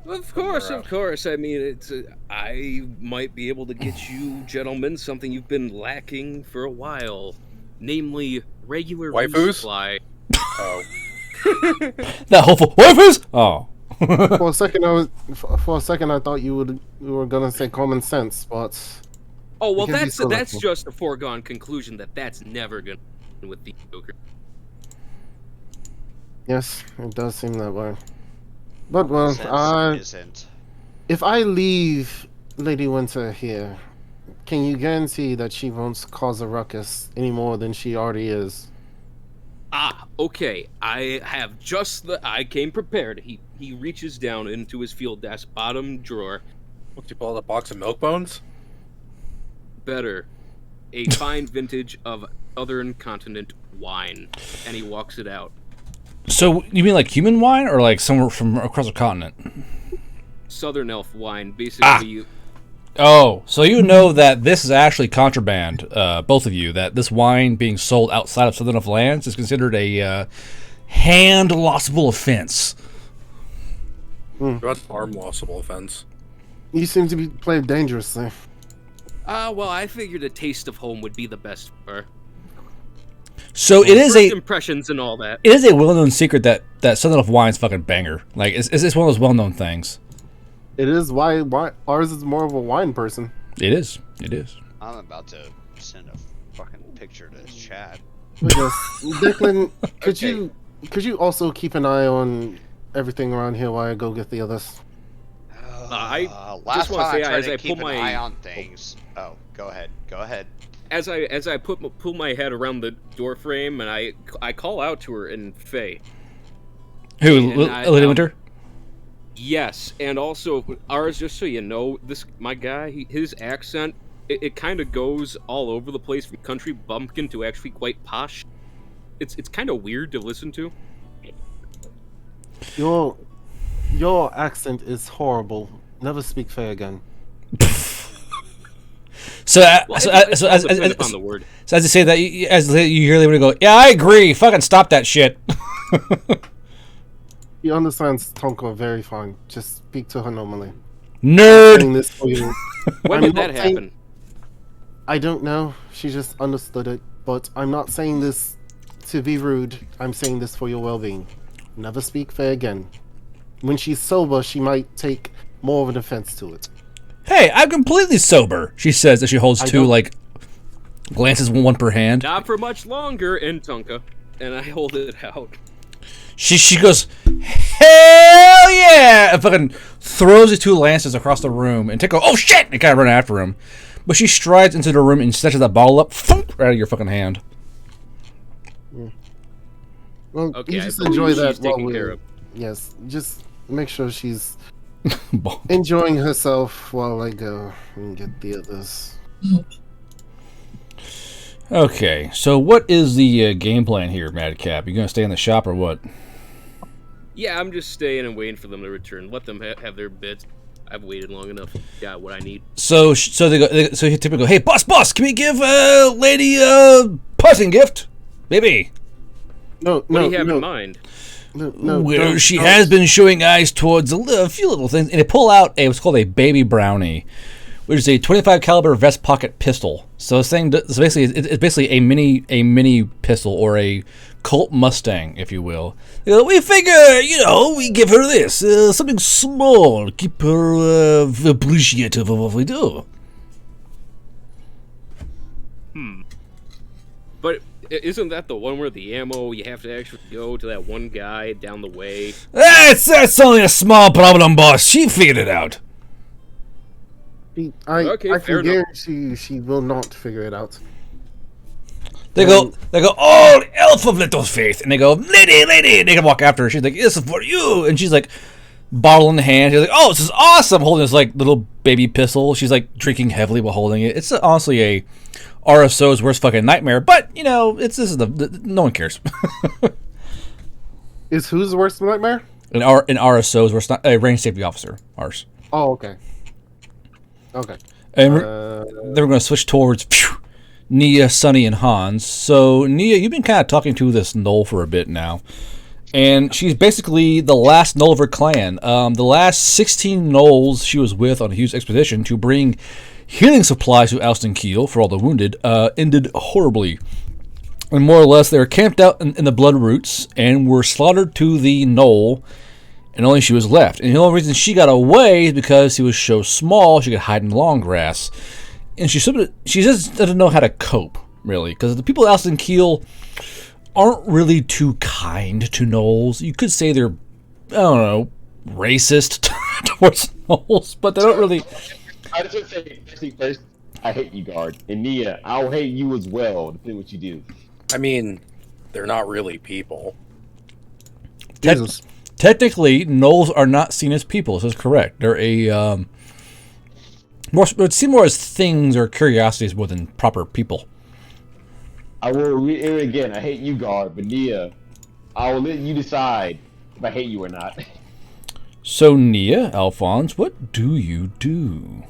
Of course. I mean, it's I might be able to get you, gentlemen, something you've been lacking for a while, namely regular Waifus? resupply. Oh. That hopeful waifus? Oh. For a second, I thought you were gonna say common sense, but Oh well, Because he's so that's lucky. just a foregone conclusion that's never gonna happen with the Joker. yes, it does seem that way. But well, Sense isn't. if I leave Lady Winter here, can you guarantee that she won't cause a ruckus any more than she already is? Okay. I have I came prepared. He reaches down into his field desk bottom drawer. What's he pull out a box of milk bones? Better, a fine vintage of Southern Continent wine, and he walks it out. So you mean like human wine, or like somewhere from across the continent? Southern Elf wine, basically. Oh, so you know that this is actually contraband, both of you, that this wine being sold outside of Southern enough lands is considered a hand-lossable offense. That's arm lossable offense. You seem to be playing dangerously. Well, I figured a taste of home would be the best for her. So it is First impressions and all that. It is a well-known secret that Southern enough wine's fucking banger. Like, it's one of those well-known things. It is why ours is more of a wine person. It is. It is. I'm about to send a fucking picture to his chat. Yes. Declan, could you also keep an eye on everything around here while I go get the others? I Last just want time to I say, tried as to I keep pull an my eye on things. Oh, go ahead. Go ahead. as I pull my head around the door frame and I call out to her in Fey. Who, Lady Winter? Yes, and also ours. Just so you know, my guy, his accent, it kind of goes all over the place from country bumpkin to actually quite posh. It's kind of weird to listen to. Your accent is horrible. Never speak Fey again. So as you say that, as you hear Lady Winter go, yeah, I agree. Fucking stop that shit. He understands Tonka very fine. Just speak to her normally. Nerd! I'm this for you. When did that happen? I don't know. She just understood it. But I'm not saying this to be rude. I'm saying this for your well-being. Never speak Fey again. When she's sober, she might take more of an offense to it. Hey, I'm completely sober, she says as she holds two, like, glances one per hand. Not for much longer, in Tonka, and I hold it out. She goes, hell yeah! And fucking throws the two lances across the room. And Tick goes, oh shit! And kind of run after him. But she strides into the room and snatches that bottle up, thump, right out of your fucking hand. Well, Okay, you just I enjoy believe that she's while taken care we're... of. Yes, just make sure she's enjoying herself while I go and get the others. Okay, so what is the game plan here, Madcap? You gonna stay in the shop or what? Yeah, I'm just staying and waiting for them to return. Let them have their bits. I've waited long enough. Got what I need. So they go. So he typically go, hey, boss, can we give lady a parting gift, baby? No, What do you have in mind? No, well, she has been showing eyes towards a few little things, and they pull out what's called a baby brownie, which is a 25 caliber vest pocket pistol. So it's basically a mini pistol or a Colt Mustang, if you will. We figure, we give her this something small, keep her appreciative of what we do. But isn't that the one where the ammo, you have to actually go to that one guy down the way? That's only a small problem, boss. She figured it out. I fair can enough. guarantee she will not figure it out. They go, oh, elf of little faith. And they go, lady. And they can walk after her. She's like, this is for you. And she's like, bottle in hand. She's like, oh, this is awesome. Holding this, like, little baby pistol. She's, like, drinking heavily while holding it. It's honestly a RSO's worst fucking nightmare. But, this is no one cares. Is who's the worst nightmare? An RSO's worst, range safety officer. Ours. Oh, okay. Okay. And then we're going to switch towards Nia, Sunny, and Hans. So, Nia, you've been kind of talking to this Knoll for a bit now. And she's basically the last Knoll of her clan. The last 16 Knolls she was with on a huge expedition to bring healing supplies to Alston Keel for all the wounded ended horribly. And more or less, they were camped out in the Blood Roots and were slaughtered to the Knoll. And only she was left. And the only reason she got away is because she was so small she could hide in the long grass. And she just doesn't know how to cope, really. Because the people at Alston Keel aren't really too kind to Knolls. You could say they're, I don't know, racist towards Knolls, but they don't really... I just want to say, first, I hate you, Guard. And Nia, I'll hate you as well, depending what you do. I mean, they're not really people. Jesus. Technically, Knolls are not seen as people. This is correct. They're a would seem more as things or curiosities more than proper people. I will reiterate again, I hate you, Guard, but Nia, I will let you decide if I hate you or not. So, Nia, Alphonse, what do you do?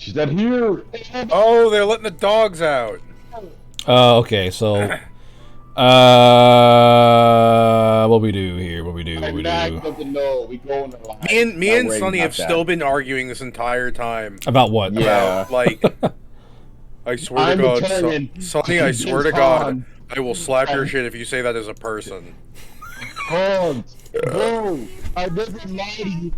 She said, here. Oh, they're letting the dogs out. Okay, so what we do here? What we do? I'm not going to know. We go on the line. Me and Sonny have still been arguing this entire time. About what? Yeah. About, like, I swear to God, Sonny, I swear to God, I will slap your shit if you say that as a person. Hans, bro, I never lied to you.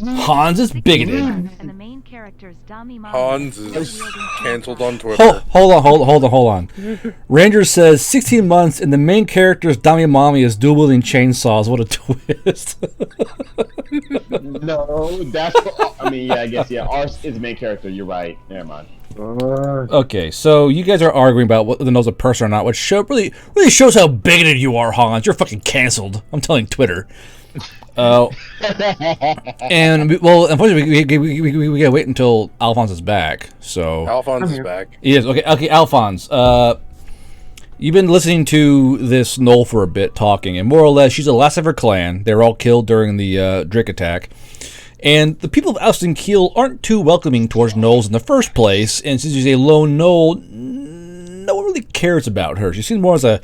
Hans is bigoted. And the main character's Dami Mami Hans is canceled on Twitter. Hold on. Ranger says 16 months and the main character's Dami Mami is dual-wielding chainsaws. What a twist. No, that's what, I mean, yeah, I guess, yeah. Ours is the main character. You're right. Never mind. Okay, so you guys are arguing about whether knows a person or not, which really shows how bigoted you are, Hans. You're fucking canceled. I'm telling Twitter. And unfortunately, we gotta wait until Alphonse is back. So Alphonse is back. Yes. Okay, Alphonse. You've been listening to this Knoll for a bit, talking, and more or less, she's the last of her clan. They were all killed during the Drake attack. And the people of Alston Keel aren't too welcoming towards Knolls in the first place, and since she's a lone Knoll, no one really cares about her. She seems more as an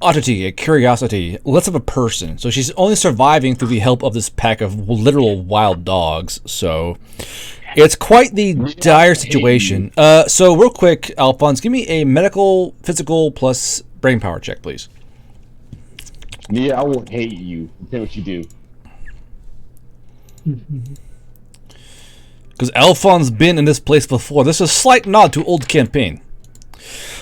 oddity, a curiosity, less of a person. So she's only surviving through the help of this pack of literal wild dogs. So it's quite the dire situation. So real quick, Alphonse, give me a medical, physical, plus brain power check, please. Yeah, I won't hate you. Tell what you do. Because Alphonse been in this place before. This is a slight nod to old campaign.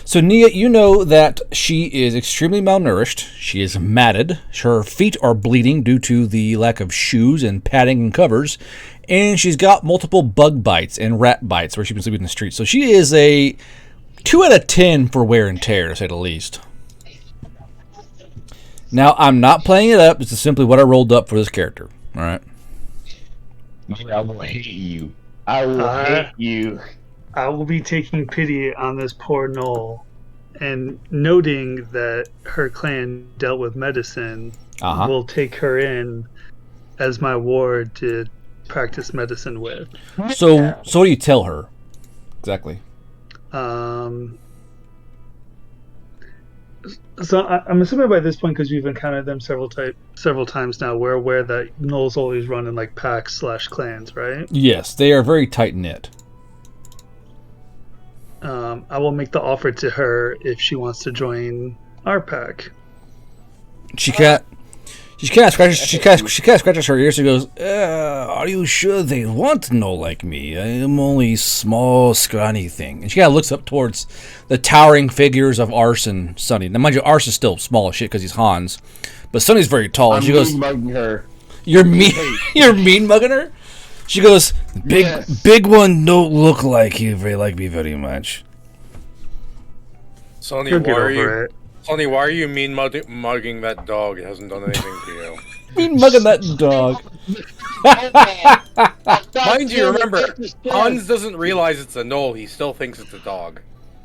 So Nia, you know that she is extremely malnourished. She is matted. Her feet are bleeding due to the lack of shoes and padding and covers. And she's got multiple bug bites and rat bites where she's been sleeping in the street. So she is a 2 out of 10 for wear and tear, to say the least. Now, I'm not playing it up. This is simply what I rolled up for this character. All right? I will hate you. I will hate you. I will be taking pity on this poor Knoll and noting that her clan dealt with medicine. Will take her in as my ward to practice medicine with. So what do you tell her exactly? So I'm assuming by this point, because we've encountered them several times now, we're aware that Knolls always run in like packs/clans, right? Yes, they are very tight knit. I will make the offer to her if she wants to join our pack. She kind of scratches her ears and goes, "Are you sure they want to know like me? I am only small, scrawny thing." And she kind of looks up towards the towering figures of Ars and Sonny. Now, mind you, Ars is still small as shit because he's Hans, but Sonny's very tall. And she goes, mugging her. "You're mean. You're mean mugging her." She goes, "Big one don't look like you me very much." Sonny, why are you mean mugging that dog? It hasn't done anything to you. Mean mugging that dog. Mind you, remember, Hans doesn't realize it's a Knoll. He still thinks it's a dog.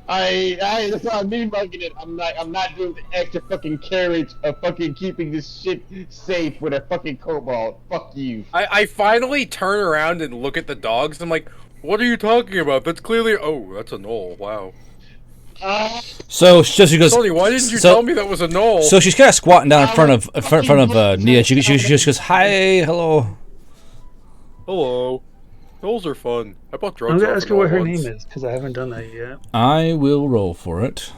That's not me mugging it. I'm not doing the extra fucking carriage of fucking keeping this shit safe with a fucking cobalt. Fuck you. I finally turn around and look at the dogs. I'm like, what are you talking about? That's clearly... Oh, that's a Knoll. Wow. So she goes, Sonny, why didn't you tell me that was a Knoll? So she's kind of squatting down in front of Nia. She just goes, "Hi, hello." Hello. Knolls are fun. I bought drugs. I'm gonna ask her what her name is because I haven't done that yet. I will roll for it.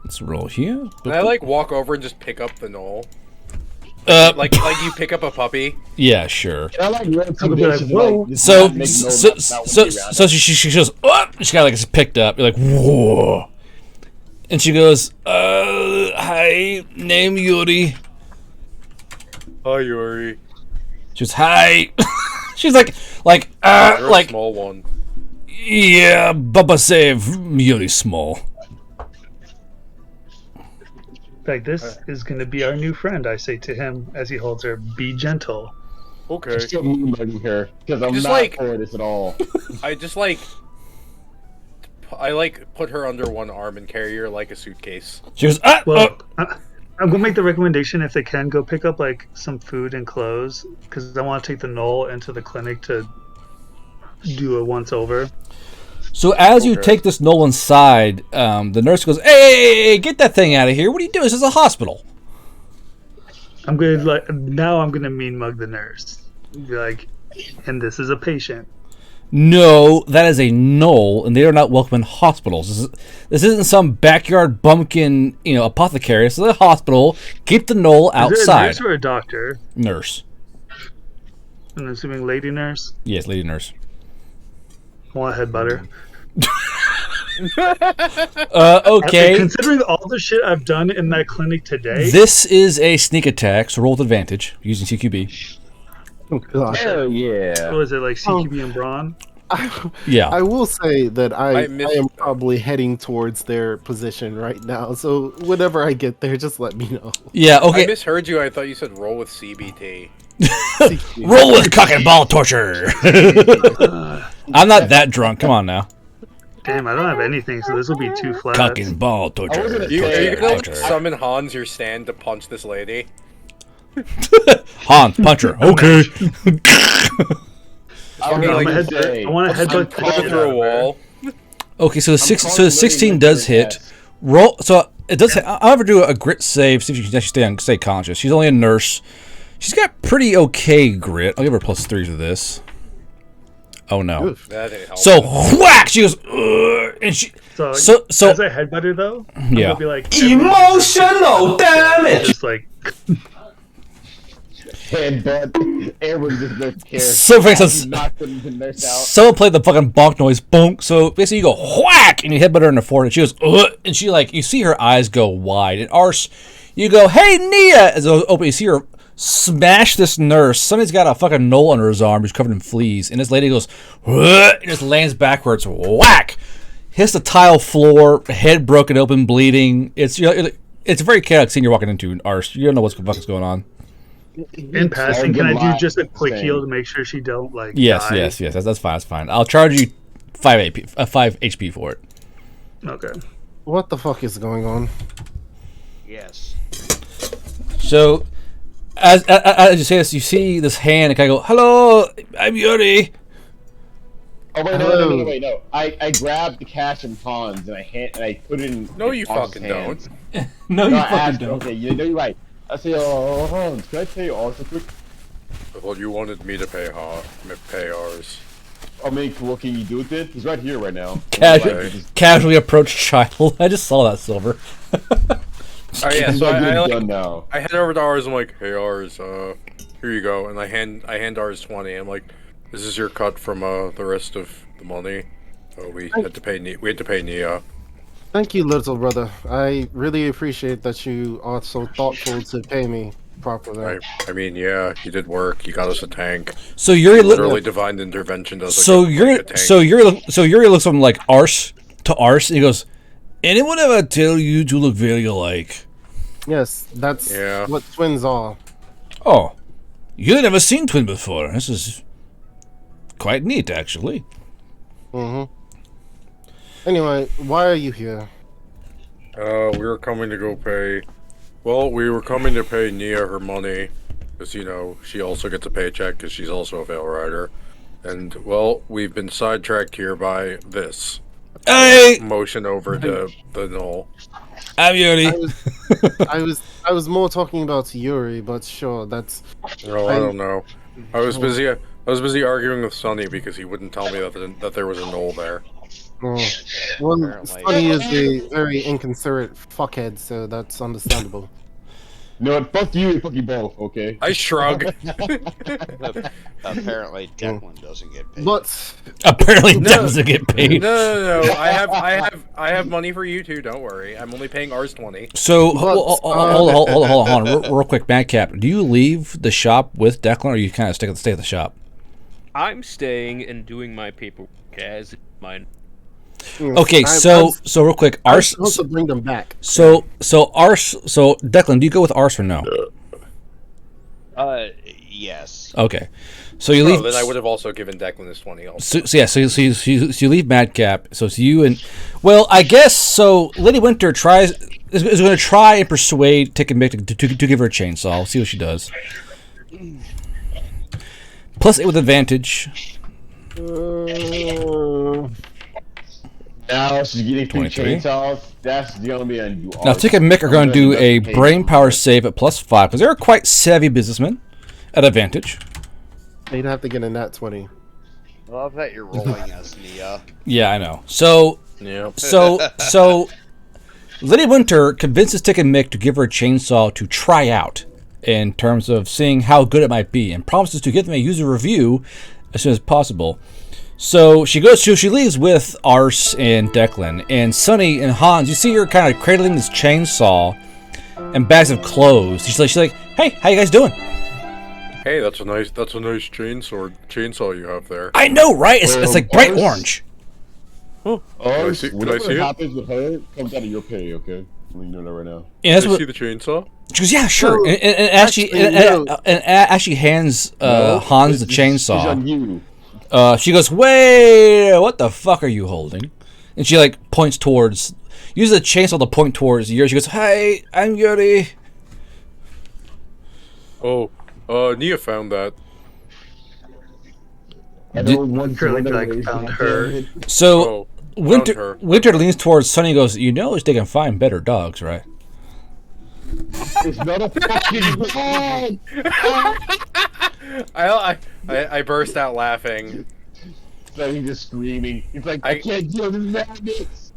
Let's roll here. Can I like walk over and just pick up the Knoll? Like you pick up a puppy. Yeah, sure. I like So she goes, oh! She kind of like is picked up. You're like, whoa, and she goes, hi, name Yuri. Hi, Yuri. She goes, hi. She's like, You're a small one. Yeah, Bubba save Yuri small. Like, this is going to be our new friend, I say to him as he holds her. Be gentle. Okay. I'm still mugging her because I'm just not for this at all. I put her under one arm and carry her like a suitcase. She goes, I'm gonna make the recommendation if they can go pick up like some food and clothes because I want to take the Knoll into the clinic to do a once over. So as you take this Knoll inside, the nurse goes, hey, get that thing out of here. What are you doing? This is a hospital. I'm gonna mean mug the nurse. Be like, and this is a patient. No, that is a Knoll, and they are not welcome in hospitals. This isn't some backyard bumpkin, apothecary. This is a hospital. Keep the Knoll outside. Is it a nurse or a doctor? Nurse. I'm assuming lady nurse. Yes, lady nurse. I want head butter. Okay. Considering all the shit I've done in that clinic today, This is a sneak attack, so roll with advantage using CQB. Oh, gosh. Hell yeah. what was it, like CQB and Brawn? Yeah. I will say that I missed am that. probably heading towards their position right now. So whenever I get there, just let me know. Yeah, I okay. misheard you. I thought you said roll with CBT. Roll with cock and ball torture. I'm not that drunk. Come on now. Damn, I don't have anything, so this will be too flat. Cock and ball torture. gonna Are you Yeah, gonna torture. summon Hans your stand to punch this lady? Hans, puncher. Okay. I No, I'm a head- say, I want a I'm headbutt calling Go through a wall. Okay, so the 16 calling does Lady hit. Winter, Roll. So it does. I'll ever do a grit save. See if you can actually stay conscious. She's only a nurse. She's got pretty okay grit. I'll give her +3 to this. Oh no. That didn't help. So whack. She goes. "Ugh," and she. So, So as I headbutter though, Yeah. I'll be like Emotional damage. just like headbutt. Everyone just doesn't care. So for instance, Knock the nurse out. someone played the fucking bonk noise, bonk. So basically, you go whack, and you headbutt her in the forehead. She goes, ugh, and she you see her eyes go wide. And Arse, you go, hey Nia, as it goes open, you see her smash this nurse. Somebody's got a fucking Knoll under his arm, who's covered in fleas, and this lady goes, ugh, and just lands backwards, whack, hits the tile floor, head broken open, bleeding. It's it's a very chaotic scene you're walking into, Arse. You don't know what the fuck is going on. in passing. Can I do lie. just a quick Same. heal to make sure she don't die? Yes. That's fine. That's fine. I'll charge you 5 HP for it. Okay. What the fuck is going on? Yes. So, as you say this, you see this hand, and I go, "Hello, I'm Yuri." Oh wait, no. I grabbed the cash from Hans and I put it in. No, in you Hans's fucking hands. No, No, I asked him, okay, you're right. I say, oh, Hans, can I pay you also quick? Well, you wanted me to pay ours. I mean, what can you do with it? He's right here right now. Casually approach child. I just saw that silver. Oh yeah, He's so not getting I done now. I head over to ours. I'm like, hey ours, here you go, and I hand ours 20. I'm like, this is your cut from the rest of the money. We had to pay Nia. Thank you, little brother. I really appreciate that you are so thoughtful to pay me properly. I mean, yeah, you did work. You got us a tank. So Yuri Literally, divine intervention does. So like Yuri, a tank. so Yuri looks from like Arse to Arse, and he goes, "Anyone ever tell you to look very alike?" Yes, that's Yeah. what twins are. Oh, you've never seen twin before. This is quite neat, actually. Mm-hmm. Anyway, why are you here? We were coming to go pay. Well, we were coming to pay Nia her money, because she also gets a paycheck because she's also a veil rider, and well, we've been sidetracked here by this. Hey, Motion over to the Knoll. I'm Yuri. I was more talking about Yuri, but sure, that's. Oh, I don't know. I was busy arguing with Sonny because he wouldn't tell me that there was a Knoll there. Oh. Well, Apparently. Sonny is a very inconsiderate fuckhead, so that's understandable. No, fuck you, you fucking ball, okay? I shrug. Apparently, Declan doesn't get paid. But Apparently, doesn't get paid. No. I have money for you too. Don't worry. I'm only paying ours 20. So But, hold on, real quick, Madcap. Do you leave the shop with Declan, or you kind of stay at the shop? I'm staying and doing my paperwork as mine. Okay, so real quick, I'm Arse. supposed to bring them back. So Declan, do you go with Arse or no? Yes. Okay, so you leave. Then I would have also given Declan his 20. Also. So you leave Madcap. So it's you and, well, I guess so. Lady Winter is going to try and persuade Tick and Mick to give her a chainsaw. We'll see what she does. +8 with advantage. Now she's getting 3 23. chainsaws. That's gonna be a new Now, art. Tick and Mick are I'm going to do gonna a investigate brain some power more. save at +5 because they're quite savvy businessmen at advantage. They'd have to get a nat 20. I love that you're rolling as Nia. Yeah, I know. So Yep. So Lady Winter convinces Tick and Mick to give her a chainsaw to try out in terms of seeing how good it might be, and promises to give them a user review as soon as possible. So she leaves with Ars and Declan, and Sunny and Hans. You see her kind of cradling this chainsaw and bags of clothes. She's like, "Hey, how you guys doing?" Hey, that's a nice chainsaw you have there. I know, right? It's like bright Ars- orange. Ars, can I whatever see it? happens with her comes out of your pay, okay? I'm letting you know that right now. And that's Can I what see the chainsaw? she goes. Yeah, sure. No, And as she hands No, Hans the this is chainsaw. on you. She goes, "Wait, what the fuck are you holding?" And she like points towards, uses the chainsaw to point towards Yuri. She goes, "Hi, I'm Yuri." Oh, Nia found that. I don't want Curly to Black raise found my her. hand. So Oh, found Winter her. Winter leans towards Sunny and goes, "You know they can find better dogs, right?" It's not a fucking dog! I burst out laughing. So he's just screaming. He's like, I- I can't deal with this madness.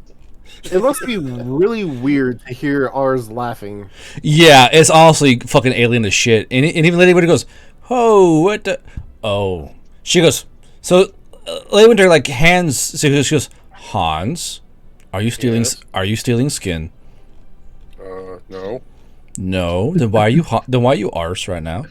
It must be really weird to hear ours laughing. Yeah, it's honestly fucking alien as shit. And even Lady Winter goes, "Oh, what the?" Oh, she goes. So Lady Winter like hands. So she goes, "Hans, are you stealing? Yes. Are you stealing skin?" No. No. Then why are you arse right now?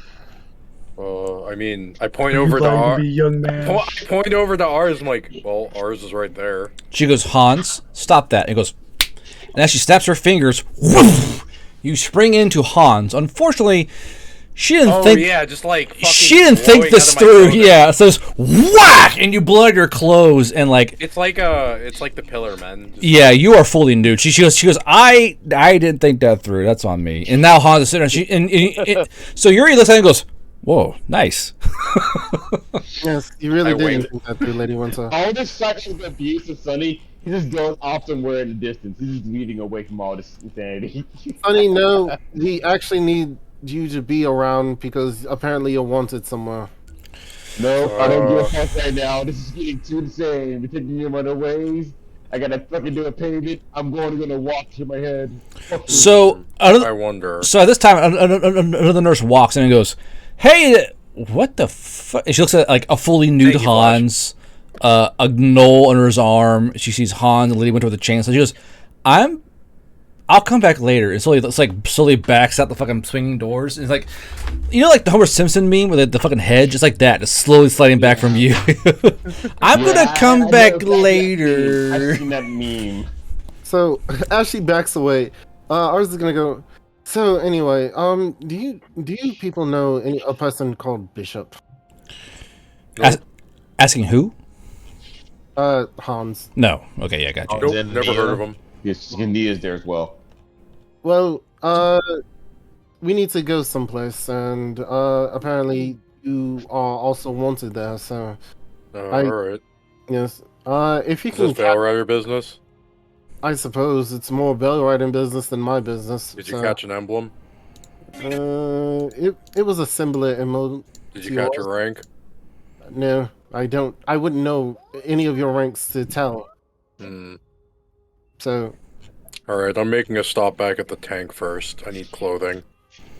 I mean, I point You over to blind to ours. be young man. I point over to ours. I'm like, well, ours is right there. She goes, "Hans, stop that." And goes, and as she snaps her fingers, woof, you spring into Hans. Unfortunately, she didn't Oh think yeah, just like fucking she didn't think blowing this out of my through. clothing. Yeah, so it's whack, and you blow out your clothes, and like, It's like the pillar, man. Just- yeah, you are fully nude. She goes, I didn't think that through. That's on me. And now Hans is sitting there. So Yuri looks at it and goes, "Whoa, nice." Yes, you really I didn't wink. think that through, Lady Winter. All this psychic abuse of Sunny, he just goes off somewhere in the distance. He's just leading away from all this insanity. Sonny, no, we actually need you to be around because apparently you're wanted somewhere. No, I don't give a fuck right now. This is getting too insane. We're taking him other ways. I gotta fucking do a payment. I'm gonna walk to my head. Fuck you. So I wonder. So at this time, another nurse walks in and goes, "Hey, what the fuck?" And she looks at like a fully nude Thank you, Hans, a knoll under his arm. She sees Hans, the lady went with the chainsaw. She goes, I'll come back later." And slowly backs out the fucking swinging doors. And it's like, you know, like the Homer Simpson meme with the fucking head, just like that, just slowly sliding back from you. I'm Yeah, gonna come I back know exactly that meme. later. I've seen that meme. So as she backs away, ours is gonna go. So anyway, do you people know a person called Bishop? Asking who? Hans. No. Okay, yeah, got you. Nope, Then never Nia. heard of him. Yes, Nia is there as well. Well, we need to go someplace, and apparently you are also wanted there. So All right. yes, if you Is can, this Veil Rider business? I suppose it's more bell riding business than my business. Did you catch an emblem? It was a similar emo. Did to you catch yours. a rank? No, I don't. I wouldn't know any of your ranks to tell. Hmm. So All right, I'm making a stop back at the tank first. I need clothing.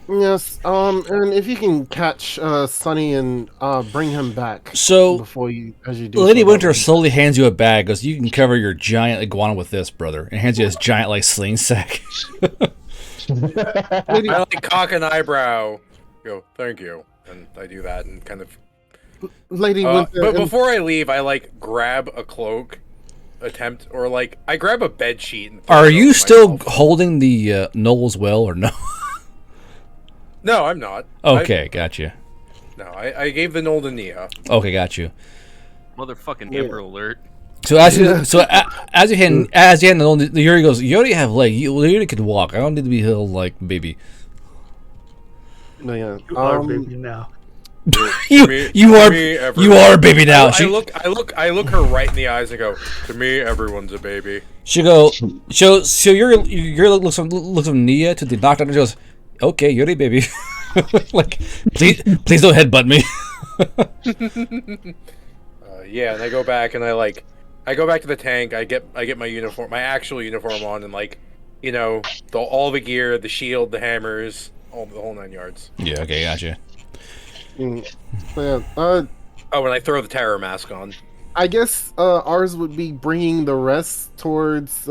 yes, and if you can catch Sonny and bring him back. So, before you, as you do, Lady so that Winter would be- slowly hands you a bag. Goes, "You can cover your giant iguana with this, brother," and hands you this giant like sling sack. Lady, I like cock and eyebrow. Go, thank you, and I do that and kind of. Lady Winter, But before I leave, I like grab a cloak, I grab a bed sheet. And throw Are it you over still myself. holding the Knowles well or no? No, I'm not. Okay, got you. I gave the Knoll to Nia. Okay, got you. Motherfucking Amber Alert. So as you hand the Yuri goes, "You already have leg. You already could walk. I don't need to be held like baby." no, yeah. You are baby now. You are a baby now. I look her right in the eyes and go, to me, everyone's a baby. She go, so your looks from Nia to the doctor and she goes, okay, you're a baby. Like, please don't headbutt me. Yeah, and I go back and I go back to the tank. I get my uniform, my actual uniform on, and like, you know, all the gear, the shield, the hammers, the whole 9 yards. Yeah, okay, gotcha. Yeah, oh, and I throw the terror mask on. I guess ours would be bringing the rest towards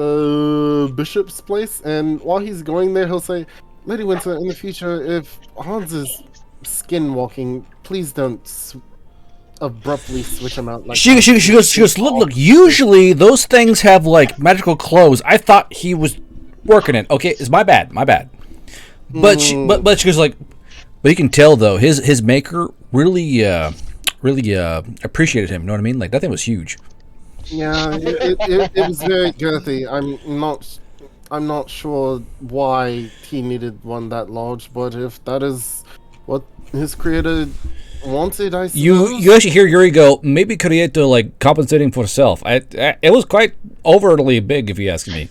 Bishop's place, and while he's going there, he'll say, Lady Winter, in the future, if Hans is skinwalking, please don't abruptly switch him out. Like she goes, look, usually those things have, like, magical clothes. I thought he was working it. Okay, it's my bad. But she goes, like, but you can tell, though, his maker really appreciated him, you know what I mean? Like, that thing was huge. Yeah, it was very girthy. I'm not sure why he needed one that large, but if that is what his creator wanted, I suppose. You actually hear Yuri go, maybe Creator, like, compensating for self. It was quite overtly big, if you ask me.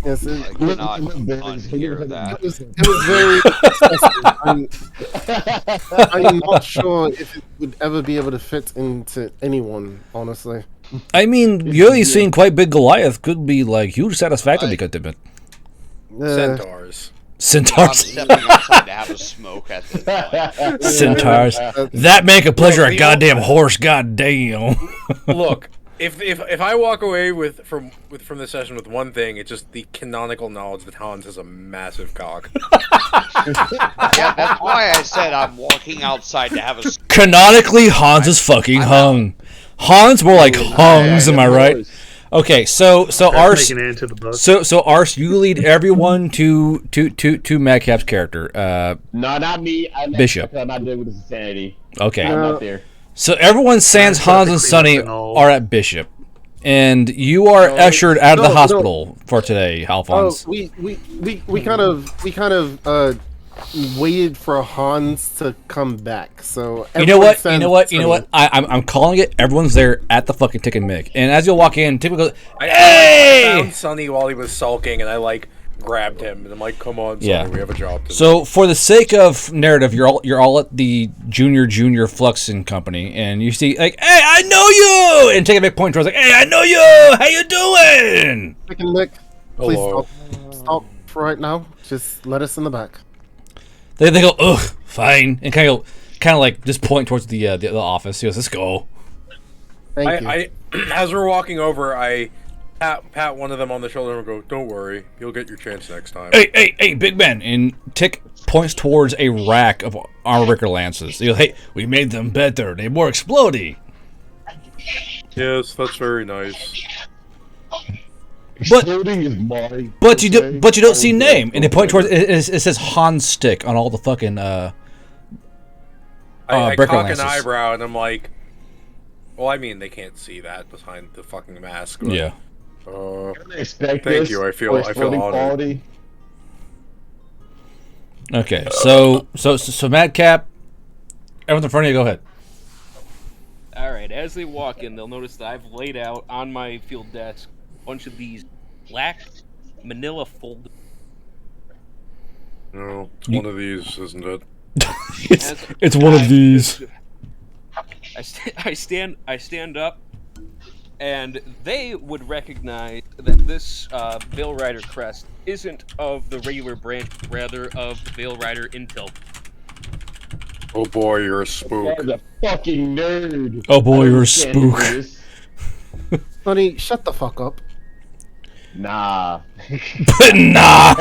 Yes, I cannot unhear that. It was very excessive. I'm not sure if it would ever be able to fit into anyone, honestly. I mean, Yuri seeing quite big Goliath could be, like, huge satisfaction because of it. Centaurs. I'm stepping outside to have a smoke at this point. Centaurs. That man could pleasure a goddamn horse, goddamn. Look, if I walk away from the session with one thing, it's just the canonical knowledge that Hans has a massive cock. Yeah, that's why I said I'm walking outside to have a smoke. Canonically, Hans is fucking hung. Hans more like hungs, am I right? Okay, so Ars, Making it into the book. so Ars, you lead everyone to Madcap's character. No, not me. Bishop. I'm not dealing with this insanity. Okay, I'm not there. so everyone sans Hans and Sonny are at Bishop, and you are ushered out of the hospital for today, Alphonse. We kind of waited for Hans to come back. So You know what? I'm calling it. Everyone's there at the fucking Tick and Mick, and as you walk in, Tick goes, "Hey!" I found Sonny while he was sulking, and I like grabbed him, and I'm like, "Come on, Sonny, Yeah. we have a job to do." So, for the sake of narrative, you're all at the junior Fluxing company, and you see, like, "Hey, I know you!" And Tick and Mick point towards, like, "Hey, I know you! How you doing?" Tick and Mick, please Hello. stop for right now. Just let us in the back. They go, "Ugh, fine," and kind of like just point towards the office. He goes, "Let's go." Thank you. I as we're walking over, I pat one of them on the shoulder and go, "Don't worry, you'll get your chance next time." Hey, big man! And Tick points towards a rack of armorbreaker lances. He goes, "Hey, we made them better. They're more explodey." Yes, that's very nice. Exploding is my. But you don't see name, and they point towards it says Hans Stick on all the fucking I breaker cock lances. an eyebrow and I'm like, well, I mean, they can't see that behind the fucking mask. But, Yeah. Expect Thank this you, I feel for honored. quality. Okay, so Madcap, everyone's in front of you. Go ahead. All right, as they walk in, they'll notice that I've laid out on my field desk a bunch of these black manila fold. No, it's one of these, isn't it? It's one of these. I stand up, and they would recognize that this Veil Rider crest isn't of the regular branch, rather of the Veil Rider Intel. Oh boy, you're a spook. That's a fucking nerd. Oh boy, I you're a understand spook. this. Honey, shut the fuck up. Nah. But nah,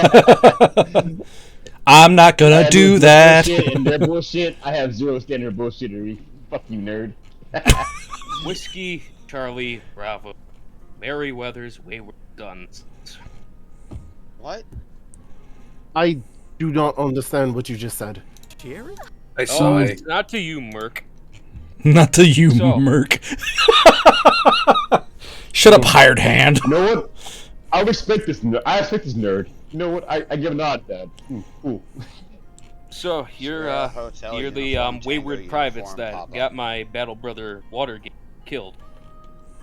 I'm not gonna do that. Bullshit and their bullshit. I have zero standard bullshittery. Fuck you, nerd. Whiskey, Charlie, Bravo, Merryweather's Wayward Sons. What? I do not understand what you just said. I saw it. Not to you, Merc. Not to you, So- Merc. Shut up, hired hand. You know what? I expect this nerd. You know what? I give a nod, Dad. Cool. So You're at a hotel you're the uniform, tango wayward privates uniform, that Papa. got my battle brother Watergate killed.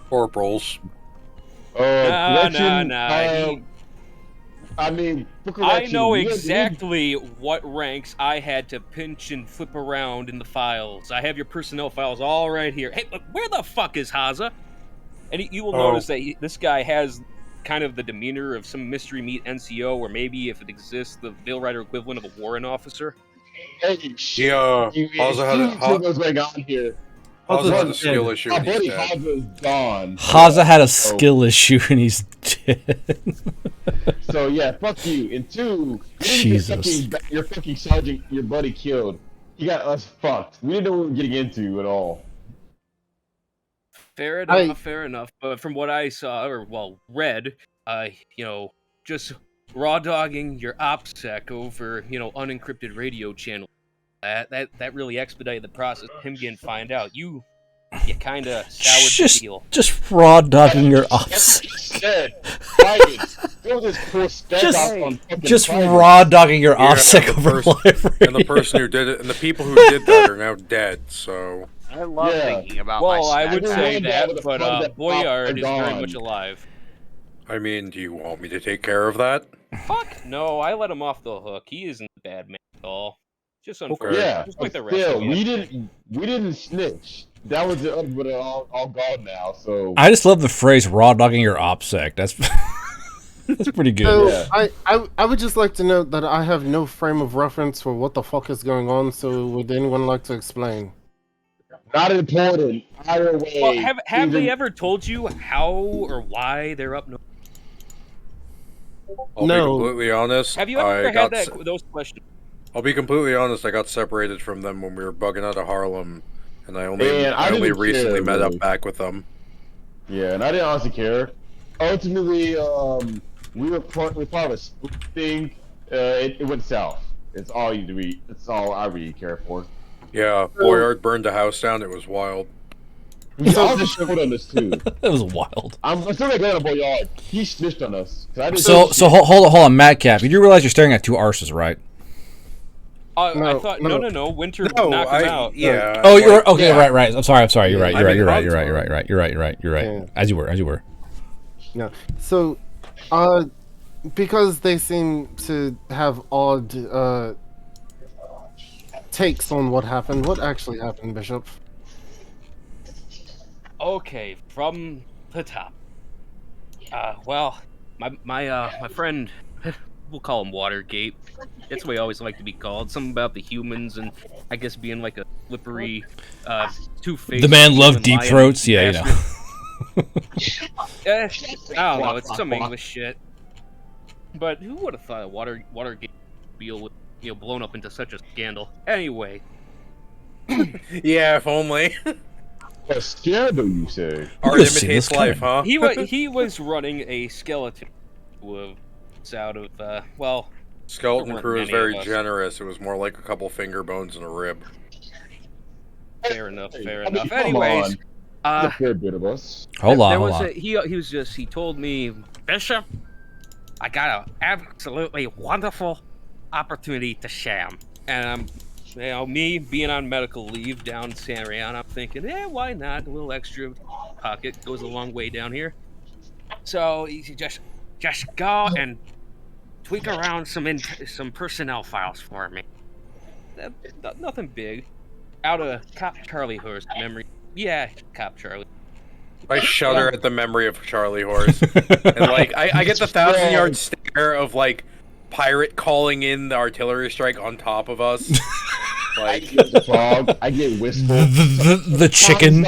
Corporals. Correction. Nah. I mean, for I correction, know we- exactly what ranks I had to pinch and flip around in the files. I have your personnel files all right here. Hey, look, where the fuck is Haza? And you will notice that this guy has kind of the demeanor of some mystery meat NCO, or maybe if it exists, the Veil Rider equivalent of a warrant officer. Hey, Yeah, Haza had what's going on here? Haza had a dead. skill issue Our and he's buddy dead. Haza is gone. Haza had a skill issue and he's dead. So yeah, fuck you. And two, Jesus. your fucking sergeant, your buddy killed. He got us fucked. We didn't know what we were getting into at all. Fair enough. But from what I saw, or well, read, just raw dogging your OPSEC over, unencrypted radio channel. That really expedited the process. Him getting find out. You kind of soured the deal. Just raw dogging your ops. Just raw dogging your OPSEC over library. And the person who did it, and the people who did that are now dead. So I love thinking about well, my I would snack say bag. that, but Boyard is very much alive. I mean, do you want me to take care of that? Fuck no, I let him off the hook. He isn't a bad man at all. Just unfortunate. Yeah, Just like the but rest still, of you. we didn't snitch. That was it, but all gone now. So I just love the phrase "raw dogging your OPSEC." That's that's pretty good. So Yeah. I would just like to note that I have no frame of reference for what the fuck is going on. So would anyone like to explain? not important. Either way. Well, have they ever told you how or why they're up north? I'll be completely honest. Have you ever had those questions? I'll be completely honest. I got separated from them when we were bugging out of Harlem, and I only didn't recently care, met really. up back with them. Yeah, and I didn't honestly care. Ultimately, we were part of a spook thing. It went south. It's all It's all I really care for. Yeah, Boyard burned the house down. It was wild. He also snitched on us too. That was wild. I'm still not glad on Boyard. He snitched on us. So hold on, Madcap. You do realize you're staring at two arses, right? I thought no. Winter knocked him out. Yeah. Oh, you're okay. Yeah. Right. I'm sorry. You're right. You're right. Yeah. As you were. Yeah. So, because they seem to have odd takes on what happened. What actually happened, Bishop? Okay, from the top. Well, my friend, we'll call him Watergate. That's what I always like to be called. Something about the humans and I guess being like a slippery, two-faced. The man loved deep throats. Yeah, I don't know. It's some English shit. But who would have thought Watergate deal with blown up into such a scandal? Anyway. Yeah, if only. A scandal, you say? Art imitates life, huh? He was running a skeleton out of skeleton crew is very generous. It was more like a couple finger bones and a rib. Fair enough. Anyways, a fair bit of us. Hold on. He told me, Bishop, I got an absolutely wonderful opportunity to sham, and me being on medical leave down in San Rian, I'm thinking, why not? A little extra pocket goes a long way down here. So you just go and tweak around some personnel files for me. Nothing big. Out of Cop Charlie Horse memory. Yeah, Cop Charlie. I shudder at the memory of Charlie Horse. And I get the 1,000-yard stare of pirate calling in the artillery strike on top of us. I get the frog. I get wistful. The chicken.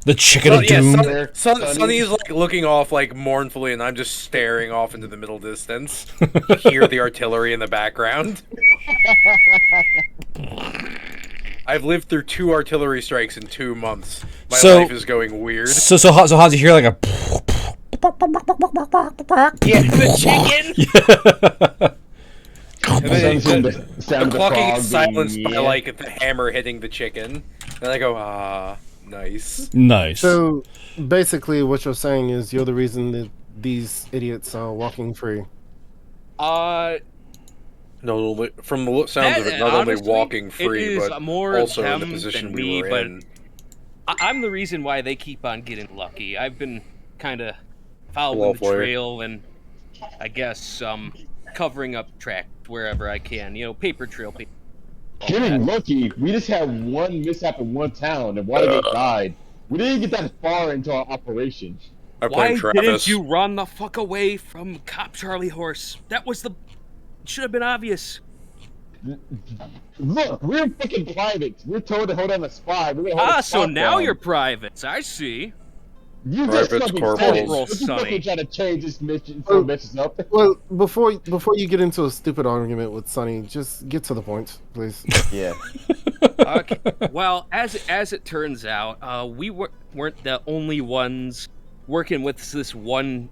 The chicken of doom. Sonny's looking off mournfully, and I'm just staring off into the middle distance. You hear the artillery in the background. I've lived through 2 artillery strikes in 2 months. My life is going weird. So how's you hear a yeah, the chicken. And then the clucking is silenced by the hammer hitting the chicken. And I go, nice. Nice. So basically what you're saying is you're the reason that these idiots are walking free. No, from the sounds of it, not honestly, only walking free, it is but more also in the them position than we me, were but in. I'm the reason why they keep on getting lucky. I've been kind of following the Lovely. trail and I guess covering up tracks wherever I can. Paper trail. Getting lucky. We just had one mishap in one town, and Watergate died. We didn't get that far into our operation. I blame Why Travis. didn't you run the fuck away from Cop Charlie Horse? That was should have been obvious. Look, we're fucking privates. We're told to hold on a spy. We're gonna hold a So spot now down. you're privates. I see. You Privates, just fucking corporals. said it. Corporal What the fuck Sonny. we trying to change this mission so messes up? Well, before you get into a stupid argument with Sonny, just get to the point, please. Yeah. Okay. Well, as it turns out, we weren't the only ones working with this one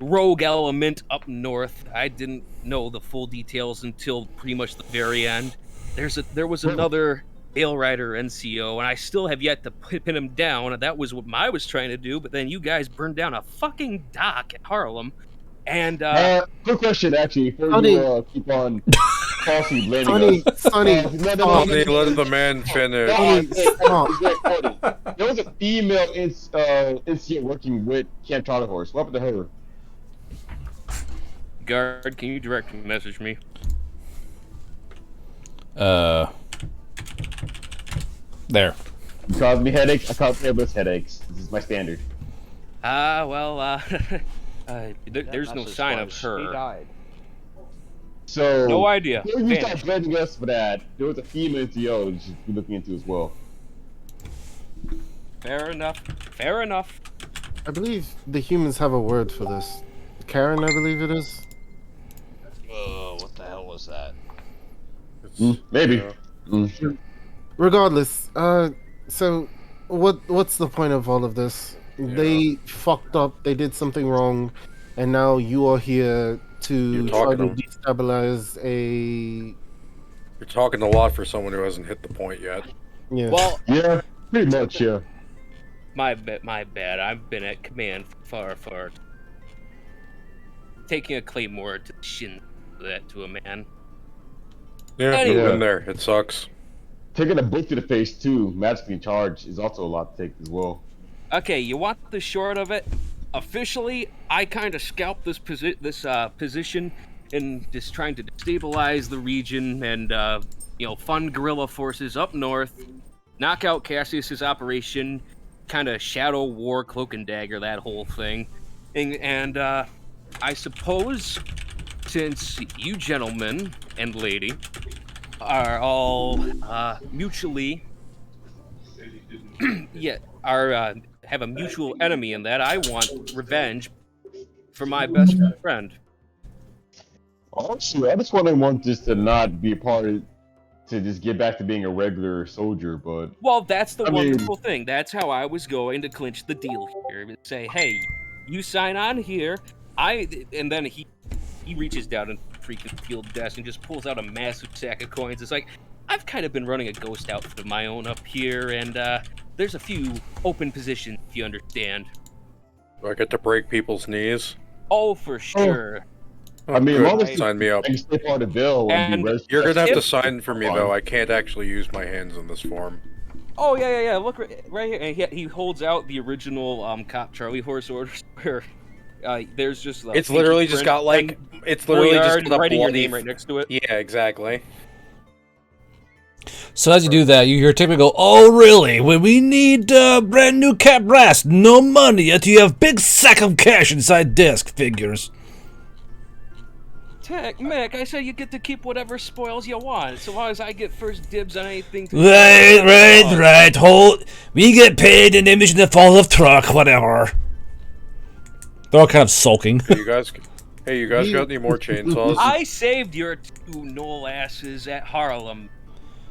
rogue element up north. I didn't know the full details until pretty much the very end. There was another Ale Rider NCO, and I still have yet to pin him down. That was what I was trying to do, but then you guys burned down a fucking dock at Harlem. And quick question, actually, before Sonny. you keep on falsely blaming us. Sonny, No, They let the man finish. There was a female NCO working with Camp Charlie Horse. What happened to her? Guard, can you direct message me? There. You caused me headaches. I caused everybody's headaches. This is my standard. There's no sign of her. died. So No idea. before you start Vanished. blaming us for that, there was a female NCO you should be looking into as well. Fair enough. Fair enough. I believe the humans have a word for this. Karen, I believe it is. Oh, what the hell was that? Maybe. Regardless, so what's the point of all of this? Yeah. They fucked up, they did something wrong, and now you are here to You're try to talking destabilize a... You're talking a lot for someone who hasn't hit the point yet. Yeah. Well, Yeah, pretty much, yeah. my bad. I've been at command far. Taking a claymore to the shin that to a man. Yeah, Anyway. you've been there. It sucks. Taking a book to the face, too, magically in charge, is also a lot to take as well. Okay, you want the short of it? Officially, I kind of scalped this position and just trying to destabilize the region and fund guerrilla forces up north, knock out Cassius's operation, kind of shadow war, cloak and dagger, that whole thing, and I suppose since you gentlemen and lady are all mutually have a mutual enemy in that I want revenge for my best friend. Honestly, I just want just to not be a part of, to just get back to being a regular soldier, but... Well, that's the I mean- wonderful thing. That's how I was going to clinch the deal here. Say, hey, you sign on here, and then he reaches down and freaking field desk and just pulls out a massive sack of coins. It's like, I've kind of been running a ghost outfit of my own up here, and there's a few open positions, if you understand. Do I get to break people's knees? Oh, for sure. I mean, Good. as long as Sign me up. you stay part of the bill and And be registered. You're gonna have to If- sign for me though. I can't actually use my hands in this form. Oh, yeah. Look right here. And he holds out the original Cop Charlie Horse orders where there's just... It's literally just got like... It's literally just got a writing your bloody... name right next to it. Yeah, exactly. So as you do that, you hear Timmy go, "Oh, really? When we need brand new cap brass, no money, yet you have big sack of cash inside desk figures." Tech, Mick, I say you get to keep whatever spoils you want, so long as I get first dibs on anything. Right. Hold. We get paid in image in the fall of truck, whatever. They're all kind of sulking. Hey, you guys got any more chainsaws? I saved your two Knoll asses at Harlem.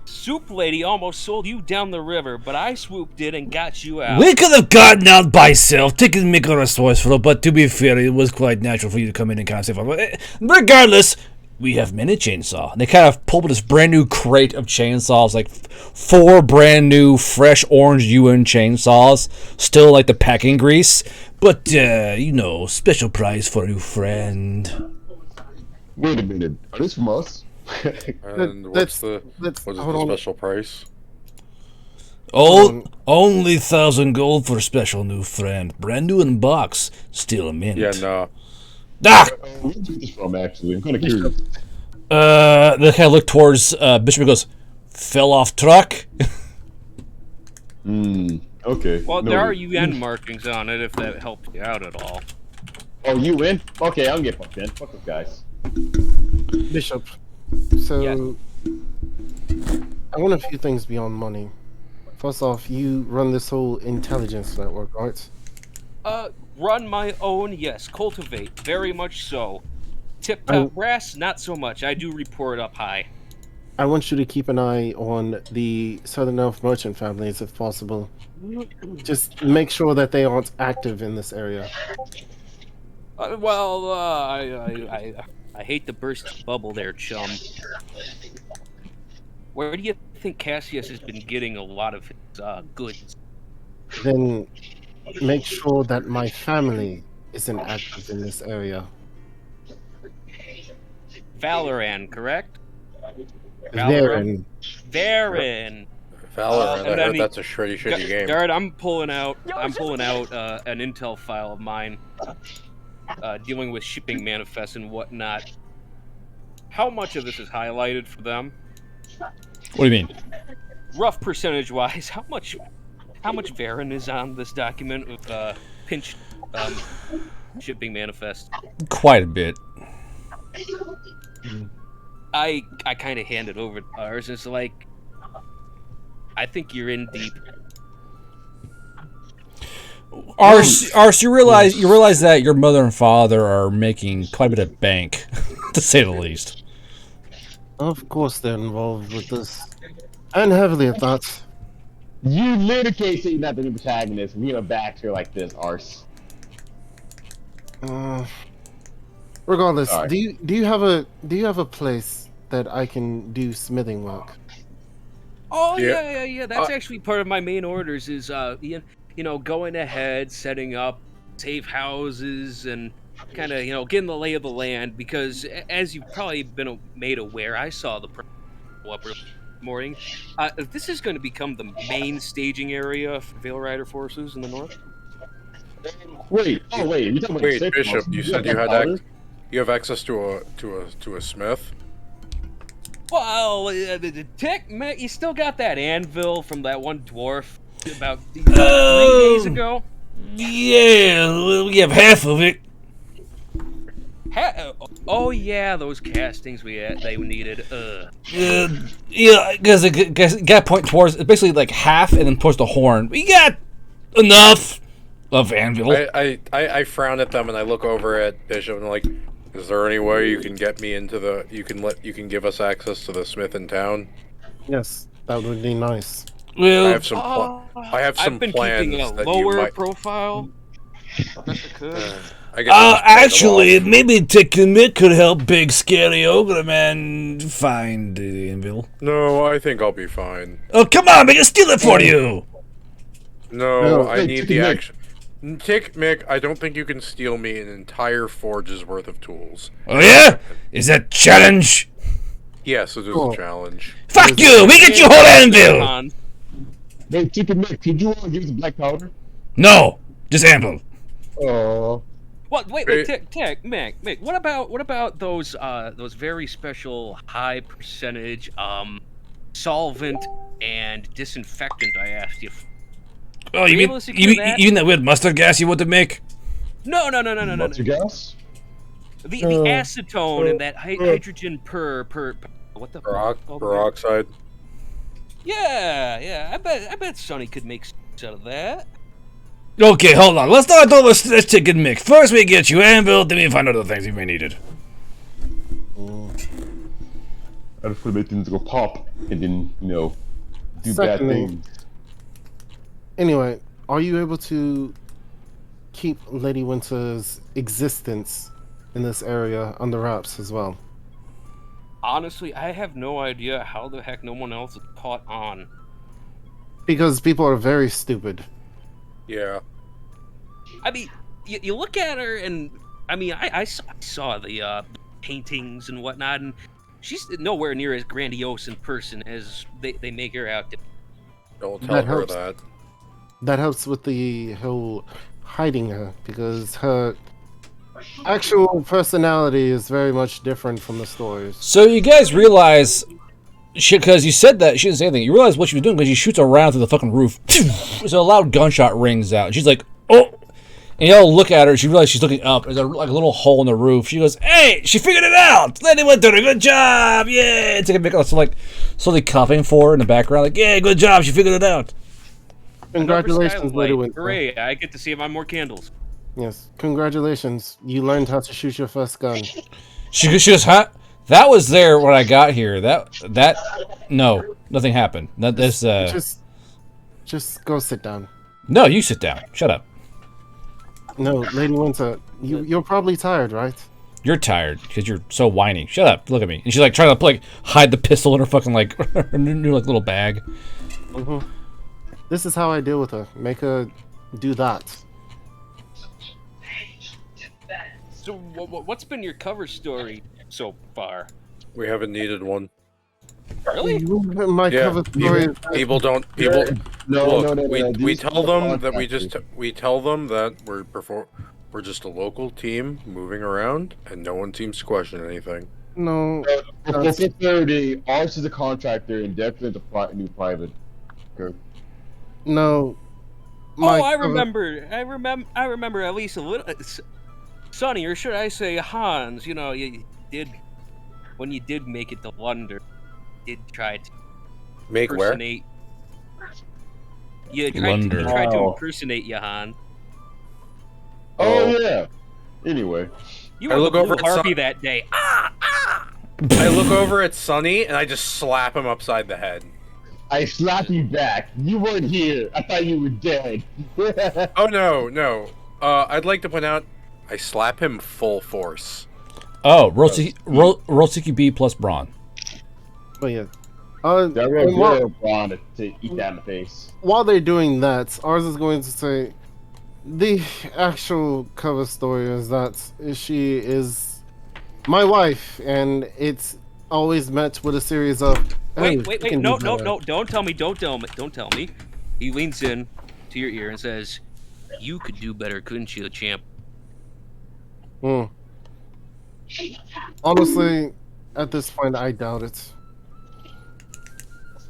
Soup Lady almost sold you down the river, but I swooped in and got you out. We could have gotten out by self, taken Mick on resourceful, but to be fair, it was quite natural for you to come in and kind of save us. Regardless, we have many chainsaw. They kind of pulled this brand new crate of chainsaws, like 4 brand new, fresh orange UN chainsaws, still like the packing grease, but special price for a new friend. Wait a minute. Are this from us? And what's the hold on. special price? Oh, only 1,000 gold for a special new friend. Brand new in box. Still a mint. Yeah, no. Ah! Where'd you get this from, actually? I'm kind of curious. The guy looked towards Bishop and goes, fell off truck. Okay. Well, there are noted. UN markings on it if that helps you out at all. Oh, you win? Okay, I'm getting fucked in. Fuck those guys. Bishop. So, Yes. I want a few things beyond money. First off, you run this whole intelligence network, right? Run my own, yes. Cultivate, very much so. Tip top brass, not so much. I do report up high. I want you to keep an eye on the Southern Elf merchant families if possible. Just make sure that they aren't active in this area. I hate to burst the bubble there, chum. Where do you think Cassius has been getting a lot of his goods? Then make sure that my family isn't active in this area. Valoran, correct? Varen. Varen. Valorant, I and then heard that's a shitty game. Guard, I'm pulling out an intel file of mine, dealing with shipping manifests and whatnot. How much of this is highlighted for them? What do you mean? Rough percentage-wise, how much Varen is on this document with pinched shipping manifest? Quite a bit. I kind of handed over ours. It's like, I think you're in deep. Ars, you realize that your mother and father are making quite a bit of bank, to say the least. Of course they're involved with this. And heavily at that. You literally can't say you're not the new protagonist. We are back here like this, arse. Regardless, Sorry. do you have a place that I can do smithing work? Oh Yeah. yeah. That's actually part of my main orders. Is going ahead, setting up safe houses, and kind of getting the lay of the land. Because as you've probably been made aware, I saw the up morning. This is going to become the main staging area for Veil Rider forces in the north. Wait, you talking about Wait, safe Bishop, house? you said you had you have access to a smith? Well, you still got that anvil from that one dwarf about 3 days ago. Yeah, we have half of it. Oh yeah, those castings they needed. Yeah, because it got point towards. It's basically like half, and then towards the horn. We got enough of anvil. I frown at them and I look over at Bishop and I'm like, is there any way you can get me into the you can give us access to the smith in town? Yes, that would be nice. Well, I have some I've been plans keeping a that lower you might. profile. Best I could. I guess I'll just play actually, them off. maybe Tickmick could help Big Scary Ogre Man find the anvil. No, I think I'll be fine. Oh, come on, we can steal it for you. No, I hey, need Tick the Mick. action. Tick Mick, I don't think you can steal me an entire forge's worth of tools. Oh yeah, is that challenge? Yes, it is Cool. a challenge. Fuck you! We get you whole anvil. Hey, Chicken Mick, could you give us a black powder? No, just anvil. Oh. What? Wait, Mick. What about those very special high percentage solvent and disinfectant I asked you for? Oh, you mean that weird mustard gas you want to make? No. What's your gas? The acetone and that hydrogen per what the fuck? Peroxide. Yeah. I bet Sonny could make sense out of that. Okay, hold on. Let's not do this chicken mix. First we get you anvil, then we find other things you may need it. I just want to make things go pop and then, do bad Secondly- things. Anyway, are you able to keep Lady Winter's existence in this area under wraps as well? Honestly, I have no idea how the heck no one else is caught on. Because people are very stupid. Yeah. I mean, you look at her, and I mean, I saw the paintings and whatnot, and she's nowhere near as grandiose in person as they make her out to. Don't tell That her helps. that. That helps with the whole hiding her, because her actual personality is very much different from the stories. So you guys realize, because you said that she didn't say anything. You realize what she was doing because she shoots around through the fucking roof. So a loud gunshot rings out. She's like, "Oh!" And you all look at her. She realizes she's looking up. There's like a little hole in the roof. She goes, "Hey, she figured it out! Lady went through a good job! Yeah!" It's like a like slowly coughing for her in the background. Like, "Yeah, good job! She figured it out." Congratulations, Lady Winter. Hooray! I get to see him on more candles. Yes, congratulations. You learned how to shoot your first gun. She goes, "Huh? That was there when I got here. No, nothing happened. Not this. Just go sit down. No, you sit down. Shut up. No, Lady Winter, you're probably tired, right? You're tired because you're so whiny. Shut up. Look at me." And she's like trying to like hide the pistol in her fucking like her new like little bag. Mm-hmm. This is how I deal with her. Make her do that. So, what's been your cover story so far? We haven't needed one. Really? My cover story. People don't. People. No, Look, no. we These tell are them that contractors. we tell them that we're just a local team moving around, and no one seems to question anything. No. For clarity, ours is a contractor and definitely a new private. Okay. No. Oh, I remember at least a little. Sonny, or should I say Hans? You know, you did when you did make it to London. Did try to Make where? impersonate. You tried to impersonate Johan. Oh yeah. Anyway, You were the blue harpy that day. I look over at Sonny and I just slap him upside the head. I slapped you back. You weren't here. I thought you were dead. Oh no. I'd like to point out, I slap him full force. Oh, roll CQB plus brawn. Oh yeah. That real girl Braun to eat that in the face. While they're doing that, ours is going to say the actual cover story is that she is my wife, and it's always met with a series of wait, no, don't tell me. He leans in to your ear and says, "You could do better, couldn't you, champ?" Honestly, at this point, I doubt it.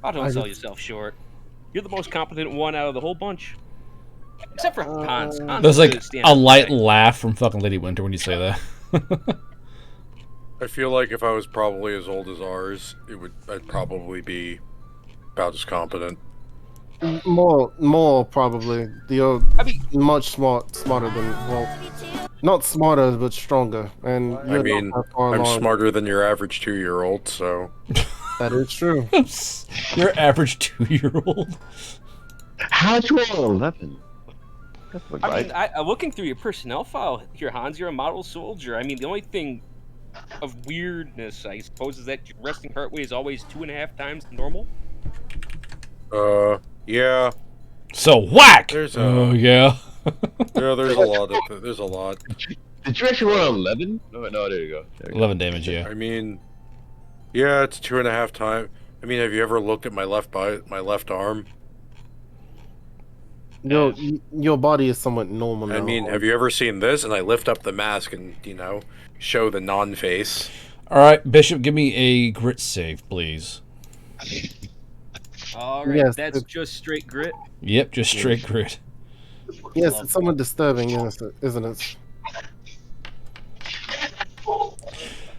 Oh, don't sell yourself short. You're the most competent one out of the whole bunch. Except for Hans. There's like a light laugh from fucking Lady Winter when you say that. I feel like if I was probably as old as ours, I'd probably be about as competent. More probably. You're much smarter than, well, not smarter but stronger. And I mean, I'm smarter than your average 2-year-old, so. That is true. Your average 2-year-old. How'd you roll 11? I mean, looking through your personnel file here, Hans, you're a model soldier. I mean, the only thing of weirdness, I suppose, is that your resting heart rate is always 2.5 times normal. Yeah. So whack. Yeah, there's a lot. Did you actually roll 11? No, there you go. 11 damage, yeah. I mean, yeah, it's 2.5 times. I mean, have you ever looked at my left arm? Your body is somewhat normal now. I mean, have you ever seen this? And I lift up the mask and, show the non-face. All right, Bishop, give me a grit save, please. All right, yes, that's just straight grit. Yep, just straight grit. Yes, it's somewhat disturbing, isn't it?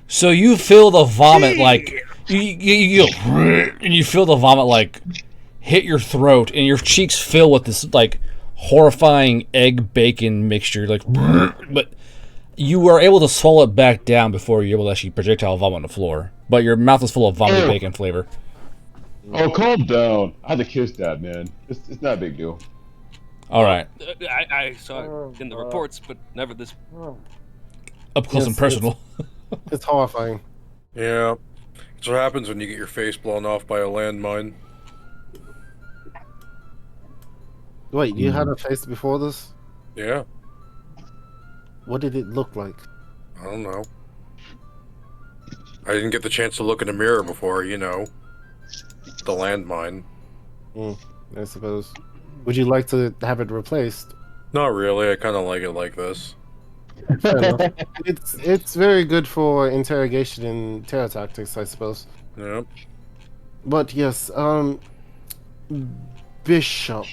So you feel the vomit like you and you feel the vomit like hit your throat, and your cheeks fill with this like horrifying egg bacon mixture, like. But you are able to swallow it back down before you're able to actually projectile vomit on the floor. But your mouth is full of vomited bacon flavor. Oh, calm down. I had to kiss that, man. It's not a big deal. All right. I saw it in the reports, but never this. Up close and personal. It's horrifying. Yeah. That's what happens when you get your face blown off by a landmine. Wait, you had a face before this? Yeah. What did it look like? I don't know. I didn't get the chance to look in the mirror before, the landmine. I suppose. Would you like to have it replaced? Not really. I kind of like it like this. Fair enough. It's very good for interrogation and terror tactics, I suppose. Yep. But yes, Bishop.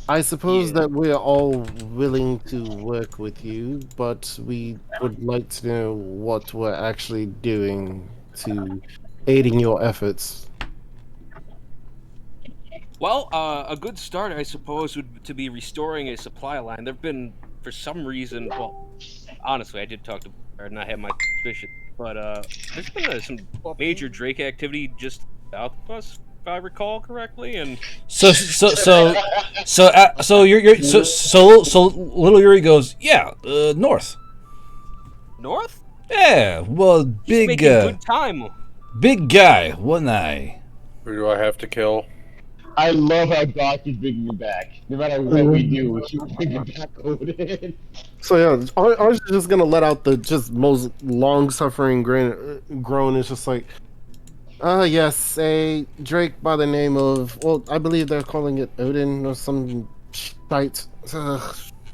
I suppose that we're all willing to work with you, but we would like to know what we're actually doing to aiding your efforts. Well, a good start, I suppose, would to be restoring a supply line. There've been, for some reason, well, honestly, I did talk to her and I had my suspicion, but there's been some major Drake activity just south of us, if I recall correctly, and So little Yuri goes, yeah, north. north. Yeah, well, He's making good time. big guy, one eye. Who do I have to kill? I love how Doc is bringing it back. No matter what we do, we keep bringing back Odin. So yeah, I was just gonna let out the just most long-suffering groan. It's just like, yes, a Drake by the name of, well, I believe they're calling it Odin or some shite.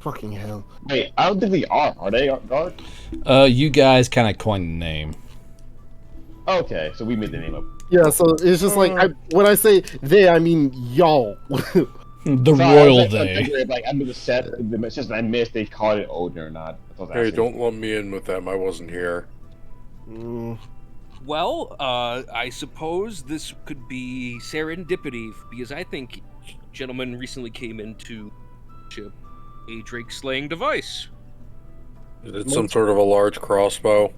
Fucking hell. Wait, I don't think they are. Are they, Doc? You guys kind of coined the name. Okay, so we made the name up. Yeah, so it's just like, when I say they, I mean y'all. The Sorry, royal I day. I'm gonna set. It's just I missed. They called it Odin or not. Hey, don't lump me in with them. I wasn't here. Well, I suppose this could be serendipity, because I think gentleman recently came into ship a Drake slaying device. Is it some sort of a large crossbow?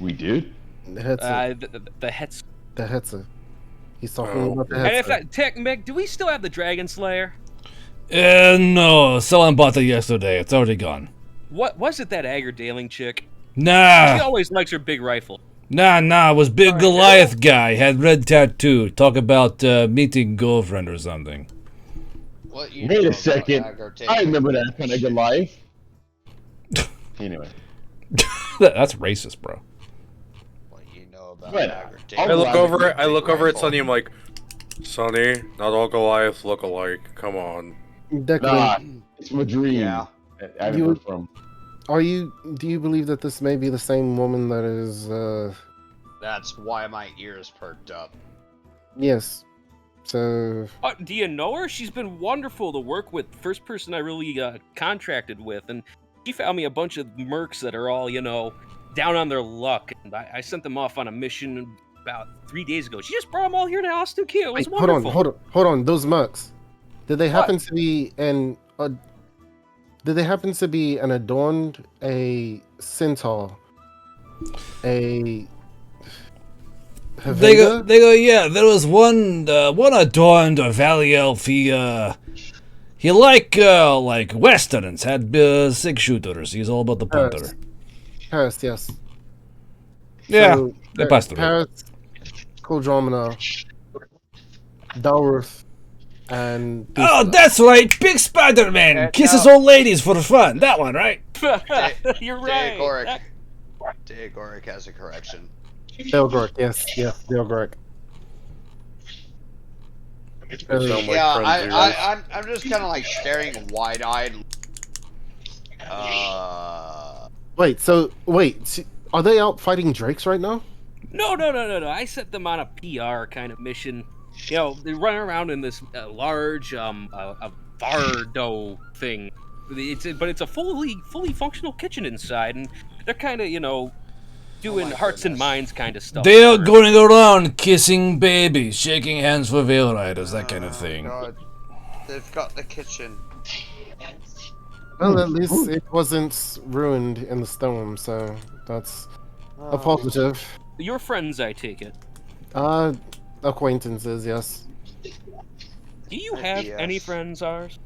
We did. The Hetzer. The Hetz. The Hetzer. He's talking about the And if Hetzer. that, Tech Meg, do we still have the Dragon Slayer? No, someone bought it yesterday. It's already gone. What was it? That Agar-Daling chick? Nah, She always likes her big rifle. nah, it was big Goliath guy. Had red tattoo. Talk about meeting girlfriend or something. What you Wait know a second. about I remember that kind of good life. Anyway. That's racist, bro. What you know about What? Agar-Daling? I look over it. I Big look over at rifle. Sonny. I'm like, Sonny, not all Goliaths look alike. Come on. Declan, Nah, it's from a dream. Yeah. I remember from. do you believe that this may be the same woman that is, That's why my ears perked up. yes. So, Do you know her? She's been wonderful to work with. First person I really contracted with, and she found me a bunch of mercs that are all, down on their luck. And I sent them off on a mission about 3 days ago. She just brought them all here to Austin Key. It was wait, hold wonderful. on. Those mercs. Did they happen to be adorned a centaur, a They go, yeah, there was one adorned a Valley Elf. He like westerns, had 6 shooters. He's all about the punter. Paris, yes. Yeah, So, they passed through. Paris, Kodromina, Dalworth, and Oh, that's right, Big Spider-Man kisses old ladies for fun. That one, right? You're right. Deagoric has a correction. Delgork, yes, Delgork. Sound like Yeah, friends of yours. I'm just kind of like staring wide-eyed. Wait, are they out fighting drakes right now? No. I set them on a PR kind of mission. They run around in this large a Vardo thing. It's a fully functional kitchen inside, and they're kind of doing hearts and minds kind of stuff. They are going around kissing babies, shaking hands with veil riders, that kind of thing. God. They've got the kitchen. Well, at least it wasn't ruined in the storm, so that's a positive. Your friends, I take it. Acquaintances, yes. Do you have Yes. any friends, ours?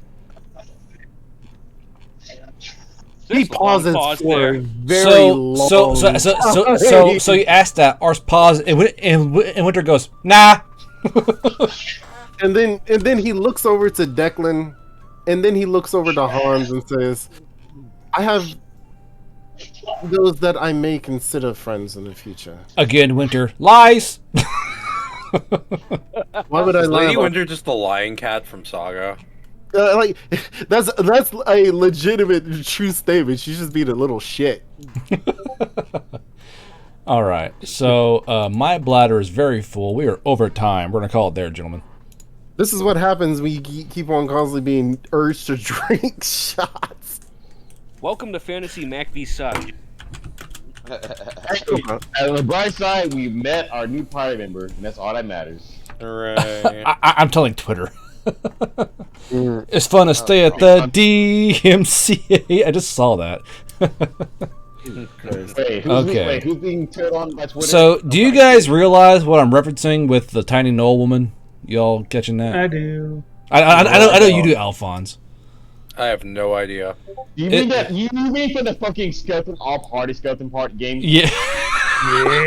He There's a long pauses pause for there. a very long. So you asked that. Ours pause, and Winter goes, nah. And then he looks over to Declan, and then he looks over to Hans and says, "I have those that I may consider friends in the future. Again, Winter lies. Why would I Is lie Lady about Winter just the lion cat from Saga? like that's a legitimate true statement. She's just being a little shit. All right. So my bladder is very full. We are over time. We're gonna call it there, gentlemen. This is what happens when you keep on constantly being urged to drink shots. Welcome to Fantasy Mac v Suck. On the bright side, we met our new party member, and that's all that matters. Hooray. I'm telling Twitter. It's fun to stay at the DMCA. I just saw that. Who's being turned on by Twitter? So, do you guys realize what I'm referencing with the tiny Knoll woman? Y'all catching that? I do. I know you do, Alphonse. I have no idea. You mean that? You mean for the fucking skeleton all party skeleton part game? Yeah.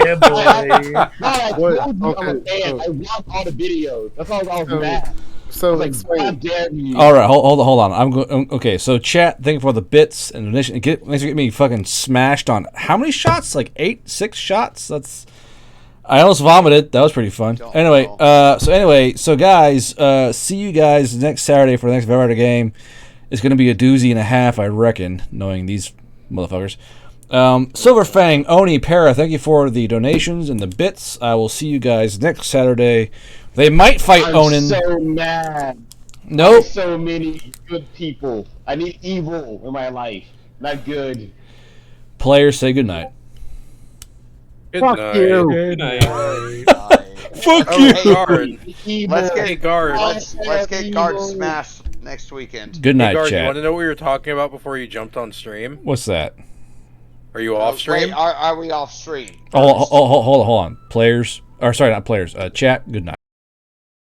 Yeah, boy. I watched all the videos. That's all I was mad. So Like, explain. God damn you. All right, hold on. I'm going. Okay, so chat, thank you for the bits and donation. Makes me fucking smashed on how many shots? Like 6 shots. That's. I almost vomited. That was pretty fun. So guys, see you guys next Saturday for the next Valorant game. It's gonna be a doozy and a half, I reckon, knowing these motherfuckers. Silver Fang, Oni, Para, thank you for the donations and the bits. I will see you guys next Saturday. They might fight I'm Onin. so mad. Nope. So many good people. I need evil in my life, not good. Players, say goodnight. Good Fuck night. you. Good night. Fuck Oh, you. hey, Guard. Evil. Hey, guard. let's get guard smashed next weekend. Good Hey, night, guard, you chat. want to know what you were talking about before you jumped on stream? What's that? Are you off stream? Wait, are we off stream? Hold on. Players. Or sorry, not players. Chat, good night.